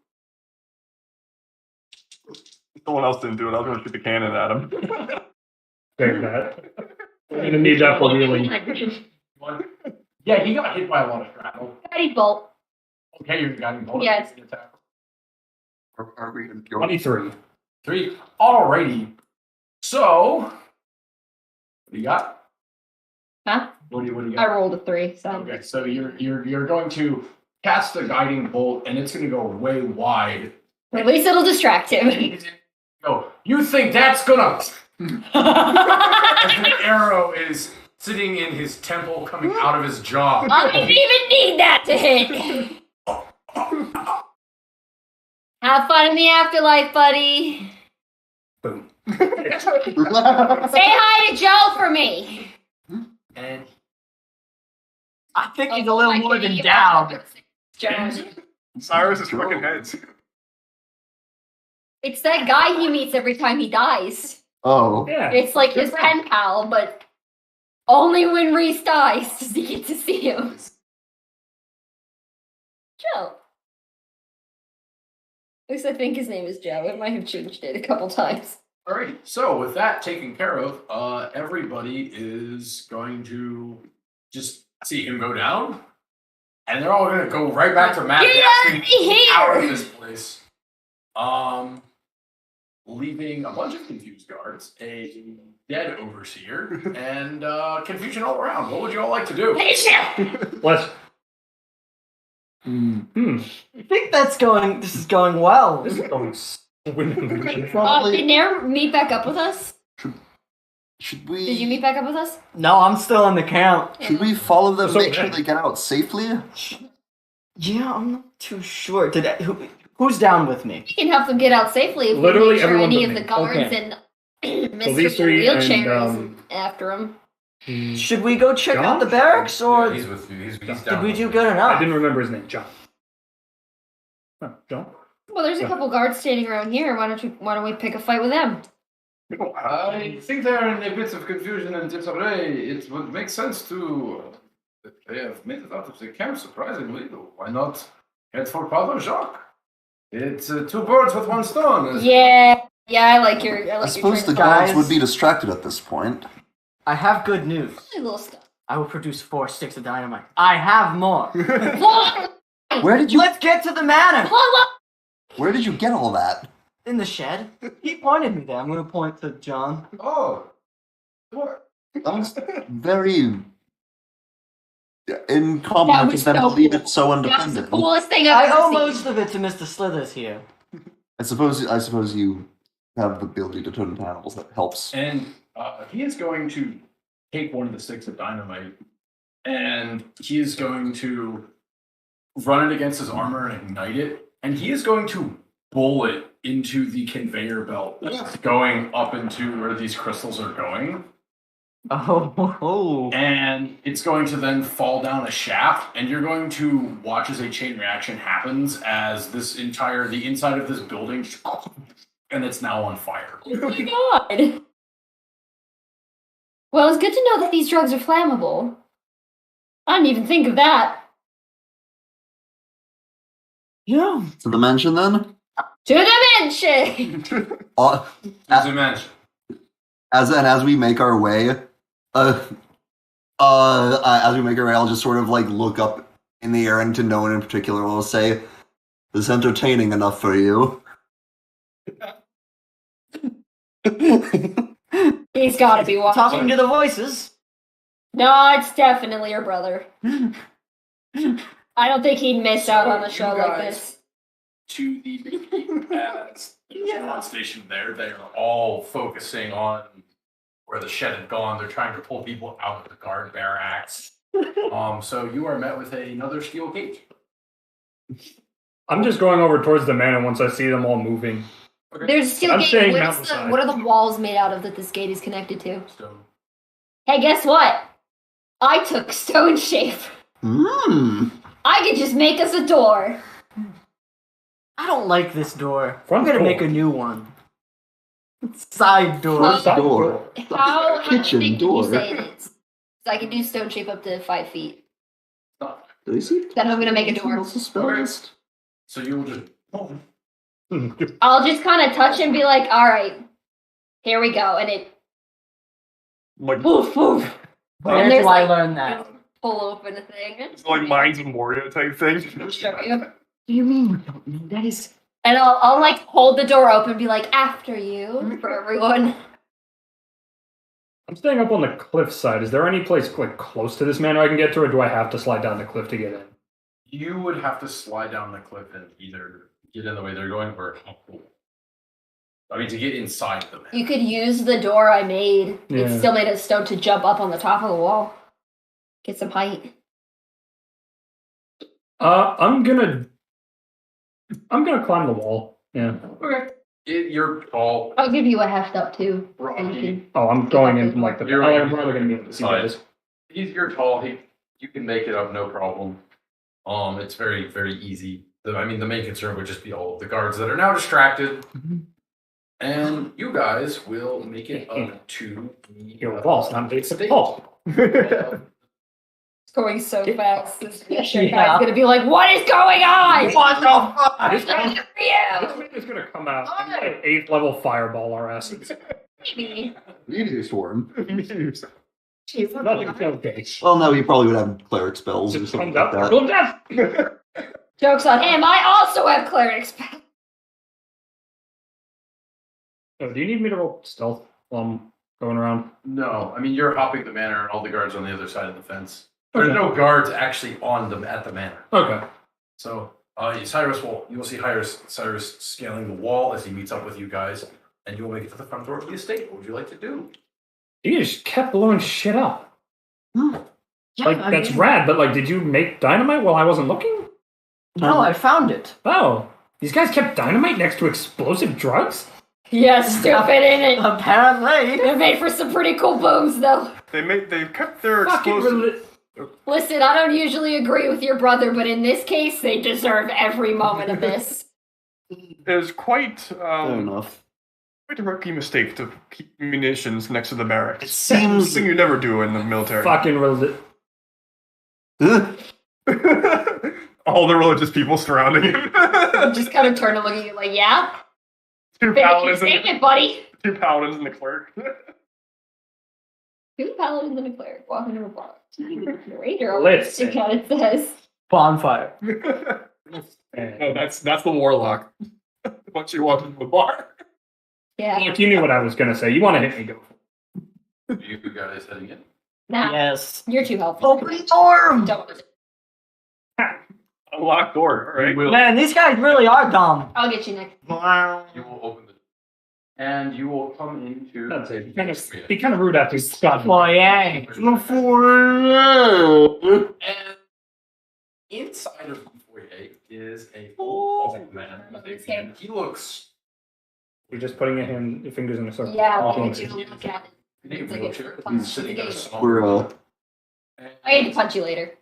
Someone else didn't do it. I was gonna shoot the cannon at him. Save that. I'm gonna need that for healing. One. Yeah, he got hit by a lot of shrapnel. Guiding bolt. Okay, you're guiding bolt. Yes. Attack. Are we 23. 3. Alrighty. So, what do you got? Huh? What do you I got? rolled a 3, so. Okay, so you're going to cast a guiding bolt, and it's going to go way wide. At least it'll distract him. Go. You think that's gonna? As an arrow is sitting in his temple, coming out of his jaw. I didn't even need that to hit. Have fun in the afterlife, buddy. Boom. Say hi to Joe for me. And I think he's a little more than down. Joe. Cyrus is fucking heads. It's that guy he meets every time he dies. Oh. Yeah. It's like his pen pal, but only when Reese dies does he get to see him. Joe. At least I think his name is Joe. It might have changed it a couple times. Alright, so with that taken care of, everybody is going to just see him go down, and they're all gonna go right back to Matt Get asking out of here! this place. Leaving a bunch of confused guards, a dead overseer, and confusion all around. What would you all like to do? Hey, Joe! Let's. I think this is going well. This is going swimmingly. Did Nair meet back up with us? Should we? Did you meet back up with us? No, I'm still in the camp. Should we follow them? So Make sure then- they get out safely. Yeah, I'm not too sure. Who's down with me? We can help them get out safely if Literally we make sure everyone any but of the me. guards Okay. and So Mr. these three Wheelchair and, is after him. Should we go check John? out the barracks, or Yeah, he's with you. He's did down we with do you. good I enough? didn't remember his name. John. Oh, John? Well, there's a couple guards standing around here. Why don't we pick a fight with them? I think they're in a bit of confusion and disarray. It would make sense to. If they have made it out of the camp, surprisingly. Why not head for Father Jacques? It's two birds with one stone. Yeah, I like your. I suppose train the of thought. guards Guys. would be distracted at this point. I have good news. A little stuff. I will produce 4 sticks of dynamite. I have more. Where did you? Let's get to the manor. Where did you get all that? In the shed. He pointed me there. I'm gonna point to John. Oh. What? That was very incompetent was of them to so leave cool. it so That's the undefended. coolest thing I I've owe ever most seen. of it to Mr. Slithers here. I suppose you have the ability to turn into animals. That helps. And he is going to take one of the sticks of dynamite, and he is going to run it against his armor and ignite it, and he is going to bullet into the conveyor belt that's going up into where these crystals are going. Oh. And it's going to then fall down a shaft, and you're going to watch as a chain reaction happens as the inside of this building, and it's now on fire. Oh my god. Well, it's good to know that these drugs are flammable. I didn't even think of that. Yeah. To the mansion then. To the mansion! As I mentioned. As we make our way, as we make our way, I'll just sort of like look up in the air, and to no one in particular, will say, "Is entertaining enough for you?" He's gotta be watching. Talking to the voices. No, it's definitely your brother. I don't think he'd miss out on a You show like guys- this. To the one station there, they are all focusing on where the shed had gone. They're trying to pull people out of the guard barracks. So you are met with another steel cage. I'm just going over towards the manor once I see them all moving. There's a steel I'm gate. staying What mountainside. are the walls made out of that this gate is connected to? Stone. Hey, guess what? I took stone shape. Hmm. I could just make us a door. I don't like this door. Front I'm gonna door. make a new one. Side door. Well, Side Door. How Kitchen big door. did you say it is? So I can do stone shape up to 5 feet. Do you see? Then I'm gonna make a door. What's the spell list? So you will just. I'll just kind of touch and be like, all right, here we go. And it, Like, woof, woof. Where And do there's I like, learn that? pull open a thing. it's like Minds of Moria type thing. I'll show you. What do you mean you don't know? That is. And I'll like hold the door open and be like, after you, for everyone. I'm staying up on the cliff side. Is there any place like close to this manor I can get to, or do I have to slide down the cliff to get in? You would have to slide down the cliff and either get in the way they're going or I mean, to get inside them. You could use the door I made. Yeah. It's still made of stone to jump up on the top of the wall. Get some height. I'm gonna climb the wall. Yeah. Okay. You're tall, I'll give you a heft up too. rocky. Oh, I'm going in from like the. You're Oh, right. I'm probably gonna be able to see Side. this. You're tall. You can make it up, no problem. It's very, very easy. The main concern would just be all of the guards that are now distracted. And you guys will make it up to Your walls, not base of the state. wall. It's going so fast. This Yeah. guy's gonna be like, "What is going on? What the fuck? This Good man for you." this man is gonna come out and like 8th level fireball our asses. Maybe. Meteor Swarm. Nothing so big. Well, no, he probably would have cleric spells or Just something comes like out. that. Triple death! Joke's on him. I also have cleric spell. Oh, do you need me to roll stealth while I'm going around? No, I mean you're hopping the manor, and all the guards are on the other side of the fence. There's no guards actually on them at the manor. Okay. So you will see Cyrus scaling the wall as he meets up with you guys, and you will make it to the front door of the estate. What would you like to do? You just kept blowing shit up. Yeah, Like, I that's mean- rad, but like, did you make dynamite while I wasn't looking? No, I found it. Oh. These guys kept dynamite next to explosive drugs? Yeah, stupid, ain't it? Apparently. They're made for some pretty cool booms, though. They kept their Fucking explosive. Listen, I don't usually agree with your brother, but in this case, they deserve every moment of this. It was quite Fair enough. quite a rookie mistake to keep munitions next to the barracks. It seems. Something you never do in the military. Fucking All the religious people surrounding him. Just kind of turn and look at you like, yeah? Two Finish your paladins and statement, buddy. two paladins and the cleric. Two paladins and a cleric walking to a bar. Ranger, Listen. it kind of says. Bonfire. No, that's the warlock. Once you walk into the bar. Yeah. Look, you knew what I was gonna say. You want to hit me, go. You guys heading in? Nah, Yes. you're too helpful. Open the door! Don't want to. A locked door, alright? Man, these guys really are dumb. I'll get you next. You will open the door, and you will come into. That's it. Be kind of rude after Scott. Well, yeah. And inside of the foyer is a full man. And he looks You're just putting your fingers in a circle. Yeah, Oh, I'll okay. get you look at it. in a It's like wheelchair. a- He's sitting at a it's small. We're I had to punch you later.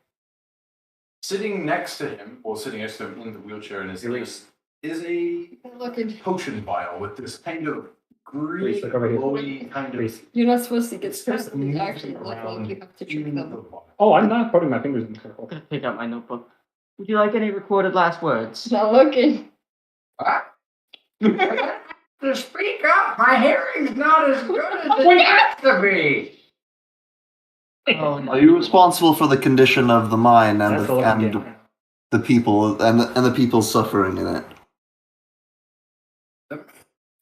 Sitting next to him in the wheelchair in his face, is a Looking. potion vial with this kind of green, Please, look over here. glowy kind of. Please. You're not supposed to get stressed when moving you actually look around like you have to trick in them. the vial. Oh, I'm not putting my fingers in the circle. Pick up my notebook. Would you like any recorded last words? Not looking. To speak up, my hearing's not as good as it has to be. Oh, no. Are you responsible for the condition of the mine and That's the the, look I'm and getting. the people and the people suffering in it?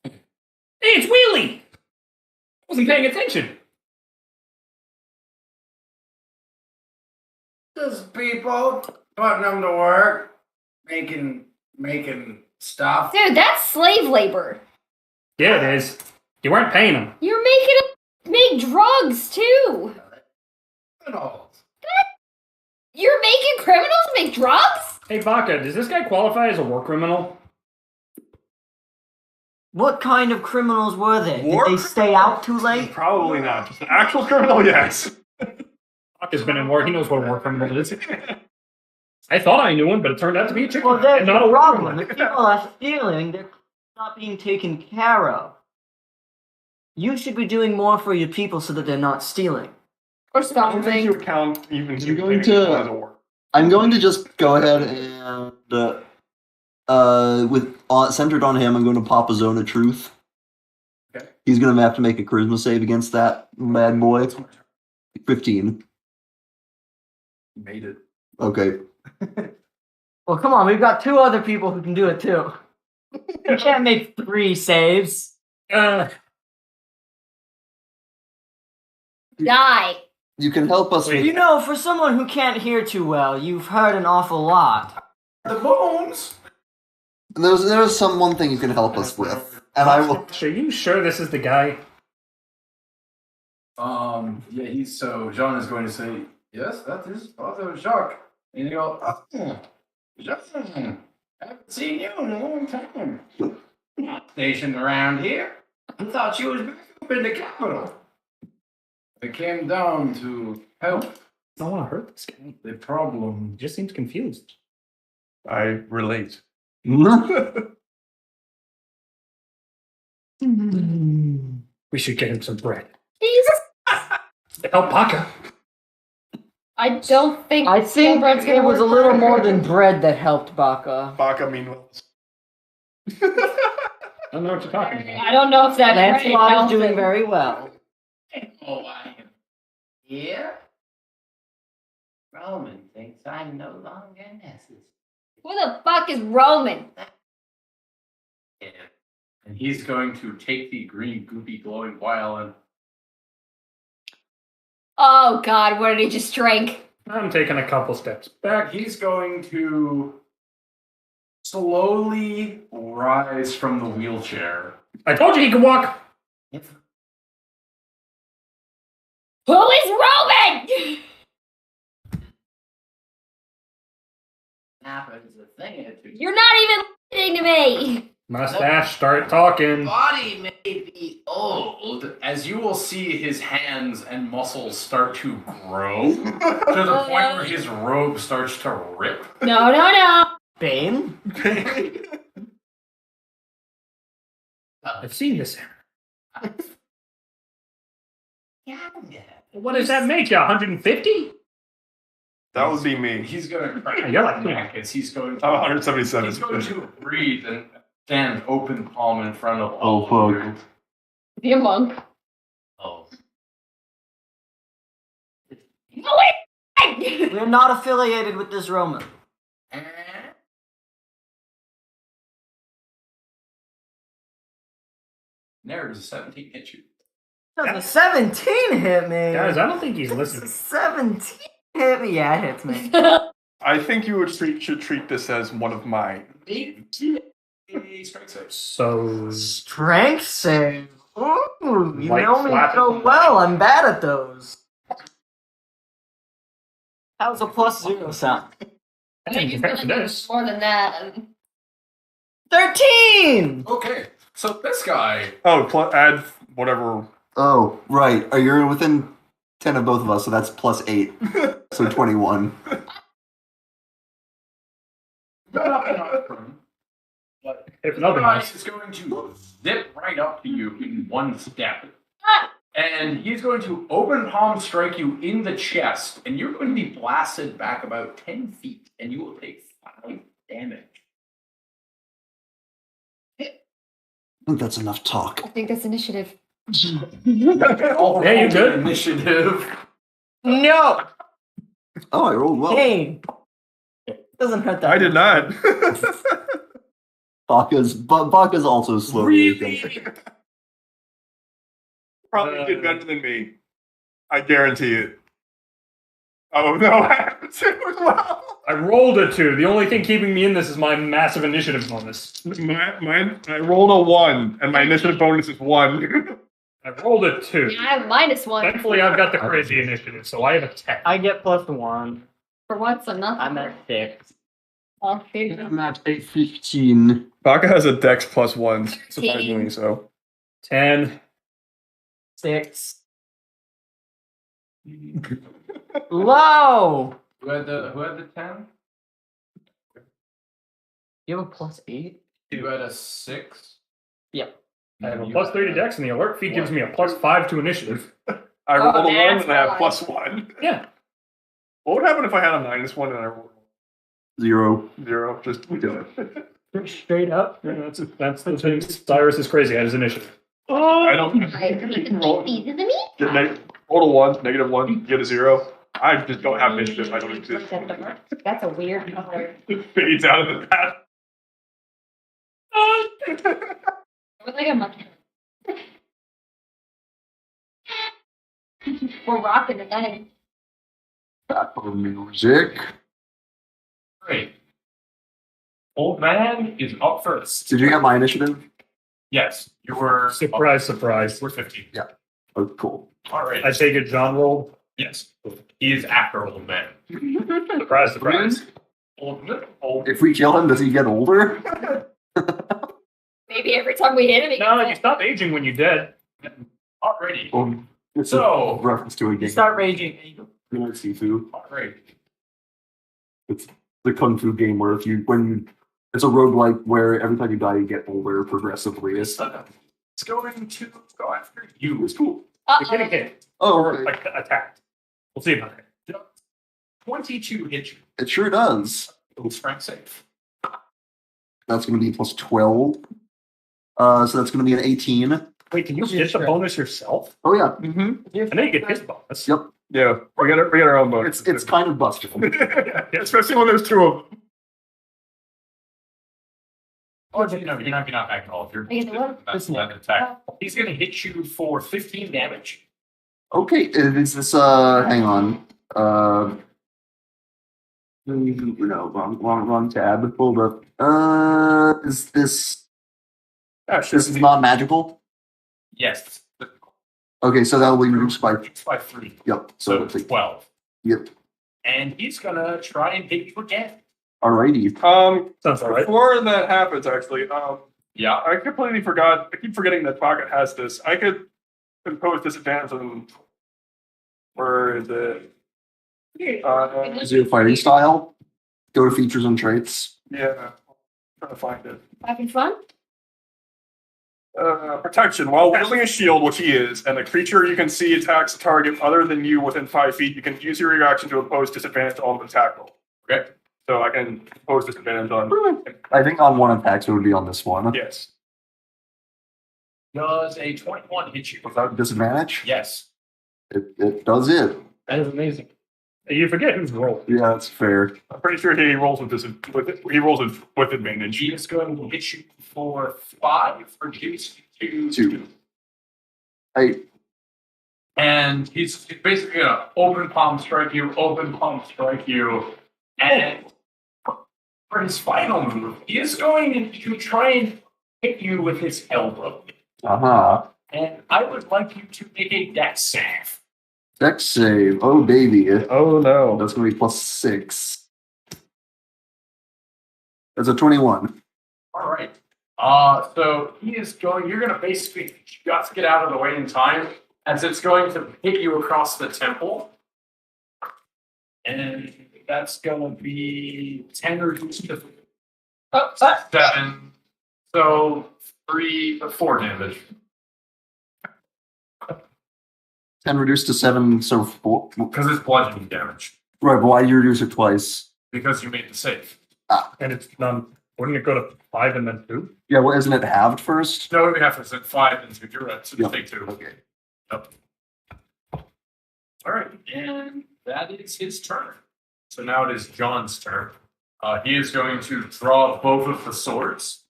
Hey, it's Wheelie! Wasn't paying attention. Just people putting them to work, making stuff. Dude, that's slave labor. Yeah, it is. You weren't paying them. You're making them make drugs too. Criminals. You're making criminals make drugs? Hey, Baka, does this guy qualify as a war criminal? What kind of criminals were they? War Did they stay out too late? Probably not. Just an actual criminal, yes. Baka's been in war. He knows what a war criminal is. I thought I knew one, but it turned out to be a chicken. Well, there's and not a a war problem. criminal. If people are stealing, they're not being taken care of. You should be doing more for your people so that they're not stealing. Or I don't think you something. account even You're going to- as a war. I'm going to just go ahead and with centered on him, I'm going to pop a zone of truth. Okay. He's going to have to make a charisma save against that bad boy. 15. Made it. Okay. Well, come on, we've got two other people who can do it too. You can't make 3 saves. Die. You can help us with You know, for someone who can't hear too well, you've heard an awful lot. The bones. There's one thing you can help us with. And I will Are you sure this is the guy? Yeah, Jean is going to say, yes, that is Father Jacques. And you go, Jean, haven't seen you in a long time. Not stationed around here. I thought you was back up in the capital. I came down to help I don't want to hurt this guy. the problem. He just seems confused. I relate. We should get him some bread. Jesus. Help Baka. I don't think. I think bread's gonna it was a work little for more her. than bread that helped Baka. Baka meanwhile. I don't know what you're talking about. I don't know if that bread Lancelot is helped doing him. very well. Oh, I am here. Roman thinks I'm no longer necessary. Who the fuck is Roman? Yeah. And he's going to take the green, goopy, glowing vial and Oh God, what did he just drink? I'm taking a couple steps back. he's going to slowly rise from the wheelchair. I told you he could walk. Who is Roman? Happens a thing or two. You're not even listening to me. Mustache, start talking. Body may be Old, as you will see his hands and muscles start to grow to the point where his robe starts to rip. No. Bane? I've seen this. Yeah. What does that make you? 150? That would be me. He's going to crack Yeah, you're like his me. neck as he's going I'm to 177. he's going to breathe and stand open palm in front of Oh, all of fuck. you. Be a monk. Oh. No wait. We're not affiliated with this Roman. There is a 17 hit you. Does a 17 hit me? Guys, I don't think he's Does a listening. 17 hit me? Yeah, it hits me. I think you should treat this as one of mine. Strength save. So, Strength save. Ooh, you Light know me slap so it. well. I'm bad at those. How's a +0 sound? I think He's compared gonna to do this. more than that. 13! Okay, so this guy, Oh, add whatever. Oh, right. You're within 10 of both of us, so that's +8. So 21. but If this nothing guy else. is going to zip right up to you in one step. Ah! And he's going to open palm strike you in the chest, and you're going to be blasted back about 10 feet, and you will take 5 damage. I think that's enough talk. I think that's initiative. Oh, Yeah, you good? Initiative. No! Oh, I rolled well. Bane! Doesn't hurt that I did not. Baka's also slowly. Really? Probably did better than me. I guarantee it. Oh no, I have to as well. I rolled a 2. The only thing keeping me in this is my massive initiative bonus. Mine, I rolled a 1, and my initiative bonus is 1. I rolled a 2. Yeah, I have -1. Thankfully, I've got the crazy initiative, so I have a 10. I get +1. For once, I'm not. I'm at 6. Oh, dude. I'm at 15. Baka has a dex +1, surprisingly so. 10. 6. Low! Who had the 10? You have a +8? You had a 6? Yep. I have a +3 to dex, and the alert feed gives me a +5 to initiative. I rolled a 1 that's and I have nice. +1. Yeah. What would happen if I had a -1 and I rolled 0. 0? Just do it. Straight up. Yeah, that's the thing. Cyrus is crazy at his initiative. I don't Roll. get roll a 1, -1, get a 0. I just don't have initiative. I don't exist. That's a weird color. It fades out of the path. It was like a monkey. We're rocking tonight. Backbone music. Great. Old man is up first. Did you get my initiative? Yes, you were. Surprise, surprise. We're 15. Oh, cool. All right. I take it John rolled. Yes. He is after old man. Surprise, surprise. Old. If we kill him, does he get older? Maybe every time we hit him, he No, gets you stop aging when you're dead. Already. It's So- a reference to a You game. start raging. Sifu. Alright. It's the kung fu game where it's a roguelike where every time you die you get older progressively. It's going to go after you. It's cool. You're Uh-oh. getting hit. Oh, Or okay. like attacked. We'll see about it. 22 hit you. It sure does. Strength save. That's going to be plus 12. So that's going to be an 18. Wait, can you get the bonus yourself? Oh yeah, I know you get his bonus. Yep. Yeah, we got our own bonus. It's kind of busted. Yeah, especially when there's two of them. Oh, no, you're not back at all. If you're I get the what? that's that attack. He's gonna hit you for 15 damage. Okay, is this hang on. No, wrong tab. Hold up. Is this this is not magical? Yes. Okay, so that will be reduced by It's by 3. yep. So So it's 12. yep. And he's gonna try and hit you again. Alrighty. Sounds all right. Before that happens, actually, Yeah. I completely forgot. I keep forgetting that Pocket has this. I could impose disadvantage on. Where is it? Is it fighting style? Go to features and traits. Yeah, I'm trying to find it. Having fun? Protection. While wielding a shield, which he is, and a creature you can see attacks a target other than you within 5 feet, you can use your reaction to impose disadvantage on the attack roll. Okay. So I can impose disadvantage on. I think on one attack, so it would be on this one. Yes. Does a 21 hit you? Without disadvantage? Yes. It does it. That is amazing. You forget who's rolled. Yeah, that's fair. I'm pretty sure he rolls with with advantage. He is going to hit you for 5, reduced to 2. Hey, And he's basically gonna open palm strike you, and for his final move, he is going to try and hit you with his elbow. And I would like you to make a dex save. Dex save. Oh baby. Oh no. That's gonna be plus 6. That's a 21. All right. So he is going. You're gonna basically just get out of the way in time, as it's going to hit you across the temple, and that's gonna be 10 reduced to 7. So 4 damage. 10 reduced to 7, so 4. Because it's bludgeoning damage. Right, but why do you reduce it twice? Because you made the save. And it's none. Wouldn't it go to 5 and then 2? Yeah, well, isn't it halved first? No, we have to set 5 and 2. You're right. So Yep. take 2. Okay. Yep. All right, and that is his turn. So now it is John's turn. He is going to draw both of the swords,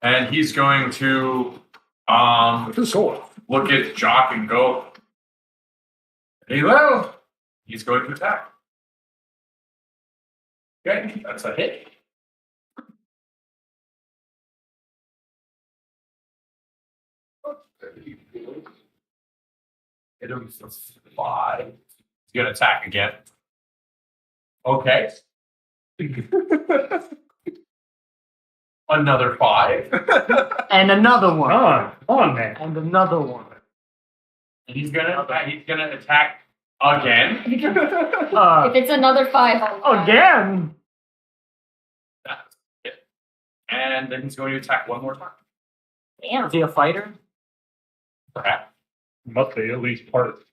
and he's going to The sword. look at Jock and go, "Hello." He's going to attack. Okay, that's a hit. Hit him for 5. He's gonna attack again. Okay. Another 5. And another one. Come on, man. And another one. And he's gonna attack again. If it's another 5, I'll Again? That's it. And then he's going to attack one more time. Damn. Is he a fighter? Perhaps. Must be at least part.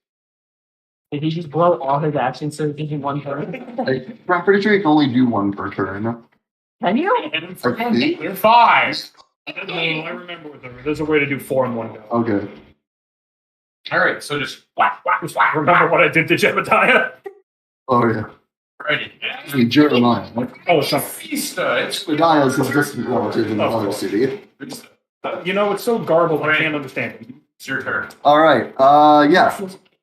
Did he just blow all his actions so he can one turn? I'm pretty sure you can only do one per turn. Can you? Hit him for I think. 5. I remember there's a way to do 4 in one go. Okay. All right, so just whack, whack, whack. Remember what I did to Jebediah? Oh yeah. Ready. Actually, Jeremiah. Oh, something. Fista. It's Jebediah is his distant relative in Of another course. city. You know, it's so garbled I can't understand it. It's your turn. Alright, yeah.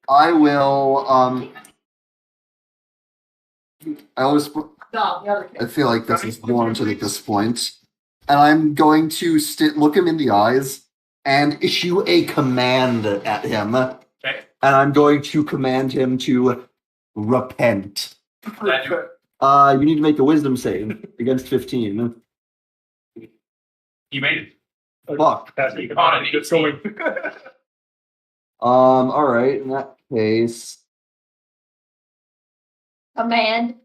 I will, I always, I feel like this is warranted at this point. And I'm going to look him in the eyes and issue a command at him. Okay. And I'm going to command him to repent. That you- You need to make a wisdom save against 15. He made it. Fuck. That's You caught it. It's going. Alright, in that case. Command.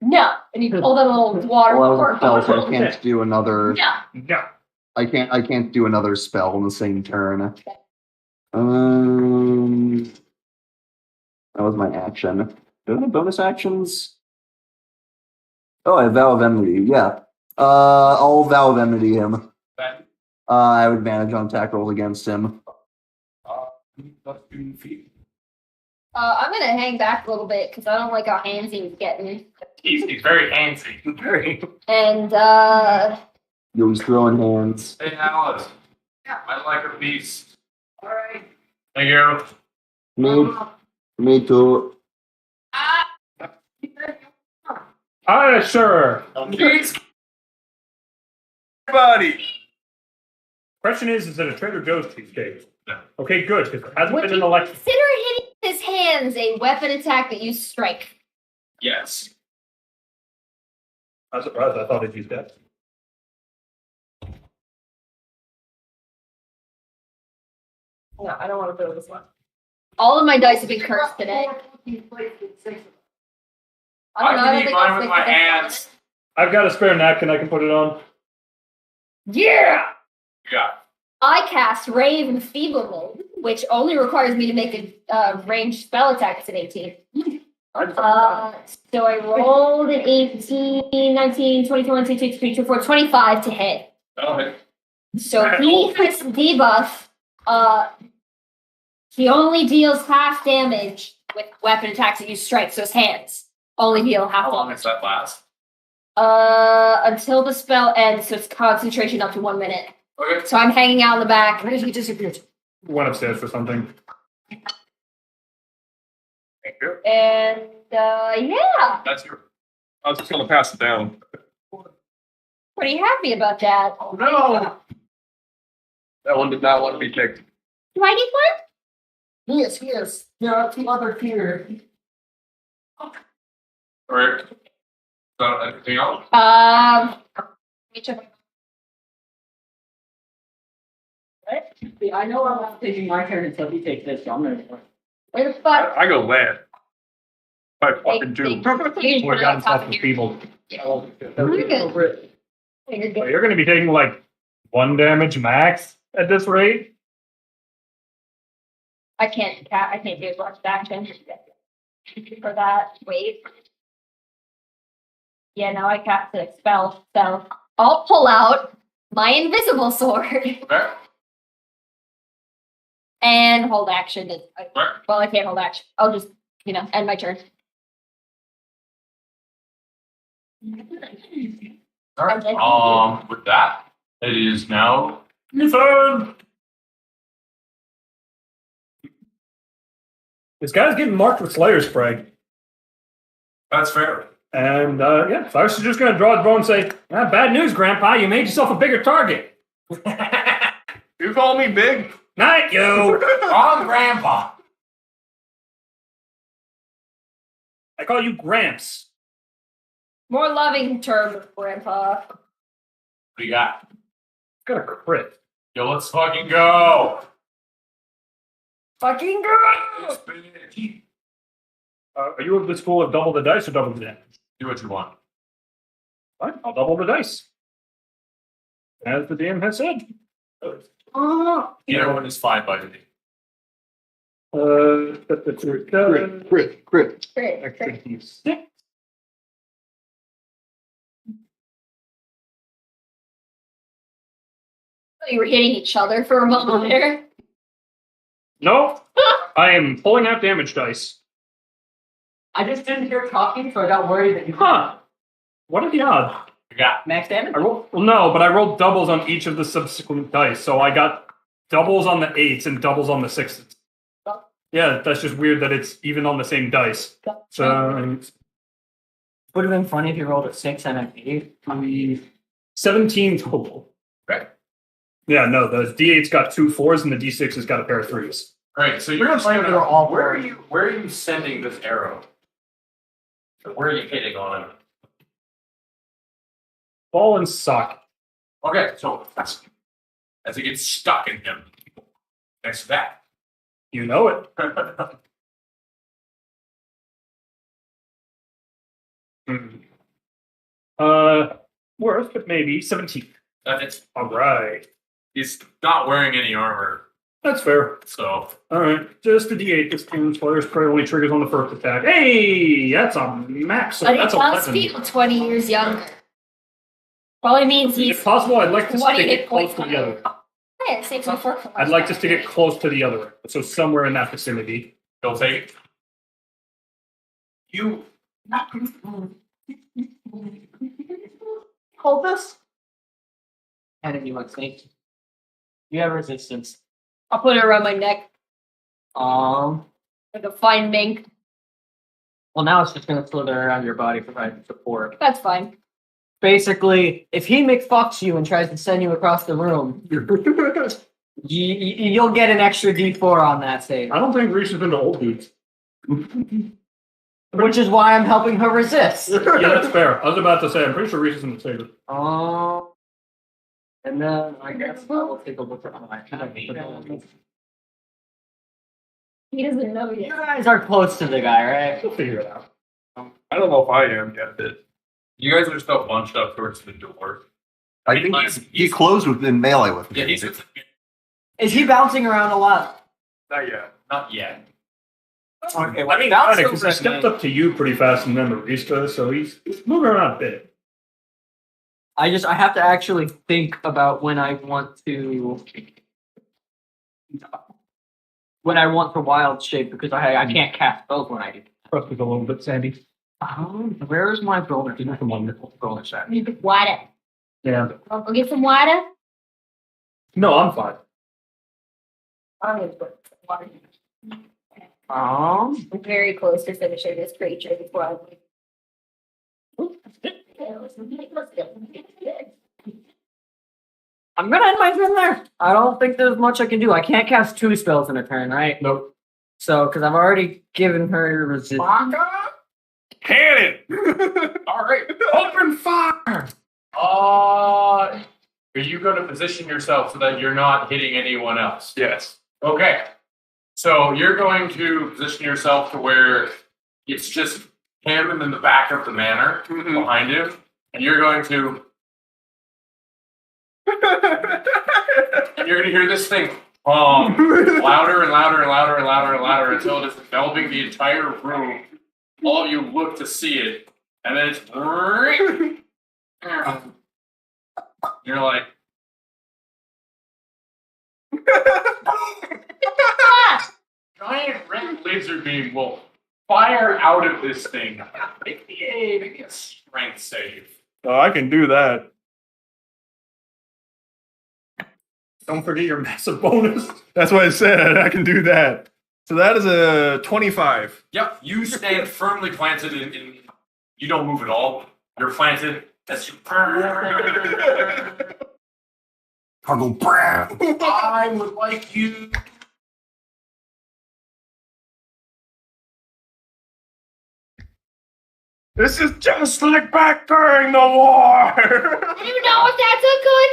No. And he pulled out a little water Well, cord. spell, so I can't do another. No. No. I can't do another spell in the same turn. That was my action. Do I have bonus actions? Oh, I have Vow of Enmity, yeah. I'll Vow of Enmity him. That, I would manage on attack rolls against him. that's 2 feet. I'm gonna hang back a little bit because I don't like how handsy he's getting. He's very handsy. Very. And Yo, he's throwing hands. Hey, Alice. Yeah. I like a beast. All right. Thank you. Me too. Sure. Jeez. Everybody. Question is it a Trader Joe's cheesecake? No. Okay, good, because it hasn't would been an you election. consider hitting his hands a weapon attack that uses strike? Yes. I was surprised. I thought it'd use that. No, I don't want to do this one. All of my dice have been cursed today. I don't know. I don't eat think mine I'll with stick my with this hands. I've got a spare napkin I can put it on. one. Yeah. Yeah. I cast Rave Enfeeblement, which only requires me to make a ranged spell attack. It's an 18. So I rolled an 18, 19, 21, 22, 23, 24, 25 to hit. Okay. So he gets debuff. He only deals half damage with weapon attacks that use strike, so his hands only deal half How long damage. does that last? Until the spell ends, so it's concentration up to 1 minute. Okay. So I'm hanging out in the back. He disappeared. Went upstairs for something. Thank you. And yeah, That's your. I was just gonna pass it down. pretty happy about that. Oh no! That one did not want to be kicked. Do I need one? Yes. There are 2 other here. Alright. So anything else? Let me check. See, I know I'm not taking my turn until he takes this, so I'm gonna. Where the fuck? I go last. I fucking do. You can Boy, put it got on top himself of a here. feeble. You're good. You're Well, good. you're going to be taking like 1 damage max at this rate. I can't do as much action for that. Wait. Yeah, no, I cast a spell, so I'll pull out my invisible sword Okay. and hold action. Right. Well, I can't hold action. I'll just, end my turn. Alright. With that, it is now your turn. This guy's getting marked with Slayer Spray. That's fair. And yeah, Cyrus is just going to draw his bow and say, bad news, Grandpa. You made yourself a bigger target. You call me big? Not you. Wrong, Grandpa. I call you Gramps. More loving term, Grandpa. What do you got? Got a crit. Yo, let's fucking go. Fucking go! Are you of the school of double the dice or double the damage? Do what you want. Fine, I'll double the dice. As the DM has said. Either one is fine by me. Crit. Great. Extra D6. You were hitting each other for a moment there. No, I am pulling out damage dice. I just didn't hear talking, so I got worried that you Huh. What are the odds? You got. max damage. I rolled, well, no, but I rolled doubles on each of the subsequent dice, so I got doubles on the 8s and doubles on the 6s. Yeah, that's just weird that it's even on the same dice. So, Would have been funny if you rolled a 6 and an 8. I mean, 17 total. Okay. Yeah, no, the D8's got 2 4s and the D6 has got a pair of 3s. All right. So you're We're just gonna gonna. they're all Where are you? Where are you sending this arrow? Where are you hitting on him? Ball and socket. Okay. So as it gets stuck in him. Next to that. You know it. Worth, but maybe 17. It's, All right. he's not wearing any armor, That's fair. so All right. Just a D8. This game's player's prayer only triggers on the first attack. Hey, that's a max. But he That's does 11. feel 20 years younger. Probably means he's If possible, I'd like to 20 stick hit it close points to the younger. other. Yeah, saves me for I'd like to stick it close to the other, so somewhere in that vicinity. he'll take it. You Hold this. And if you want snake. You have resistance. I'll put it around my neck Well, like a fine mink. now it's just gonna slither around your body, providing support. That's fine. Basically, if he McFucks you and tries to send you across the room, you'll get an extra D4 on that save. I don't think Reese has been to old dudes. Which is why I'm helping her resist. Yeah, that's fair. I was about to say, I'm pretty sure Reese is in the saver. And then I guess I will take a look at my He doesn't know You yet. guys are close to the guy, right? We'll figure it out. I don't know if I am yet. you guys are still bunched up towards the door. I think he closed within melee with me. Yeah, he's Is he bouncing around a lot? Not yet. not yet. Okay, I mean, bounce because over he stepped up to you pretty fast and then to Reese does, so he's moving around a bit. I have to actually think about when I want to wild shape because I can't cast spells when I do. Trust is a little bit sandy. Where's my bonus? Come on, bonus that. Need water. Yeah. I'll go get some water. No, I'm fine. I'm gonna put some water. Um, I'm very close to finishing this creature before I leave. I'm gonna end my turn there. I don't think there's much I can do. I can't cast 2 spells in a turn, right? Nope. So, because I've already given her resistance. Cannon! All right, open fire. Are you going to position yourself so that you're not hitting anyone else? Yes. Okay. So you're going to position yourself to where it's just him and then the back of the manor behind him, and you're going to hear this thing louder and louder and louder and louder and louder until it is enveloping the entire room. All of you look to see it, and then it's you're like, giant red laser beam will fire out of this thing. Make me a strength save. Oh, I can do that. Don't forget your massive bonus. That's what I said. I can do that. So that is a 25. Yep, you stand firmly planted in you don't move at all. You're planted as you I would like you. This is just like back during the war. I don't know if that's a good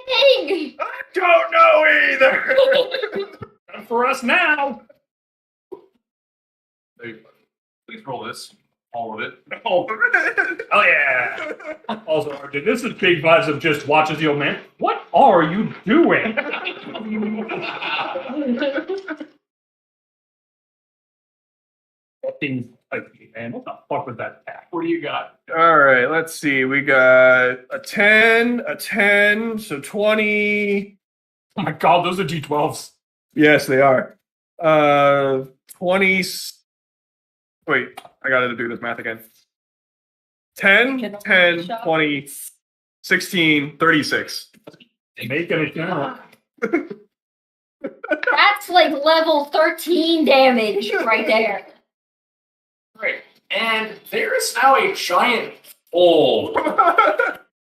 thing. I don't know either. And for us now. Please roll this. All of it. Oh, Oh yeah. Also, RJ, this is big vibes of just watch as the old man. What are you doing? That thing's like, man, what the fuck was that attack? What do you got? all right, let's see. We got a 10, so 20. Oh my god, those are D12s. Yes, they are. 20. Wait, I gotta do this math again. 10, 10, 20, 16, 36. Making it down. That's like level 13 damage right there. Great. And there is now a giant hole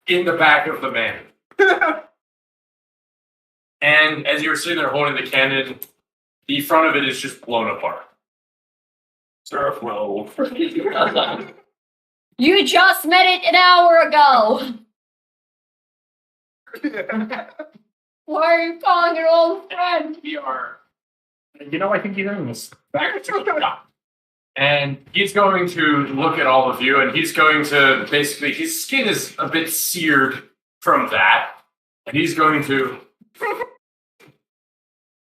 in the back of the man. And as you're sitting there holding the cannon, the front of it is just blown apart. Surf roll. You just met it an hour ago. Why are you calling your old friend? We are You know, I think he's in this. back to the top. And he's going to look at all of you, and he's going to basically, his skin is a bit seared from that. And he's going to.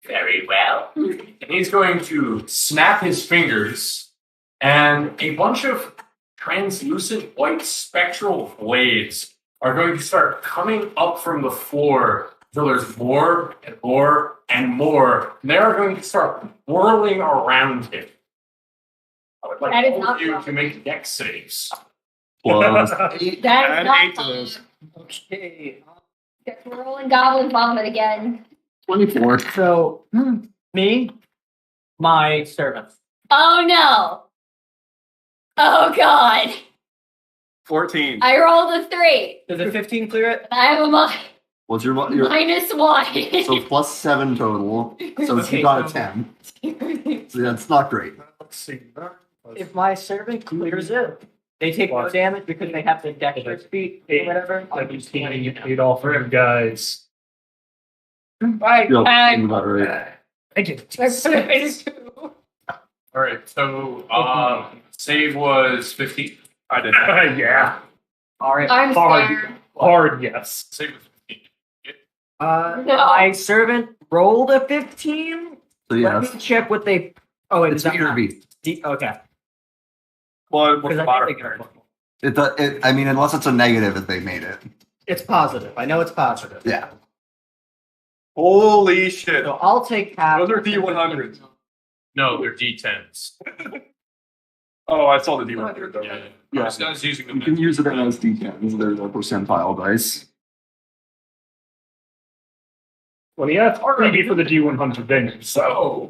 Very well. And he's going to snap his fingers, and a bunch of translucent white spectral blades are going to start coming up from the floor until there's more and more and more. And they are going to start whirling around him. I would like That is all not of you wrong. to make dex saves. Plus 8. That is Add not 8 to fun. this. Okay. Guess we're rolling goblin vomit again. 24. So, me, my servant. Oh no! Oh god! 14. I rolled a 3. Does a 15 clear it? I have a What's your minus 1. so plus 7 total? So Okay, you got a so- 10. So that's not great. Let's see. If my servant clears it, they take no damage because they have the dexterous feat or whatever. 17, 8 all for him, guys. Right. Yep, And about right. I get All right, so save was 15. I did. yeah. all right. I'm Hard. scared. Hard, yes. Save was 15. No. My servant rolled a 15. So Let yes. me check what they. Oh wait, It's is that B or not- B. Okay. Well, what's Because the I bottom think they there? I mean, unless it's a negative if they made it. It's positive. I know it's positive. Yeah. Holy shit. So I'll take half. Those are D100s. No, they're D10s. Oh, I saw the D100 though. Yeah. Yeah. I was using them. You can use it as D10s. They're the percentile dice. Well, yeah, it's maybe for the D100 then. So,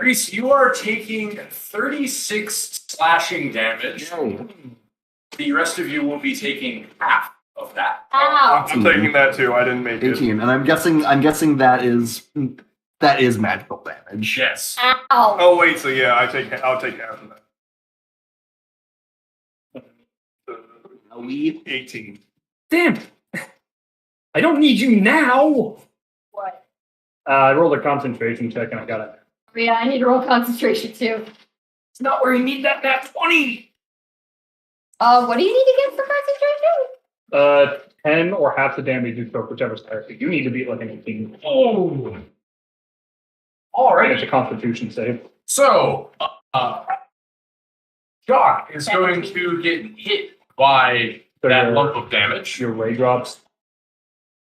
Reese, you are taking 36 slashing damage. The rest of you will be taking half of that. Ow! I'm taking that too. I didn't make it. 18, and I'm guessing that is magical damage. Yes. Ow! Oh wait, so yeah, I'll take half of that. We 18. Damn! I don't need you now! What? I rolled a concentration check and I got it. Yeah, I need to roll concentration too. It's not where you need that 20! What do you need to get for concentration? 10 or half the damage you took, whichever's higher. You need to be like an 18. Oh. All It's a right. constitution save. So, Jock is going to get hit by So that your- lump of damage. Your ray drops.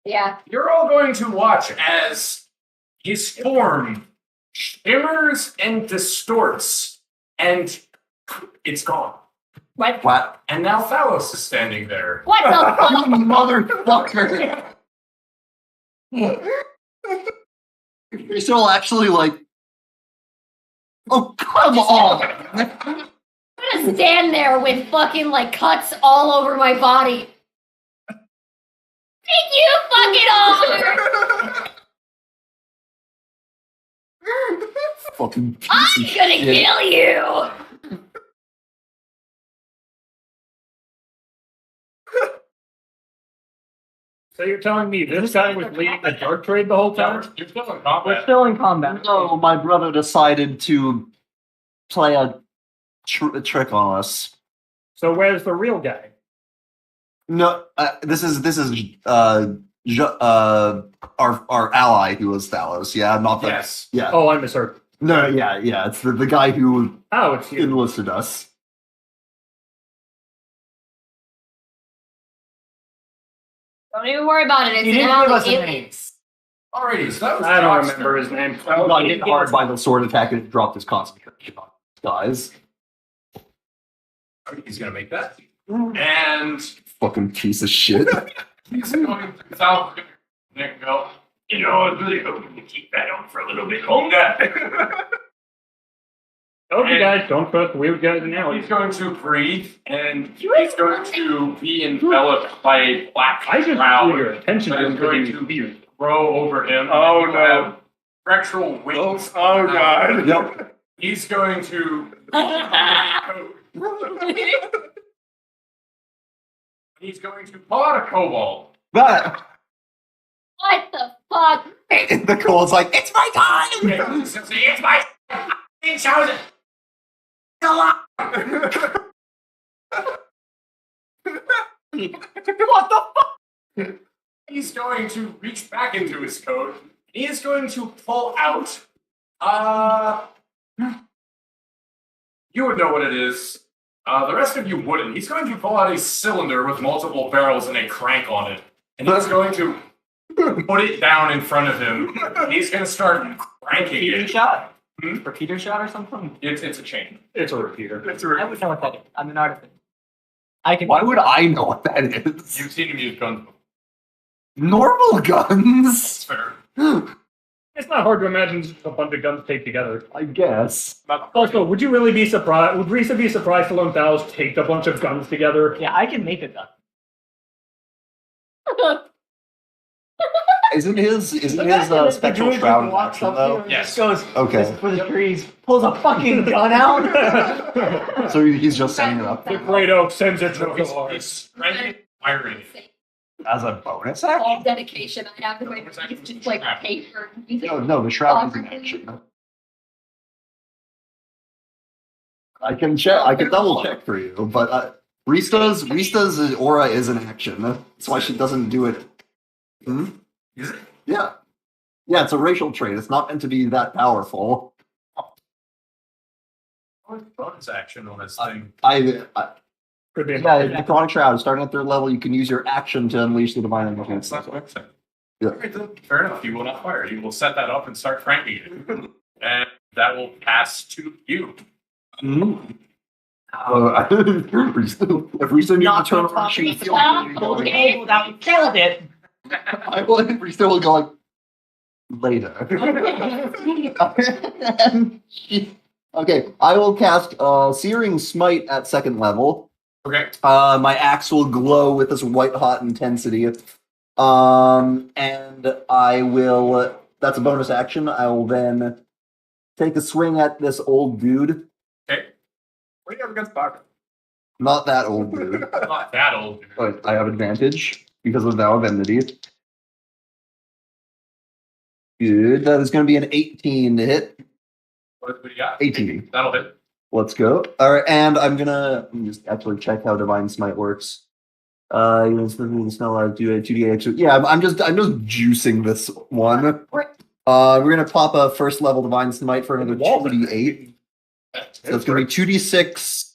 Yeah. You're all going to watch as his form shimmers and distorts, and it's gone. What? And now Thalos is standing there. What the fuck? Motherfucker! You're still actually like. Oh, come on! I'm gonna stand there with fucking like cuts all over my body. Thank you, fucking hard. Fucking piece I'm of gonna shit. kill you. So you're telling me this guy was leading the drug trade the whole time? You're still in We're combat. still in combat. No, my brother decided to play a trick on us. So where's the real guy? No, this is our ally who was Thalos. Yeah, not the Yes. yeah. Oh, I misheard. No, yeah. It's the guy who Oh, it's you. enlisted us. Don't even worry about it. He It's didn't now give the us a name. aliens. Alrighty, so that was I don't Jock's remember turn. his name. I got hit hard by the sword attack and it dropped his concentration on guys. He's gonna make that. And Fucking piece of shit. he's going to Falcon. Nick go. You know, I was really hoping to keep that on for a little bit longer. Told you guys, don't trust weird guys in He's alleys. going to breathe, and he's going to be enveloped by a black I just drew cloud your attention that to is him going because to he's weird. grow over him. Oh, He will no. have Fractural wings. Oh god. Yep. He's going to. He's going to pull out a cobalt. But What the fuck? the cold's like, it's my time! Okay, he's gonna say, it's my f***ing chosen. What the fuck? He's going to reach back into his coat. He is going to pull out. You would know what it is. The rest of you wouldn't. He's going to pull out a cylinder with multiple barrels and a crank on it. And he's going to put it down in front of him. He's going to start cranking Repeater it. shot? Hmm? Repeater shot or something? It's a chain. It's a repeater. I would know what that is. I'm an artificer. I can. Why would I know what that is? You've seen him use guns before. Normal It's guns. fair. It's not hard to imagine just a bunch of guns taped together. I guess. Also, would you really be surprised? Would Risa be surprised to learn Thalos taped a bunch of guns together? Yeah, I can make a gun. Isn't his spectral Druid shroud just an walks action up here though? and Yes. just goes Okay. for the trees, pulls a fucking gun out. So he's just setting it up The Great Oak sends it to He's Dolores. cranking, firing it. as a bonus All action. dedication I have to my it's just like paper. No, the shroud is an action. I can check. I can double check for you, but Rista's aura is an action. That's why she doesn't do it. Hmm? Is it? Yeah, yeah. It's a racial trait. It's not meant to be that powerful. Bonus action on this thing. Could be Yeah, the chronic shroud. Starting at third level, you can use your action to unleash the divine energy. That's not what I'm saying. Yeah. Okay, then, fair enough. He will not fire. He will set that up and start cranking it. And that will pass to you. Mm. If Rista needs to turn around, she feels Okay, that we killed it. I will. Rista will go like later. Okay, I will cast Searing Smite at second level. Okay. My axe will glow with this white hot intensity. And I will. That's a bonus action. I will then take a swing at this old dude. Okay. What do you have against Baka? Not that old dude, Not that old. but I have advantage because of Vow of Enmity. Good. That is going to be an 18 to hit. What do you got? 18. That'll hit. Let's go. All right, and let me just actually check how Divine Smite works. You know, smell out do a 2d8 extra. Yeah, I'm just juicing this one. We're gonna pop a first level Divine Smite for another 2d8. So it's gonna be 2d6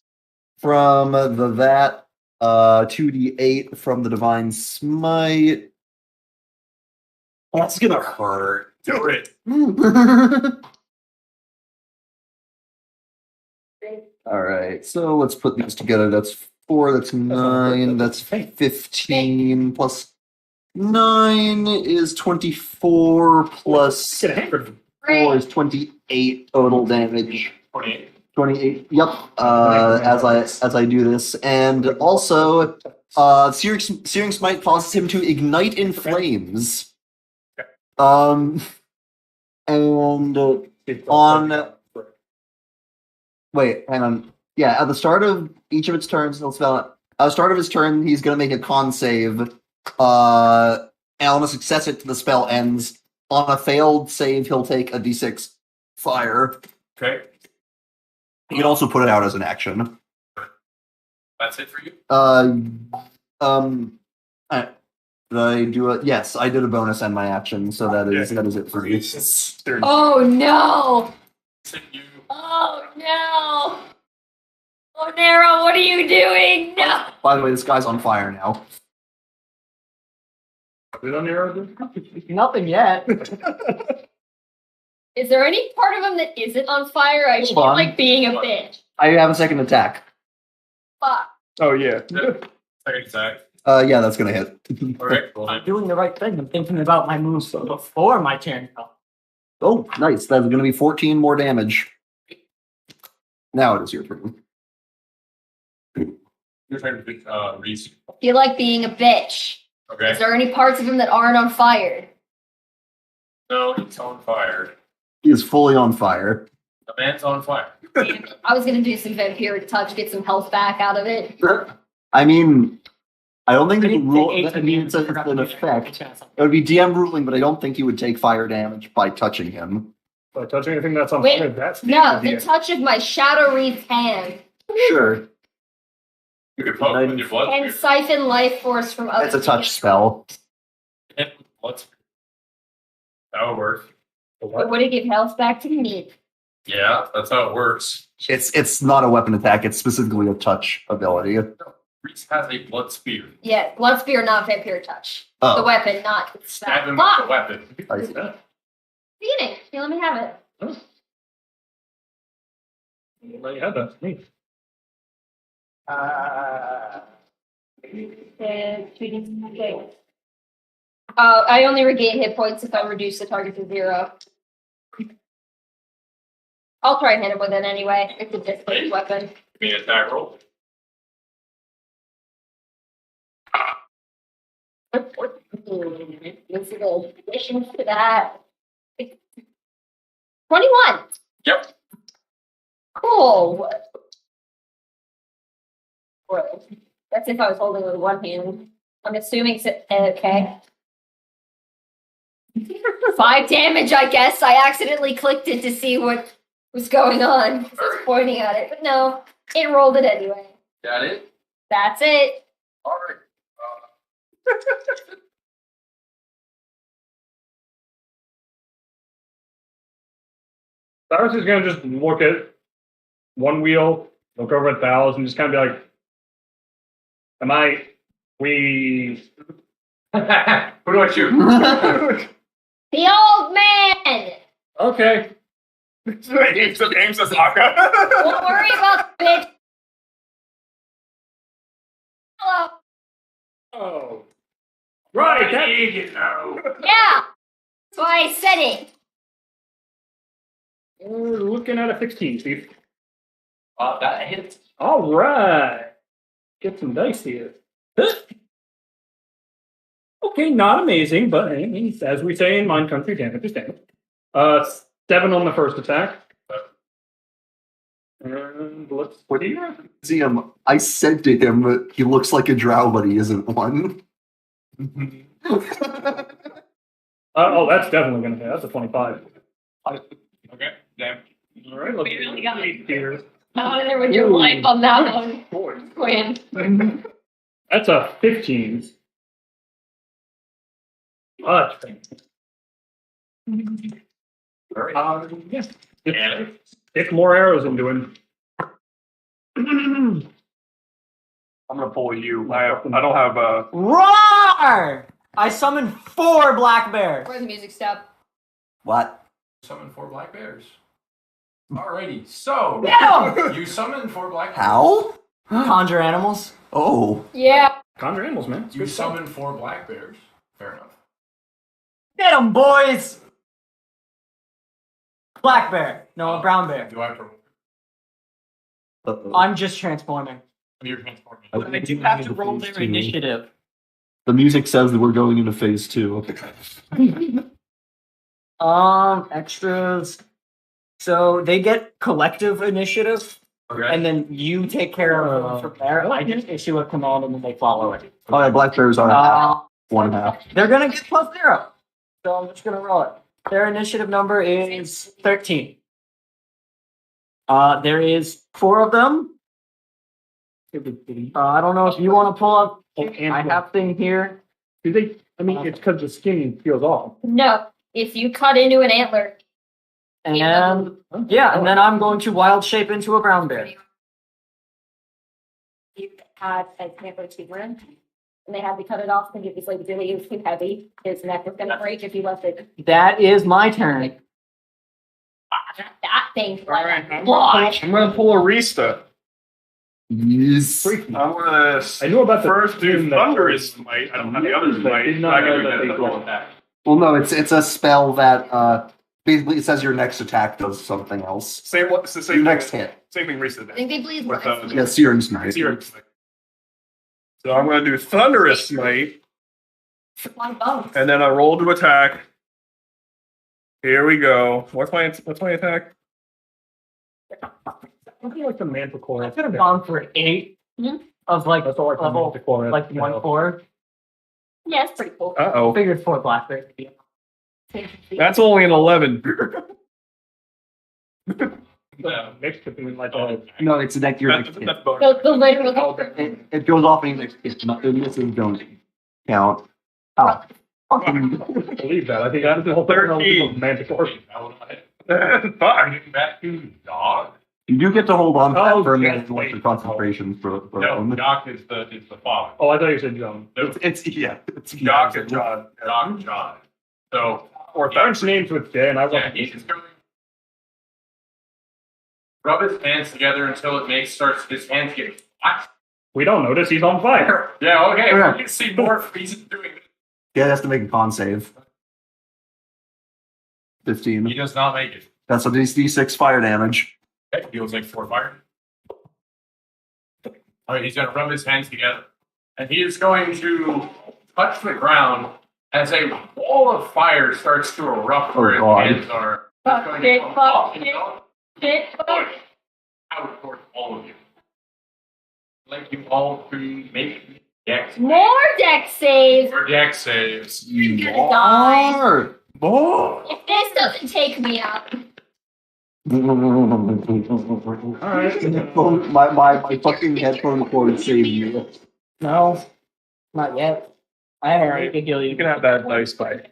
from that, 2d8 from the Divine Smite. That's gonna hurt. Do it. All right, so let's put these together. That's 4, that's 9, that's 15, plus 9 is 24, plus Get a hand 4 is 28 total damage. 28. 28. Yep. As I do this, and also, Searing Smite causes him to ignite in flames. And on. Wait, hang on. Yeah, at the start of each of its turns, he'll spell it. At the start of his turn, he's gonna make a con save. And on a success, it the spell ends. On a failed save, he'll take a d6 fire. Okay. You can also put it out as an action. That's it for you? Did I do a yes, I did a bonus and my action, so that is it for me. Oh no! Continue. Oh no! Oh Nero, what are you doing? No! By the way, this guy's on fire now. Is it on your Nothing yet. Is there any part of him that isn't on fire? I feel on. like being a bitch. I have a second attack. Fuck. Oh yeah. Second attack. Yeah, that's gonna hit. Okay. I'm doing the right thing. I'm thinking about my moves before my turn. Oh, nice. That's gonna be 14 more damage. Now it is your turn. Your turn to Reese. I feel like being a bitch. Okay. Is there any parts of him that aren't on fire? No, he's on fire. He is fully on fire. The man's on fire. Damn it. I was gonna do some vampiric touch, get some health back out of it. I mean, I don't think I the didn't rule. take 8 I mean, it's an effect. It would be DM ruling, but I don't think he would take fire damage by touching him. By touching anything that's on Wait, fire, that's No, the idea. touch of my Shadow Wreath's hand Sure, You can poke with your blood. can siphon life force from other it's a touch spell. Let's. That would work. But would it give health back to me? Yeah, that's how it works. It's not a weapon attack. It's specifically a touch ability. Reese has a blood spear. Yeah, blood spear, not vampire touch. The Oh, weapon, not Stab him Fuck! with the weapon. I see. Eating. Here, let me have it. Let you have that. Neat. Okay. I only regain hit points if I reduce the target to 0. I'll try and hit him with it anyway. It's a displaced weapon. Give me an attack roll. This is an addition to that. 21. Yep. Cool. Well, that's if I was holding it with one hand. I'm assuming it's okay. 5 damage, I guess. I accidentally clicked it to see what was going on. I was pointing at it, but no, it rolled it anyway. Got it? That's it. All right. Cyrus is gonna just look at one wheel, look over at Thales, and just kind of be like, we Who do I shoot? The old man! okay. Aims at Sokka. Don't worry about the bitch. Hello. Oh. Right, that, You know. Yeah. That's why I said it. we're looking at a 16, Steve. That hits. All right. Get some dice here. Okay, not amazing, but I mean, as we say in Mind Country, damage is damage. 7 on the first attack. And let's see. see him. I said to him that he looks like a drow, but he isn't one. Oh, that's definitely going to hit. That's a 25. Okay, damn. All right, let's Barely got see here. Oh, there was your life on that one. Quinn. That's a 15. Very Yeah. Stick more arrows into him. I'm gonna pull you. I don't have Roar! I summoned 4 black bears. Where's the music stop? What? Summon 4 black bears. Alrighty, so No! you summon 4 black bears. How? Conjure animals. Oh. Yeah. Conjure animals, man. It's You good stuff. summon 4 black bears. Fair enough. Get 'em, boys! Black bear. No, a brown bear. Do I have to? I'm just transforming. You're transforming. I do have to roll their initiative. The music says that we're going into phase 2. Extras. So they get collective initiative, Okay. and then you take care of them from there. I just issue a command, and then they follow it. Oh, yeah, black bears are Uh, 1.5. they're gonna get +0. So I'm just gonna roll it. Their initiative number is 13. There is 4 of them. I don't know if you want to pull up. I have thing here. Do they? I mean, it's because the skin peels off. No. If you cut into an antler, And yeah, and then I'm going to wild shape into a brown bear. you had a antler to run, and they had to cut it off because it was like really too heavy. His neck was gonna break if he left it. That is my turn. That thing. Alright, Why? I'm gonna pull a Rista. Yes. I'm gonna I knew about the first do skin that- Thunderous Might. I don't have the other But I Might. did not I can know do that that. they go attack. Well, no, it's a spell that basically it says your next attack does something else. Same. It's the Your same. next hit. Same thing Rista I did. think they bleed With life. Yeah, Searing's Knight. So I'm gonna do Thunderous Might, On bones. and then I roll to attack. Here we go. What's my attack? I feel like the manticore. I could have gone for 8 Mhm. of like That's all like the level, manticore. like 1/4. Yeah, it's pretty cool. Oh, Figured 4 black bears. would be- that's only an 11. Mixed between like a. No, it's your next That's, hit. that's bonus. The later Oh, was It goes off in your next hit. The misses don't count. Oh, believe that. I think that's the whole 13 manticore. Fuck. Back to dog. You do get to hold on to that Oh, for a shit. minute with the concentration for a No, moment. Doc is the father. Oh, I thought you said John. It's Doc and John. Doc and John. So, Or French names with J, and I yeah, want he's just going. Rub his hands together until it makes starts his hands get hot. We don't notice he's on fire. Yeah, okay. Yeah. We can see more reasons doing this. Yeah, it has to make a con save. He 15. does not make it. That's a D6 fire damage. Okay, deals like 4 fire. Alright, he's gonna rub his hands together. And he is going to touch the ground as a wall of fire starts to erupt where his God. hands are. Fuck It's going to it, come fuck up it. and up, Shit. push out towards all of you. I'd like you all to make dex More deck saves. or dex saves. You're gonna die. More! More! If this doesn't take me out. Alright. My fucking headphone cord saved you. No, not yet. I haven't Alright. to heal you. You can have that dice spike.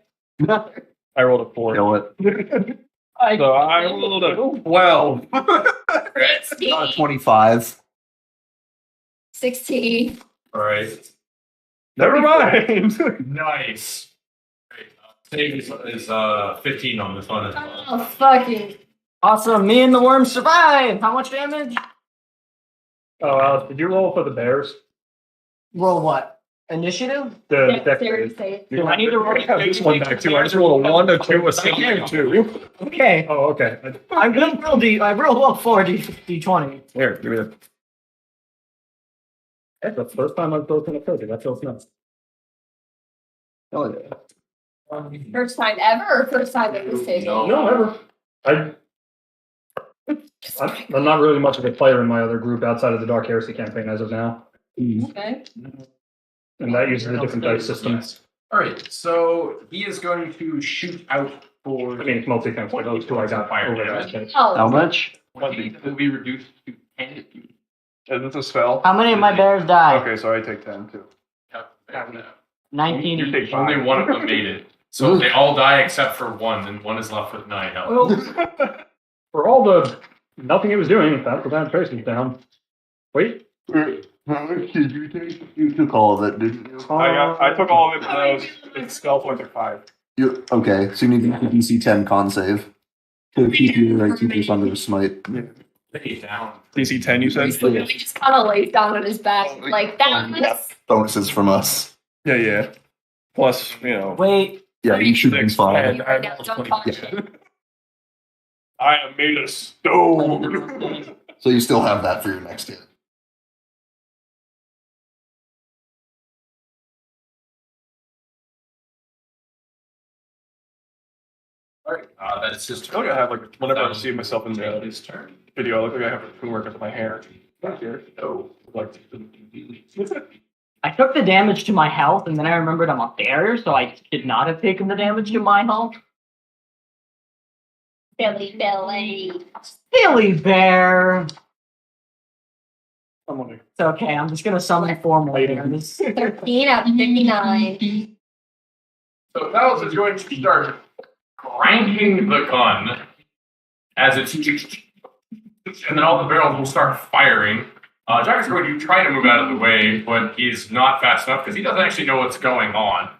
I rolled a 4. Kill it. So I rolled a 12. 25. 16. Alright. Never mind. Nice. Great. Save is 15 on this one as well. Oh, fucking. Awesome, me and the worm survive. How much damage? Oh, Alex, did you roll for the bears? Roll what? Initiative? The Dexterity dexterity. save. Do I need to roll? I have this one back too. I just rolled a 1, a 2, a 6, and a 2. Okay, Oh, okay. I'm gonna roll I rolled 4 D20. Here, give me that. That's the first time I've broken a 30. That feels nice. Hell yeah. First time ever or first time at this table? No, ever. I'm not really much of a player in my other group outside of the Dark Heresy campaign as of now. Okay. And that uses a different dice system. Yes. Alright, so he is going to shoot out for. I mean, it's multi-thing for those two I got Fire over damage. that. How Oh, much? It will be reduced to 10. Is this a spell? How many of my bears die? Okay, so I take 10 too. 19 You each. take Only 5. one of them made it. So they all die except for one, and one is left with 9 health. Well, for all the nothing it was doing, that prevent Tracy's down. Wait. How much did you take? You took all of it, didn't you? I took all of it, it's spell points at 5. You okay, so you need to make a DC 10 con save. To keep your 18% under smite. Lay down. DC 10, you said? he just kind of lays down on his back. Like, that was. Bonuses from us. Yeah. Plus, you know. Wait, Yeah, you should be 6, fine. 10, I Yeah, rolled don't 20. talk. I am made of stone. So you still have that for your next hit. Alright, that's his I turn. feel like I have, like, whenever I see myself in Take the his turn. video, I look like I have a homework with my hair. Not here. No. Like, I took the damage to my health, and then I remembered I'm a bear, so I did not have taken the damage to my health. Billy, Billy. Silly bear. I'm It's okay, I'm just gonna summon 4 more bears. 13 out of 59. So Thales is going to start cranking the gun as it's. And then all the barrels will start firing. Jack is going to try to move out of the way, but he's not fast enough because he doesn't actually know what's going on.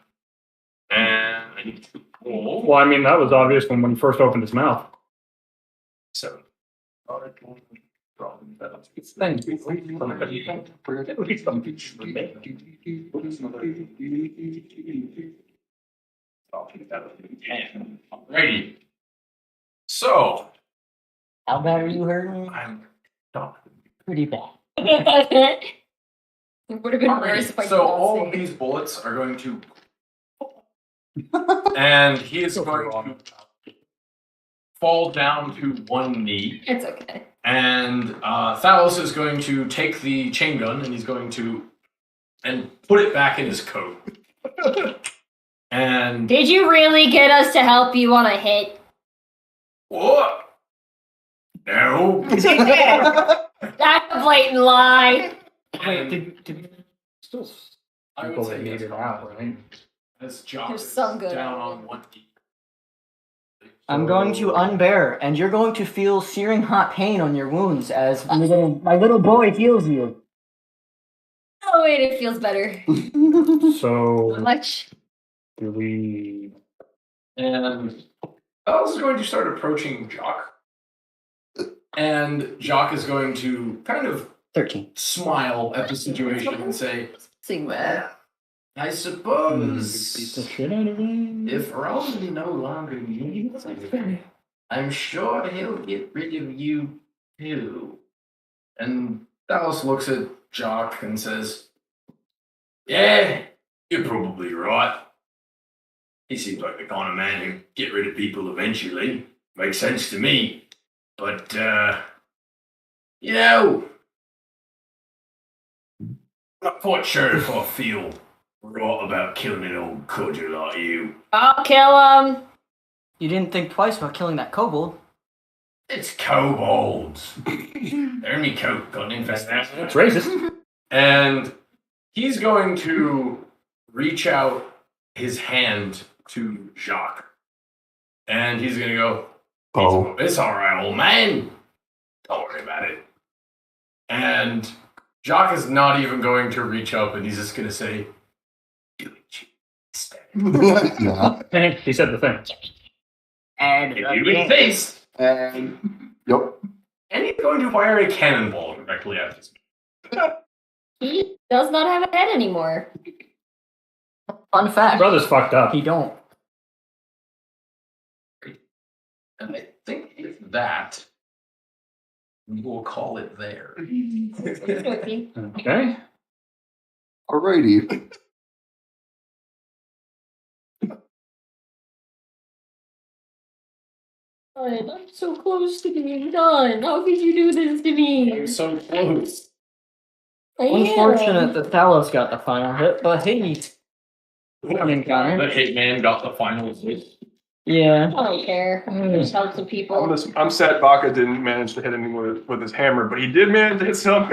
And I need to roll. Well, I mean, that was obvious when he first opened his mouth. So, alrighty. So, How bad are you hurting? I'm Pretty bad. It would have been worse if I So all of did not these bullets are going to, and he is going to fall down to one knee. It's okay. And Thalos is going to take the chain gun and he's going to put it back in his coat. And Did you really get us to help you on a hit? what? No. That's a blatant lie. Wait, did Still I would people say that yes. made it out, right? As Jock There's is some good down on on one knee. I'm going to unbear, and you're going to feel searing hot pain on your wounds as my little boy heals you. Oh wait, it feels better. So Much. do we? And Bells is going to start approaching Jock. And Jock is going to kind of 13. smile at the situation and say, Sing well, I Beat the suppose shit out of him. if Roland no longer needs me, I'm sure he'll get rid of you too. And Dallas looks at Jock and says, yeah, you're probably right. He seems like the kind of man who'd get rid of people eventually. Makes sense to me. But, you know, I'm not quite sure if I feel right about killing an old codger like you. I'll kill him. You didn't think twice about killing that kobold. It's kobolds. They're in me coat, got an infestation. That's racist. And he's going to reach out his hand to Jacques. And he's going to go, Oh. it's all right, old man. Don't worry about it. And Jacques is not even going to reach up, and he's just going to say, do it. Yeah. He said the thing. And Hit you in the face. And yep. And he's going to fire a cannonball directly at his He does not have a head anymore. fun fact, Brother's fucked up. he don't. And I think with that, we'll call it there. Okay. Alrighty. I'm so close to being done. How could you do this to me? I'm so close. I am. Unfortunate that Thalos got the final hit, but hey. Fun encounter. The hitman got the final hit. Yeah. I don't care. Just help some people. I'm sad Baka didn't manage to hit anyone with his hammer, but he did manage to hit some